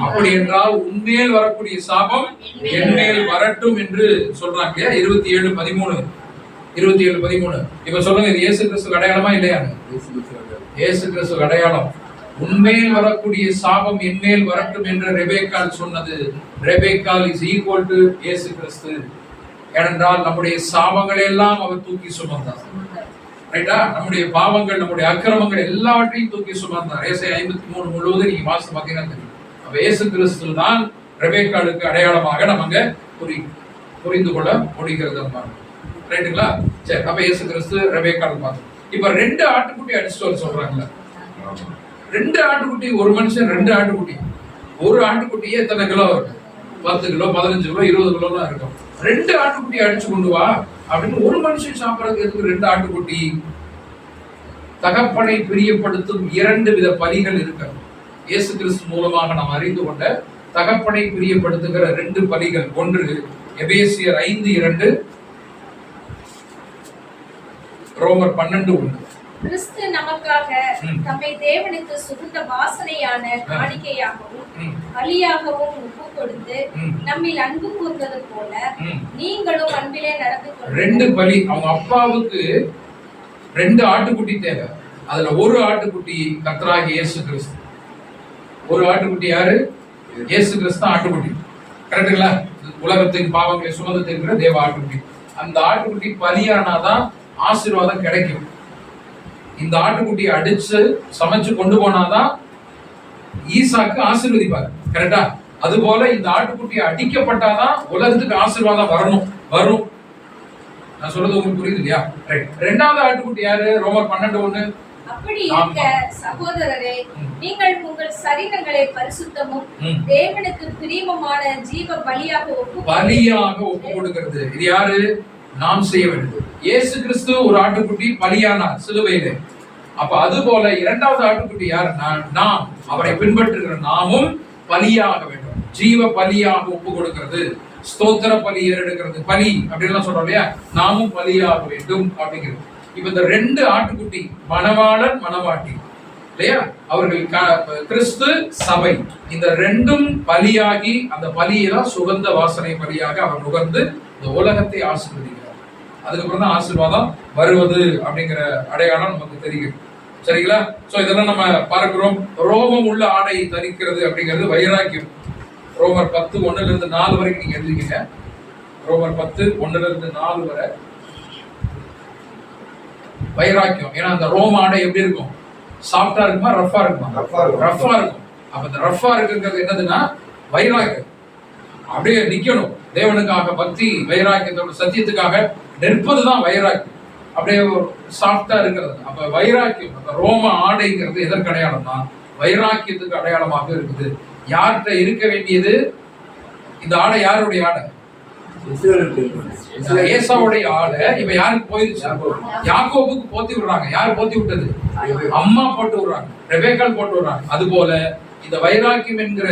A: அப்படி என்றால் உன்மேல் வரக்கூடிய சாபம் என்மேல் வரட்டும் என்று சொல்றாங்க இல்லையா? 27:13 இப்ப சொல்லுங்க, இது இயேசு கிறிஸ்து அடையாளமா இல்லையா? இயேசு கிறிஸ்து அடையாளம். உன்மேல் வரக்கூடிய சாபம் என்மேல் வரட்டும் என்று ரெபேக்காள் சொன்னது. ரெபேக்காள் இஸ் ஈக்குவல் டு இயேசு கிறிஸ்து. ஏனென்றால் நம்முடைய சாபங்களை எல்லாம் அவர் தூக்கி சுமந்தார். ரைட்டா? நம்முடைய பாவங்கள், நம்முடைய அக்கிரமங்கள் எல்லாவற்றையும் தூக்கி சுமந்தார். ஏசாயா 53 முழுவதும் நீங்க வாசித்து பார்த்தீங்கன்னா தெரியும். அப்ப இயேசு கிறிஸ்து தான் ரெபேக்காளுக்கு அடையாளமாக நம்ம புரிந்து கொள்ள முடிகிறது. ரைட்டுங்களா? சரி, அப்ப இயேசு கிறிஸ்து ரெபேக்காள் பார்த்தோம். இப்ப 2 ஆட்டுக்குட்டி அடிச்சுட்டு வர சொல்றாங்கல்ல. 2 ஆட்டுக்குட்டி, ஒரு மனுஷன் 2 ஆட்டுக்குட்டி. ஒரு ஆட்டுக்குட்டியே எத்தனை கிலோ இருக்கும்? 10 கிலோ, 15 கிலோ, 20 கிலோ தான் இருக்கும். 2 ஆட்டுக்குட்டி அடிச்சு கொண்டு வா அப்படின்னு ஒரு மனுஷன் சாப்பிடறதுக்கு எதுக்கு 2 ஆட்டுக்குட்டி? தகப்பனை பிரியப்படுத்தும் 2 வித பலிகள் இருக்கு. இயேசு கிறிஸ்து மூலமாக நாம் அறிந்து கொண்ட தகப்பனை பிரியப்படுத்துகிற 2 பலிகள். ஒன்று எபேசியர் 5:2, ரோமர் 12:1.
C: கிறிஸ்து நமக்காக தம்மை தேவனுக்கு சுகந்த வாசனையான காணிக்கையாகவும் பலியாகவும் ஒப்பு கொடுத்து நம்மில் அன்பு கூர்ந்தது போல நீங்களும் அன்பிலே நடந்து கொள்ளுங்கள்.
A: 2 பலி. அவங்க அப்பாவுக்கு 2 ஆட்டுக்குட்டி தேவை. அதுல ஒரு ஆட்டுக்குட்டி கர்த்தராகிய இயேசு கிறிஸ்து. ஒரு ஆட்டுக்குட்டி யாரு? இயேசு கிறிஸ்து ஆட்டுக்குட்டி. கரெக்டுங்களா? உலகத்தின் பாவங்களை சுமந்து தீர்க்கிற தேவ ஆட்டுக்குட்டி. அந்த ஆட்டுக்குட்டி பலியானாதான் ஆசீர்வாதம் கிடைக்கும். இந்த ஆட்டுக்குட்டியை அடிச்சு சமைச்சு கொண்டு போனாதான் ஈசாக்கு ஆசீர்வதிப்பார். கரெக்டா? அது போல இந்த ஆட்டுக்குட்டியை அடிக்கப்பட்டாதான் உலகத்துக்கு ஆசீர்வாதம் வரும். நான் சொல்றது உங்களுக்கு புரியுது இல்லையா? ரைட். 2வது ஆட்டுக்குட்டி யாரு? ரோமர் 12:1.
C: அப்படி இருக்க சகோதரரே, நீங்கள் உங்கள் சரீரங்களை பரிசுத்தமும் தேவனுக்கு பிரியமான ஜீவ பலியாக ஒப்பு
A: கொடுக்கிறது. இது யாரு? நாம் செய்ய வேண்டியது. இயேசு கிறிஸ்து ஒரு ஆட்டுக்குட்டி பலியானார் சிலுவையிலே. அப்ப அது போல 2வது ஆட்டுக்குட்டி யாருன்னா நாம், அவரை பின்பற்றுகிற நாமும் பலியாக வேண்டும். ஜீவ பலியாக ஒப்பு கொடுக்கிறது. ஸ்தோத்திர பலி ஏறெடுக்கிறது. பலி அப்படின்லாம் சொல்றோம் இல்லையா? நாமும் பலியாக வேண்டும் அப்படிங்கிறது. இப்ப இந்த 2 ஆட்டுக்குட்டி, மணவாளன் மணவாட்டி இல்லையா? அவர்கள் கிறிஸ்து சபை. இந்த 2ம் பலியாகி அந்த பலியெல்லாம் சுகந்த வாசனை பலியாக அவர் நுகர்ந்து இந்த உலகத்தை ஆசீர்வதிக்கிறார். அதுக்கப்புறம் தான் ஆசீர்வாதம் வருவது அப்படிங்கிற அடையாளம் நமக்கு தெரியும். சரிங்களா? சோ இதெல்லாம் நம்ம பார்க்கிறோம். ரோமம் உள்ள ஆடை தரிக்கிறது அப்படிங்கிறது வைராக்கியம். ரோமர் 10:1-4 வரைக்கும் நீங்க எழுதிக்கீங்க. ரோமர் 10:1-4 வரை வைராக்கியம். ஏன்னா அந்த ரோம ஆடை எப்படி இருக்கும்? சாஃப்டா இருக்குமா, ரஃபா இருக்குமா? ரஃபா இருக்கும். அப்ப இந்த ரஃபா இருக்குங்கிறது என்னதுன்னா வைராக்கியம். அப்படியே நிக்கணும். தேவனுக்காக பக்தி, வைராக்கியத்தோட சத்தியத்துக்காக நிற்பதுதான் வைராக்கியம். அப்படியே சாஃப்டா இருக்கிறது. அப்ப வைராக்கியம், அந்த ரோம ஆடைங்கிறது எதற்கு அடையாளம் தான்? வைராக்கியத்துக்கு அடையாளமாக இருக்குது. யார்கிட்ட இருக்க வேண்டியது இந்த ஆடை? யாருடைய ஆடை? ஏசாவுடைய ஆடை. இப்ப யாருக்கு போயிருச்சு? யாக்கோபுக்கு போத்தி விடுறாங்க. யாரு போத்தி விட்டது? அம்மா போட்டு விடுறாங்க, ரெபேக்காள் போட்டு விடுறாங்க. அது போல இந்த வைராக்கியம் என்கிற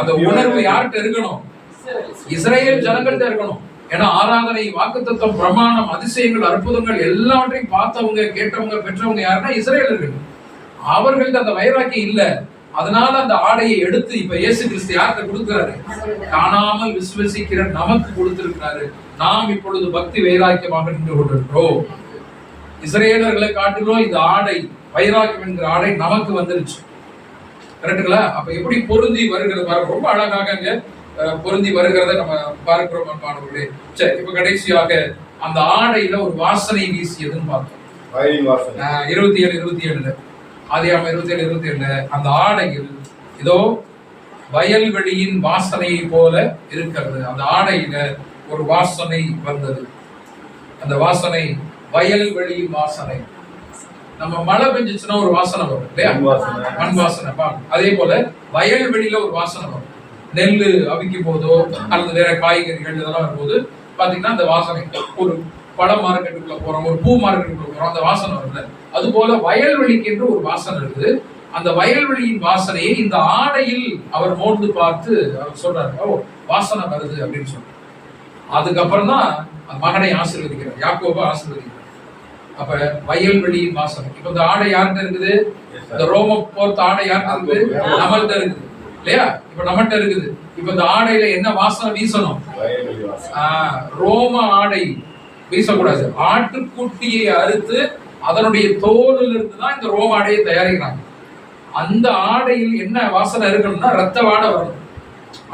A: அந்த உணர்வு யார்கிட்ட இருக்கணும்? இஸ்ரேல் ஜனங்கள்ட்ட இருக்கணும். ஏன்னா ஆராதனை, வாக்குத்தத்தம், பிரமாணம், அதிசயங்கள், அற்புதங்கள் எல்லாவற்றையும் பார்த்தவங்க, கேட்டவங்க, பெற்றவங்க யாருன்னா இஸ்ரேலர்கள். அவர்கள்ட்ட அந்த வைராக்கியம் இல்ல. அதனால அந்த ஆடையை எடுத்து இப்ப இயேசு கிறிஸ்து யார்கிட்ட கொடுக்கிறாரு? காணாமல் விசுவசிக்கிற நமக்கு கொடுத்திருக்கிறாரு. நாம் இப்பொழுது பக்தி வைராக்கியமாக நின்று கொண்டிருக்கிறோம். இஸ்ரேலர்களை காட்டிலும் இந்த ஆடை, வைராக்கியம் என்கிற ஆடை நமக்கு வந்துருச்சு. கரெக்டுங்களா? அப்ப எப்படி பொருந்தி வருகிறது? ரொம்ப அழகாக பொருந்தி வருகிறத நம்ம பார்க்கிறோம் அன்பானவர்களே. சரி, இப்ப கடைசியாக அந்த ஆடையில ஒரு வாசனை வீசியதுன்னு பார்த்தோம். 27:27 ஆதியாகமம் 27:27 அந்த ஆடையில் இதோ வயல்வெளியின் வாசனையை போல இருக்கிறது. அந்த ஆடையில ஒரு வாசனை வந்தது. அந்த வாசனை வயல்வெளியின் வாசனை. நம்ம மழை பெஞ்சிச்சுன்னா ஒரு வாசனை வரும் இல்லையா? மண் வாசனை. அதே போல வயல்வெளியில ஒரு வாசனை வரும். நெல் அவிக்கும் போதோ அல்லது வேற காய்கறிகள் இதெல்லாம் வரும்போது பாத்தீங்கன்னா அந்த வாசனை, ஒரு பழ மார்க்கெட்டுக்குள்ள போறோம், ஒரு பூ மார்க்கெட்டுக்குள்ள போறோம், அந்த வாசனை வருது. அது போல வயல்வெளிக்கு என்று ஒரு வாசனை இருக்குது. அந்த வயல்வெளியின் வாசனையை இந்த ஆடையில் அவர் மோர்ந்து பார்த்து அவர் சொல்றாரு, ஓ வாசனை வருது அப்படின்னு சொல்றாரு. அதுக்கப்புறம் தான் மகனை ஆசீர்வதிக்கிறார், யாக்கோபை ஆசீர்வதிக்கிறார். அப்ப வயல்வெளியின் வாசனை. இப்ப இந்த ஆடை யார்கிட்ட இருக்குது? இந்த ரோம போர்த்த ஆடை யார்கிட்ட இருக்குது? நம்மள்கிட்ட இருக்குது இல்லையா? இப்ப நம்மகிட்ட இருக்குது. இப்ப இந்த ஆடையில என்ன வாசனை வீசணும்? ரோம ஆடை வீசக்கூடாது. ஆட்டுக்குட்டியை அறுத்து அதனுடைய தோலில் இருந்து தான் இந்த ரோம ஆடையை தயாரிக்கிறாங்க. அந்த ஆடையில் என்ன வாசனை இருக்கணும்னா ரத்த வாடை வரணும்.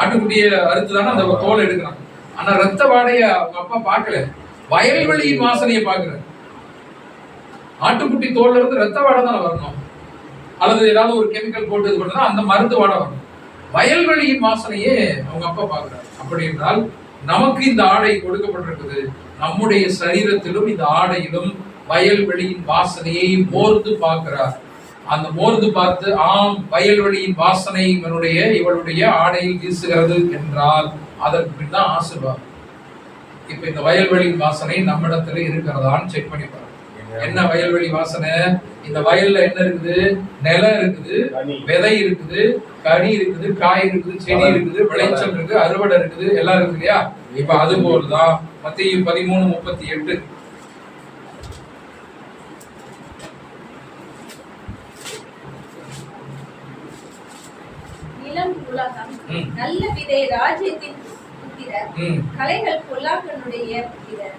A: ஆட்டுக்குட்டியை அறுத்து தானே அந்த தோலை எடுக்கிறாங்க. ஆனா ரத்த வாடையை அவங்க அப்பா பார்க்கல, வயல்வெளியின் வாசனையை பார்க்கிறார். ஆட்டுக்குட்டி தோல்ல இருந்து ரத்த வாடை தானே வரணும், அல்லது ஏதாவது ஒரு கெமிக்கல் போட்டு இது பண்ணா அந்த மருந்து வாடை வரணும். வயல்வெளியின் வாசனையே அவங்க அப்பா பார்க்கிறார். அப்படி என்றால் நமக்கு இந்த ஆடை கொடுக்கப்பட்டிருக்குது. நம்முடைய சரீரத்திலும் இந்த ஆடையிலும் வயல்வெளியின் வாசனையை மோர்ந்து பார்க்கிறார். அந்த மோர்ந்து பார்த்து ஆம் வயல்வெளியின் வாசனை இவளுடைய ஆடையில் வீசுகிறது என்றால் அதற்கு பின் தான் ஆசீர்வாதம். இப்ப இந்த வயல்வெளியின் வாசனை நம்மிடத்துல இருக்கிறதான்னு செக் பண்ணி பாருங்க. என்ன வயல்வெளி வாசனை? இந்த வயல்ல என்ன இருக்குது? நிலம் இருக்குது, விதை இருக்குது, கனி இருக்குது, காய் இருக்குது, செடி இருக்குது, விளைச்சல் இருக்கு, அறுவடை இருக்குது, எல்லாம் இருக்கு இல்லையா? இப்ப அது போலதான் மத்தேயு 13:38
C: உலகம் நல்ல விதை ராஜ்யத்தின் புத்திரர், கலைகள் பொல்லாங்கனுடைய புத்திரர்.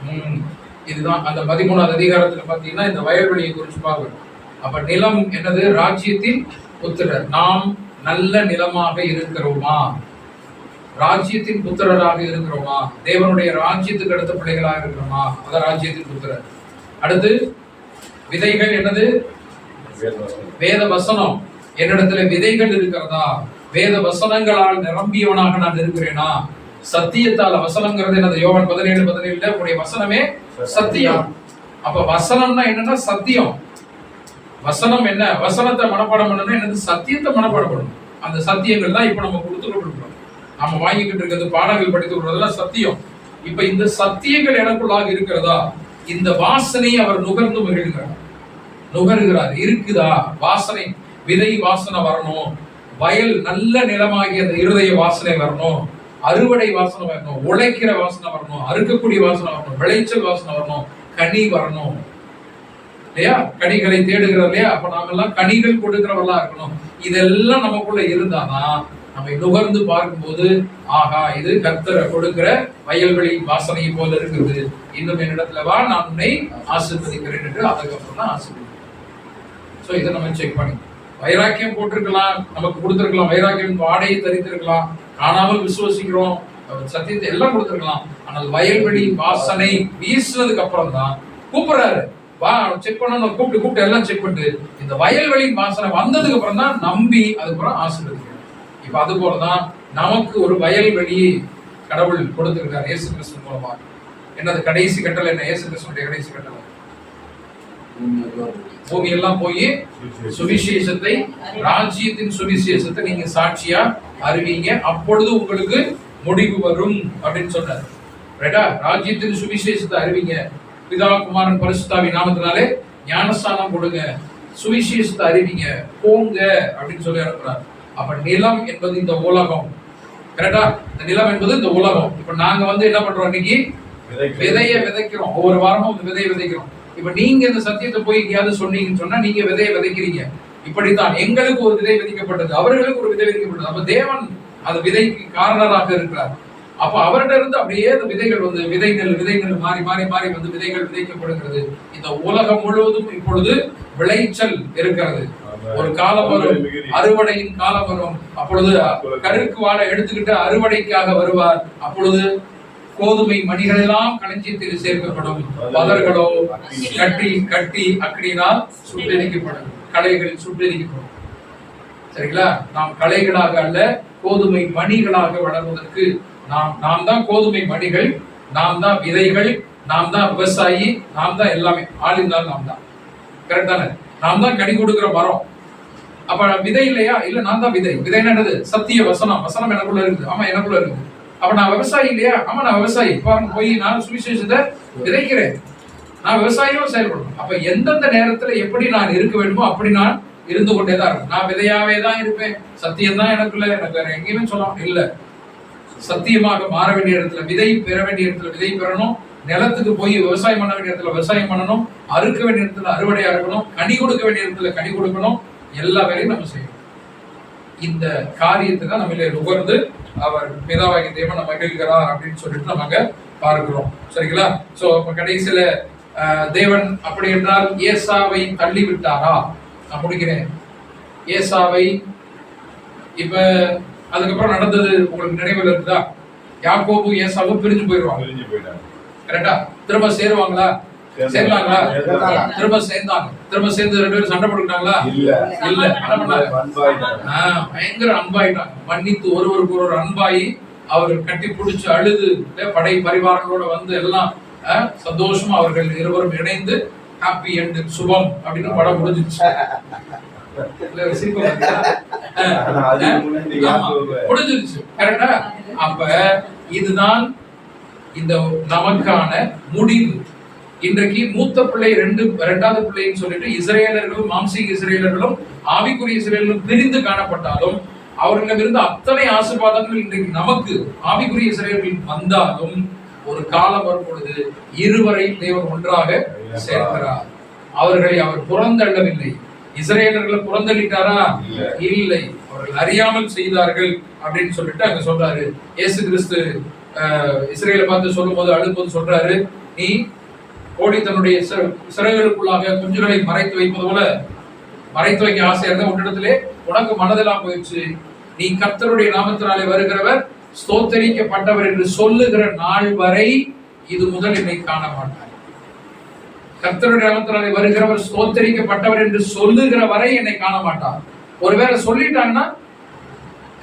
A: இதுதான் அந்த 13வது அதிகாரத்துல பாத்தீங்கன்னா இந்த வயல்வெளியை குறிச்சு பார்க்கணும். அப்ப நிலம் என்னது? ராஜ்யத்தின் புத்திரர். நாம் நல்ல நிலமாக இருக்கிறோமா? ராஜ்யத்தின் புத்திரராக இருக்கிறோமா? தேவனுடைய ராஜ்யத்துக்கு அடுத்த பிள்ளைகளாக இருக்கிறோமா? அதான் ராஜ்யத்தின் புத்திரர். அடுத்து விதைகள் என்னது? வேத வசனம். என்னிடத்துல விதைகள் இருக்கிறதா? வேத வசனங்களால் நிரம்பியவனாக நான் இருக்கிறேனா? சத்தியத்தால, வசனம்ங்கிறது என்னது? யோவான் 17:17 உடைய வசனமே சத்தியம். அப்ப வசனம்னா என்னன்னா சத்தியம். வசனம் என்ன? வசனத்தை மனப்பாடம் பண்ணணும். என்னது? சத்தியத்தை மனப்பாடம் பண்ணணும். அந்த சத்தியங்கள் தான் இப்ப நம்ம கொடுத்துருக்கோம். நம்ம வாங்கிக்கிட்டு இருக்கிறது, பாடங்கள் படித்து கொடுறதெல்லாம் சத்தியம். இப்ப இந்த சத்தியங்கள் எனக்குள்ளாக இருக்கிறதா? இந்த வாசனையை அவர் நுகர்ந்து நுகருகிறார். இருக்குதா வாசனை? விதை வாசனை வரணும், வயல் நல்ல நிலமாகிய அந்த இருதய வாசனை வரணும், அறுவடை வாசனை வரணும், உழைக்கிற வாசனை வரணும், அறுக்கக்கூடிய வாசனை வரணும், விளைச்சல் வாசனை வரணும், கனி வரணும் இல்லையா? கனிகளை தேடுகிறோம் இல்லையா? அப்ப நாம எல்லாம் கனிகள் கொடுக்கிறவர்களா இருக்கணும். இதெல்லாம் நமக்குள்ள இருந்தாதான் நம்ம நுகர்ந்து பார்க்கும்போது ஆகா இது கர்த்தரை கொடுக்கிற வயல்வெளி வாசனையை போல இருக்குது, இன்னும் என்னிடத்துல வா, நான் உன்னை ஆசீர்வதிக்கிறேன் என்று அதுக்கப்புறம் தான் ஆசீர்வதிக்கிறேன். சோ இதை நம்ம செக் பண்ணி வைராக்கியம் போட்டிருக்கலாம், நமக்கு கொடுத்திருக்கலாம், வைராக்கியம் ஆடையை தரித்திருக்கலாம், காணாமல் விசுவசிக்கிறோம், சத்தியத்தை எல்லாம் கொடுத்திருக்கலாம். ஆனால் வயல்வெளி வாசனை வீசுனதுக்கு அப்புறம் தான் கூப்பிடுறாரு, வா செக் பண்ணணும், கூப்பிட்டு எல்லாம் செக் பண்ணிட்டு இந்த வயல்வெளி வாசனை வந்ததுக்கு அப்புறம் தான் நம்பி அதுக்கப்புறம் ஆசீர்வதிக்கிறோம். இப்ப அது போலதான் நமக்கு ஒரு வயல்வெளியை கடவுள் கொடுத்திருக்காரு இயேசு கிறிஸ்து மூலமா. என்னது கடைசி கட்டளை? என்ன இயேசு கிறிஸ்துடைய கடைசி கட்டளை? பூமி எல்லாம் போய் சுவிசேஷத்தை, ராஜ்யத்தின் சுவிசேஷத்தை நீங்க சாட்சியா அறிவீங்க, அப்பொழுது உங்களுக்கு முடிவு வரும் அப்படின்னு சொன்னார். ரைட்டா? ராஜ்யத்தின் சுவிசேஷத்தை அறிவீங்க, பிதா குமாரன் பரிசுத்தாவி நாமத்தினாலே ஞானஸ்தானம் கொடுங்க, சுவிசேஷத்தை அறிவீங்க, போங்க அப்படின்னு சொல்லி அனுப்புறாரு. அப்ப நிலம் என்பது இந்த உலகம். கரெக்டா? இந்த நிலம் என்பது இந்த உலகம். இப்ப நாங்க என்ன பண்றோம்? இன்னைக்கு விதைய விதைக்கிறோம், ஒவ்வொரு வாரமும் இந்த விதையை விதைக்கிறோம். இப்ப நீங்க இந்த சத்தியத்தை போய் எங்கேயாவது சொன்னீங்கன்னு சொன்னா நீங்க விதையை விதைக்கிறீங்க. இப்படித்தான் எங்களுக்கு ஒரு விதை விதிக்கப்பட்டது, அவர்களுக்கு ஒரு விதை விதிக்கப்பட்டது. அப்ப தேவன் அந்த விதைக்கு காரணராக இருக்கிறார். அப்ப அவர்கிட்ட இருந்து அப்படியே அந்த விதைகள் விதைகள் மாறி மாறி மாறி வந்து விதைகள் விதைக்கப்படுகிறது. இந்த உலகம் முழுவதும் இப்பொழுது விளைச்சல் இருக்கிறது. ஒரு காலம் வரும், அறுவடையின் காலம் வரும். அப்பொழுது கருக்கு வாழை எடுத்துக்கிட்டு அறுவடைக்காக வருவார். அப்பொழுது கோதுமை மணிகள் எல்லாம் களஞ்சியத்தில் சேர்க்கப்படும், பதர்களோ கட்டி அக்கினியினால் சுட்டெரிக்கப்படும், களைகள் சுட்டெரிக்கப்படும். சரிங்களா? நாம் களைகளாக அல்ல, கோதுமை மணிகளாக வளர்வதற்கு நாம் தான் கோதுமை மணிகள், நாம் தான் விதைகள், நாம் தான் விவசாயி, நாம் தான் எல்லாமே. ஆளிந்தால் நாம் தான். கரெக்ட் தானே? நாம் தான் கனி கொடுக்கிற மரம். அப்ப விதை இல்லையா? இல்ல, நான் தான் விதை. விதை என்னது? சத்திய வசனம். வசனம் எனக்குள்ள இருக்குது. ஆமா, எனக்குள்ள இருக்குது. அப்ப நான் விவசாயி இல்லையா? ஆமா, நான் விவசாயி. பாருங்க, போய் நான் சுவிசேஷத்தை விதைக்கிறேன். நான் விவசாயம் செயல்படணும். அப்ப எந்தெந்த நேரத்துல எப்படி நான் இருக்க வேண்டுமோ அப்படி நான் இருந்து கொண்டேதான் இருக்கும். நான் விதையாவே தான் இருப்பேன், சத்தியம் தான் எனக்குள்ள, எனக்கு வேற எங்கேயுமே சொல்லலாம் இல்ல. சத்தியமாக மாற வேண்டிய இடத்துல விதை பெற வேண்டிய இடத்துல விதை பெறணும், நிலத்துக்கு போய் விவசாயம் பண்ண வேண்டிய இடத்துல விவசாயம் பண்ணணும், அறுக்க வேண்டிய இடத்துல அறுவடையா இருக்கணும், கனி கொடுக்க வேண்டிய இடத்துல கனி கொடுக்கணும், எல்லா வேலையும் நம்ம செய்யணும். இந்த காரியத்தை தான் நம்மளே நுகர்ந்து அவர் பிதாவாகிய தேவன் நம்ம மகிழ்கிறார் அப்படின்னு சொல்லிட்டு நம்ம அங்க பார்க்கிறோம். சரிங்களா? சோ இப்ப கடைசியில தேவன் அப்படி என்றால் ஏசாவை தள்ளி விட்டாரா? நான் முடிக்கிறேன். ஏசாவை இப்ப அதுக்கப்புறம் நடந்தது உங்களுக்கு நினைவில் இருக்குதா? யாக்கோபு ஏசாவும் பிரிஞ்சு போயிடுவாங்க. கரெக்டா? திரும்ப சேருவாங்களா? சேர்ந்தாங்களா? திரும்ப சேர்ந்தாங்க. திரும்ப சேர்ந்து ரெண்டு பேரும் சண்டை போட்டுக்கிட்டாங்களா? இல்ல. பயங்கர அன்பாயிட்டாங்க. மன்னித்து ஒருவருக்கு ஒரு அன்பாயி அவர்கள் கட்டி பிடிச்சு அழுது படை பரிவாரங்களோட வந்து எல்லாம் சந்தோஷமா அவர்கள் இருவரும் இணைந்து ஹாப்பி எண்ட் சுபம் அப்படின்னு படம் முடிஞ்சிருச்சு. முடிஞ்சிருச்சு. கரெக்டா? அப்ப இதுதான் இந்த நமக்கான முடிவு. இன்றைக்கு மூத்த பிள்ளை இரண்டாவது பிள்ளைன்னு சொல்லிட்டு இஸ்ரேலர்களும் மாம்சீக இஸ்ரேலர்களும் ஆவிக்குரிய இஸ்ரேலர்களும் பிரிந்து காணப்பட்டாலும் அவர்களிடமிருந்து அத்தனை ஆசீர்வாதங்கள் இன்றைக்கு நமக்கு ஆவிக்குரிய இஸ்ரேலர்கள் வந்தாலும் ஒரு காலம் வரும் பொழுது இருவரை தேவன் ஒன்றாக சேர்க்கிறார். அவர்களை அவர் புறந்தள்ளவில்லை. இஸ்ரேலர்களை புறந்தள்ளிட்டாரா? இல்லை. அவர்கள் அறியாமல் செய்தார்கள் அப்படின்னு சொல்லிட்டு அங்க சொல்றாரு. இயேசு கிறிஸ்து இஸ்ரேலை பார்த்து சொல்லும் போது அழும்போது சொல்றாரு, நீ ஓடி தன்னுடைய சிறைகளுக்குள்ளாக குஞ்சுகளை மறைத்து வைப்பது போல மறைத்து வைக்க ஆசையா இருந்த உன்னிடத்திலே உனக்கு மனதெல்லாம் போயிடுச்சு. நீ கர்த்தருடைய நாமத்தினாலே வருகிறவர் ஸ்தோத்தரிக்கப்பட்டவர் என்று சொல்லுகிற நாள் வரை இது முதல் என்னை காண மாட்டார். கர்த்தருடைய நாமத்தினாலே வருகிறவர் ஸ்தோத்தரிக்கப்பட்டவர் என்று சொல்லுகிற வரை என்னை காண மாட்டார். ஒருவேளை சொல்லிட்டாங்கன்னா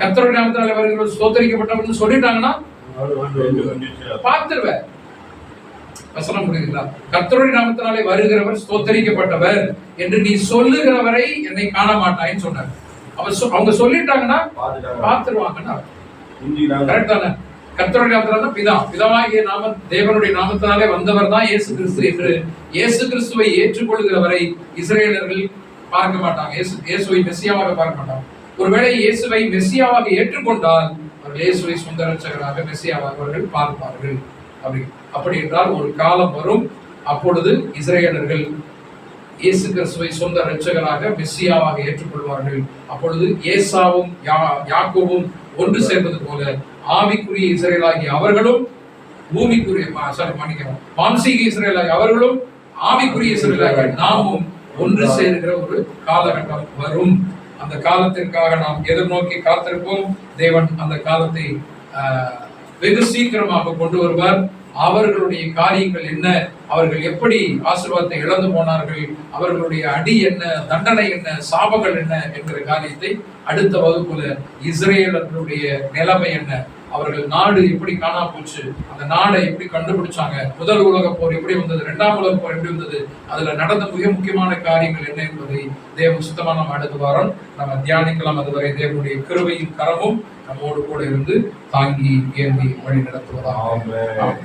A: கர்த்தருடைய நாமத்தினாலே வருகிறவர் ஸ்தோத்தரிக்கப்பட்டவர் சொல்லிட்டாங்கன்னா பார்த்துருவேன். வசனம் புரியுதுங்களா? கர்த்தருடைய நாமத்தினாலே வருகிறவர் ஸ்தோத்தரிக்கப்பட்டவர் என்று நீ சொல்லுகிறவரை என்னை காண மாட்டாயின்னு சொன்னார். அவங்க சொல்லிட்டாங்கன்னா பார்த்துருவாங்கன்னா கரெக்ட் தானே? கர்த்தருடைய நாமத்தினால பிதாவாகிய நாம தேவனுடைய நாமத்தினாலே வந்தவர் தான் இயேசு கிறிஸ்து என்று இயேசு கிறிஸ்துவை ஏற்றுக்கொள்கிறவரை இஸ்ரேலர்கள் பார்க்க மாட்டாங்க. இயேசுவை மெசியாவாக பார்க்க மாட்டாங்க. ஒருவேளை இயேசுவை மெசியாவாக ஏற்றுக்கொண்டால் அவர்கள் இயேசுவை சொந்த ரட்சகராக மெசியாவாக அவர்கள் பார்ப்பார்கள். அப்படி என்றால் ஒரு காலம் வரும், அப்பொழுது இஸ்ரேலர்கள் இயேசு கிறிஸ்துவை சொந்த இரட்சகராக மெசியாவாக ஏற்றுக்கொள்வார்கள். அப்பொழுது ஏசாவும் யாக்கோபும் ஒன்று சேர்வது போல ஆவிக்குரிய இஸ்ரேலாகிய அவர்களும் பூமிக்குரிய மாம்சீக இஸ்ரேலாகிய அவர்களும் ஆவிக்குரிய இஸ்ரேலாகிய நாமும் ஒன்று சேர்கிற ஒரு காலகட்டம் வரும். அந்த காலத்திற்காக நாம் எதிர்நோக்கி காத்திருப்போம். தேவன் அந்த காலத்தை வெகு சீக்கிரமாக கொண்டு வருவார். அவர்களுடைய காரியங்கள் என்ன, அவர்கள் எப்படி ஆசீர்வாதத்தை இழந்து போனார்கள், அவர்களுடைய அடி என்ன, தண்டனை என்ன, சாபங்கள் என்ன என்கிற காரியத்தை அடுத்த வகுப்புல இஸ்ரேலர்களுடைய நிலைமை என்ன, அவர்கள் நாடு எப்படி காணா போச்சு, அந்த நாடை எப்படி கண்டுபிடிச்சாங்க, முதல் உலக போர் எப்படி வந்தது, இரண்டாம் உலக போர் எப்படி வந்தது, அதுல நடந்த மிக முக்கியமான காரியங்கள் என்ன என்பதை தேவன் சுத்தமா நம்ம அடுத்த வாரம் நம்ம தியானிக்கலாம். அதுவரை தேவனுடைய கிருபையின் கரமும் நம்மோடு கூட இருந்து தாங்கி ஏந்தி வழி நடத்துவதாக.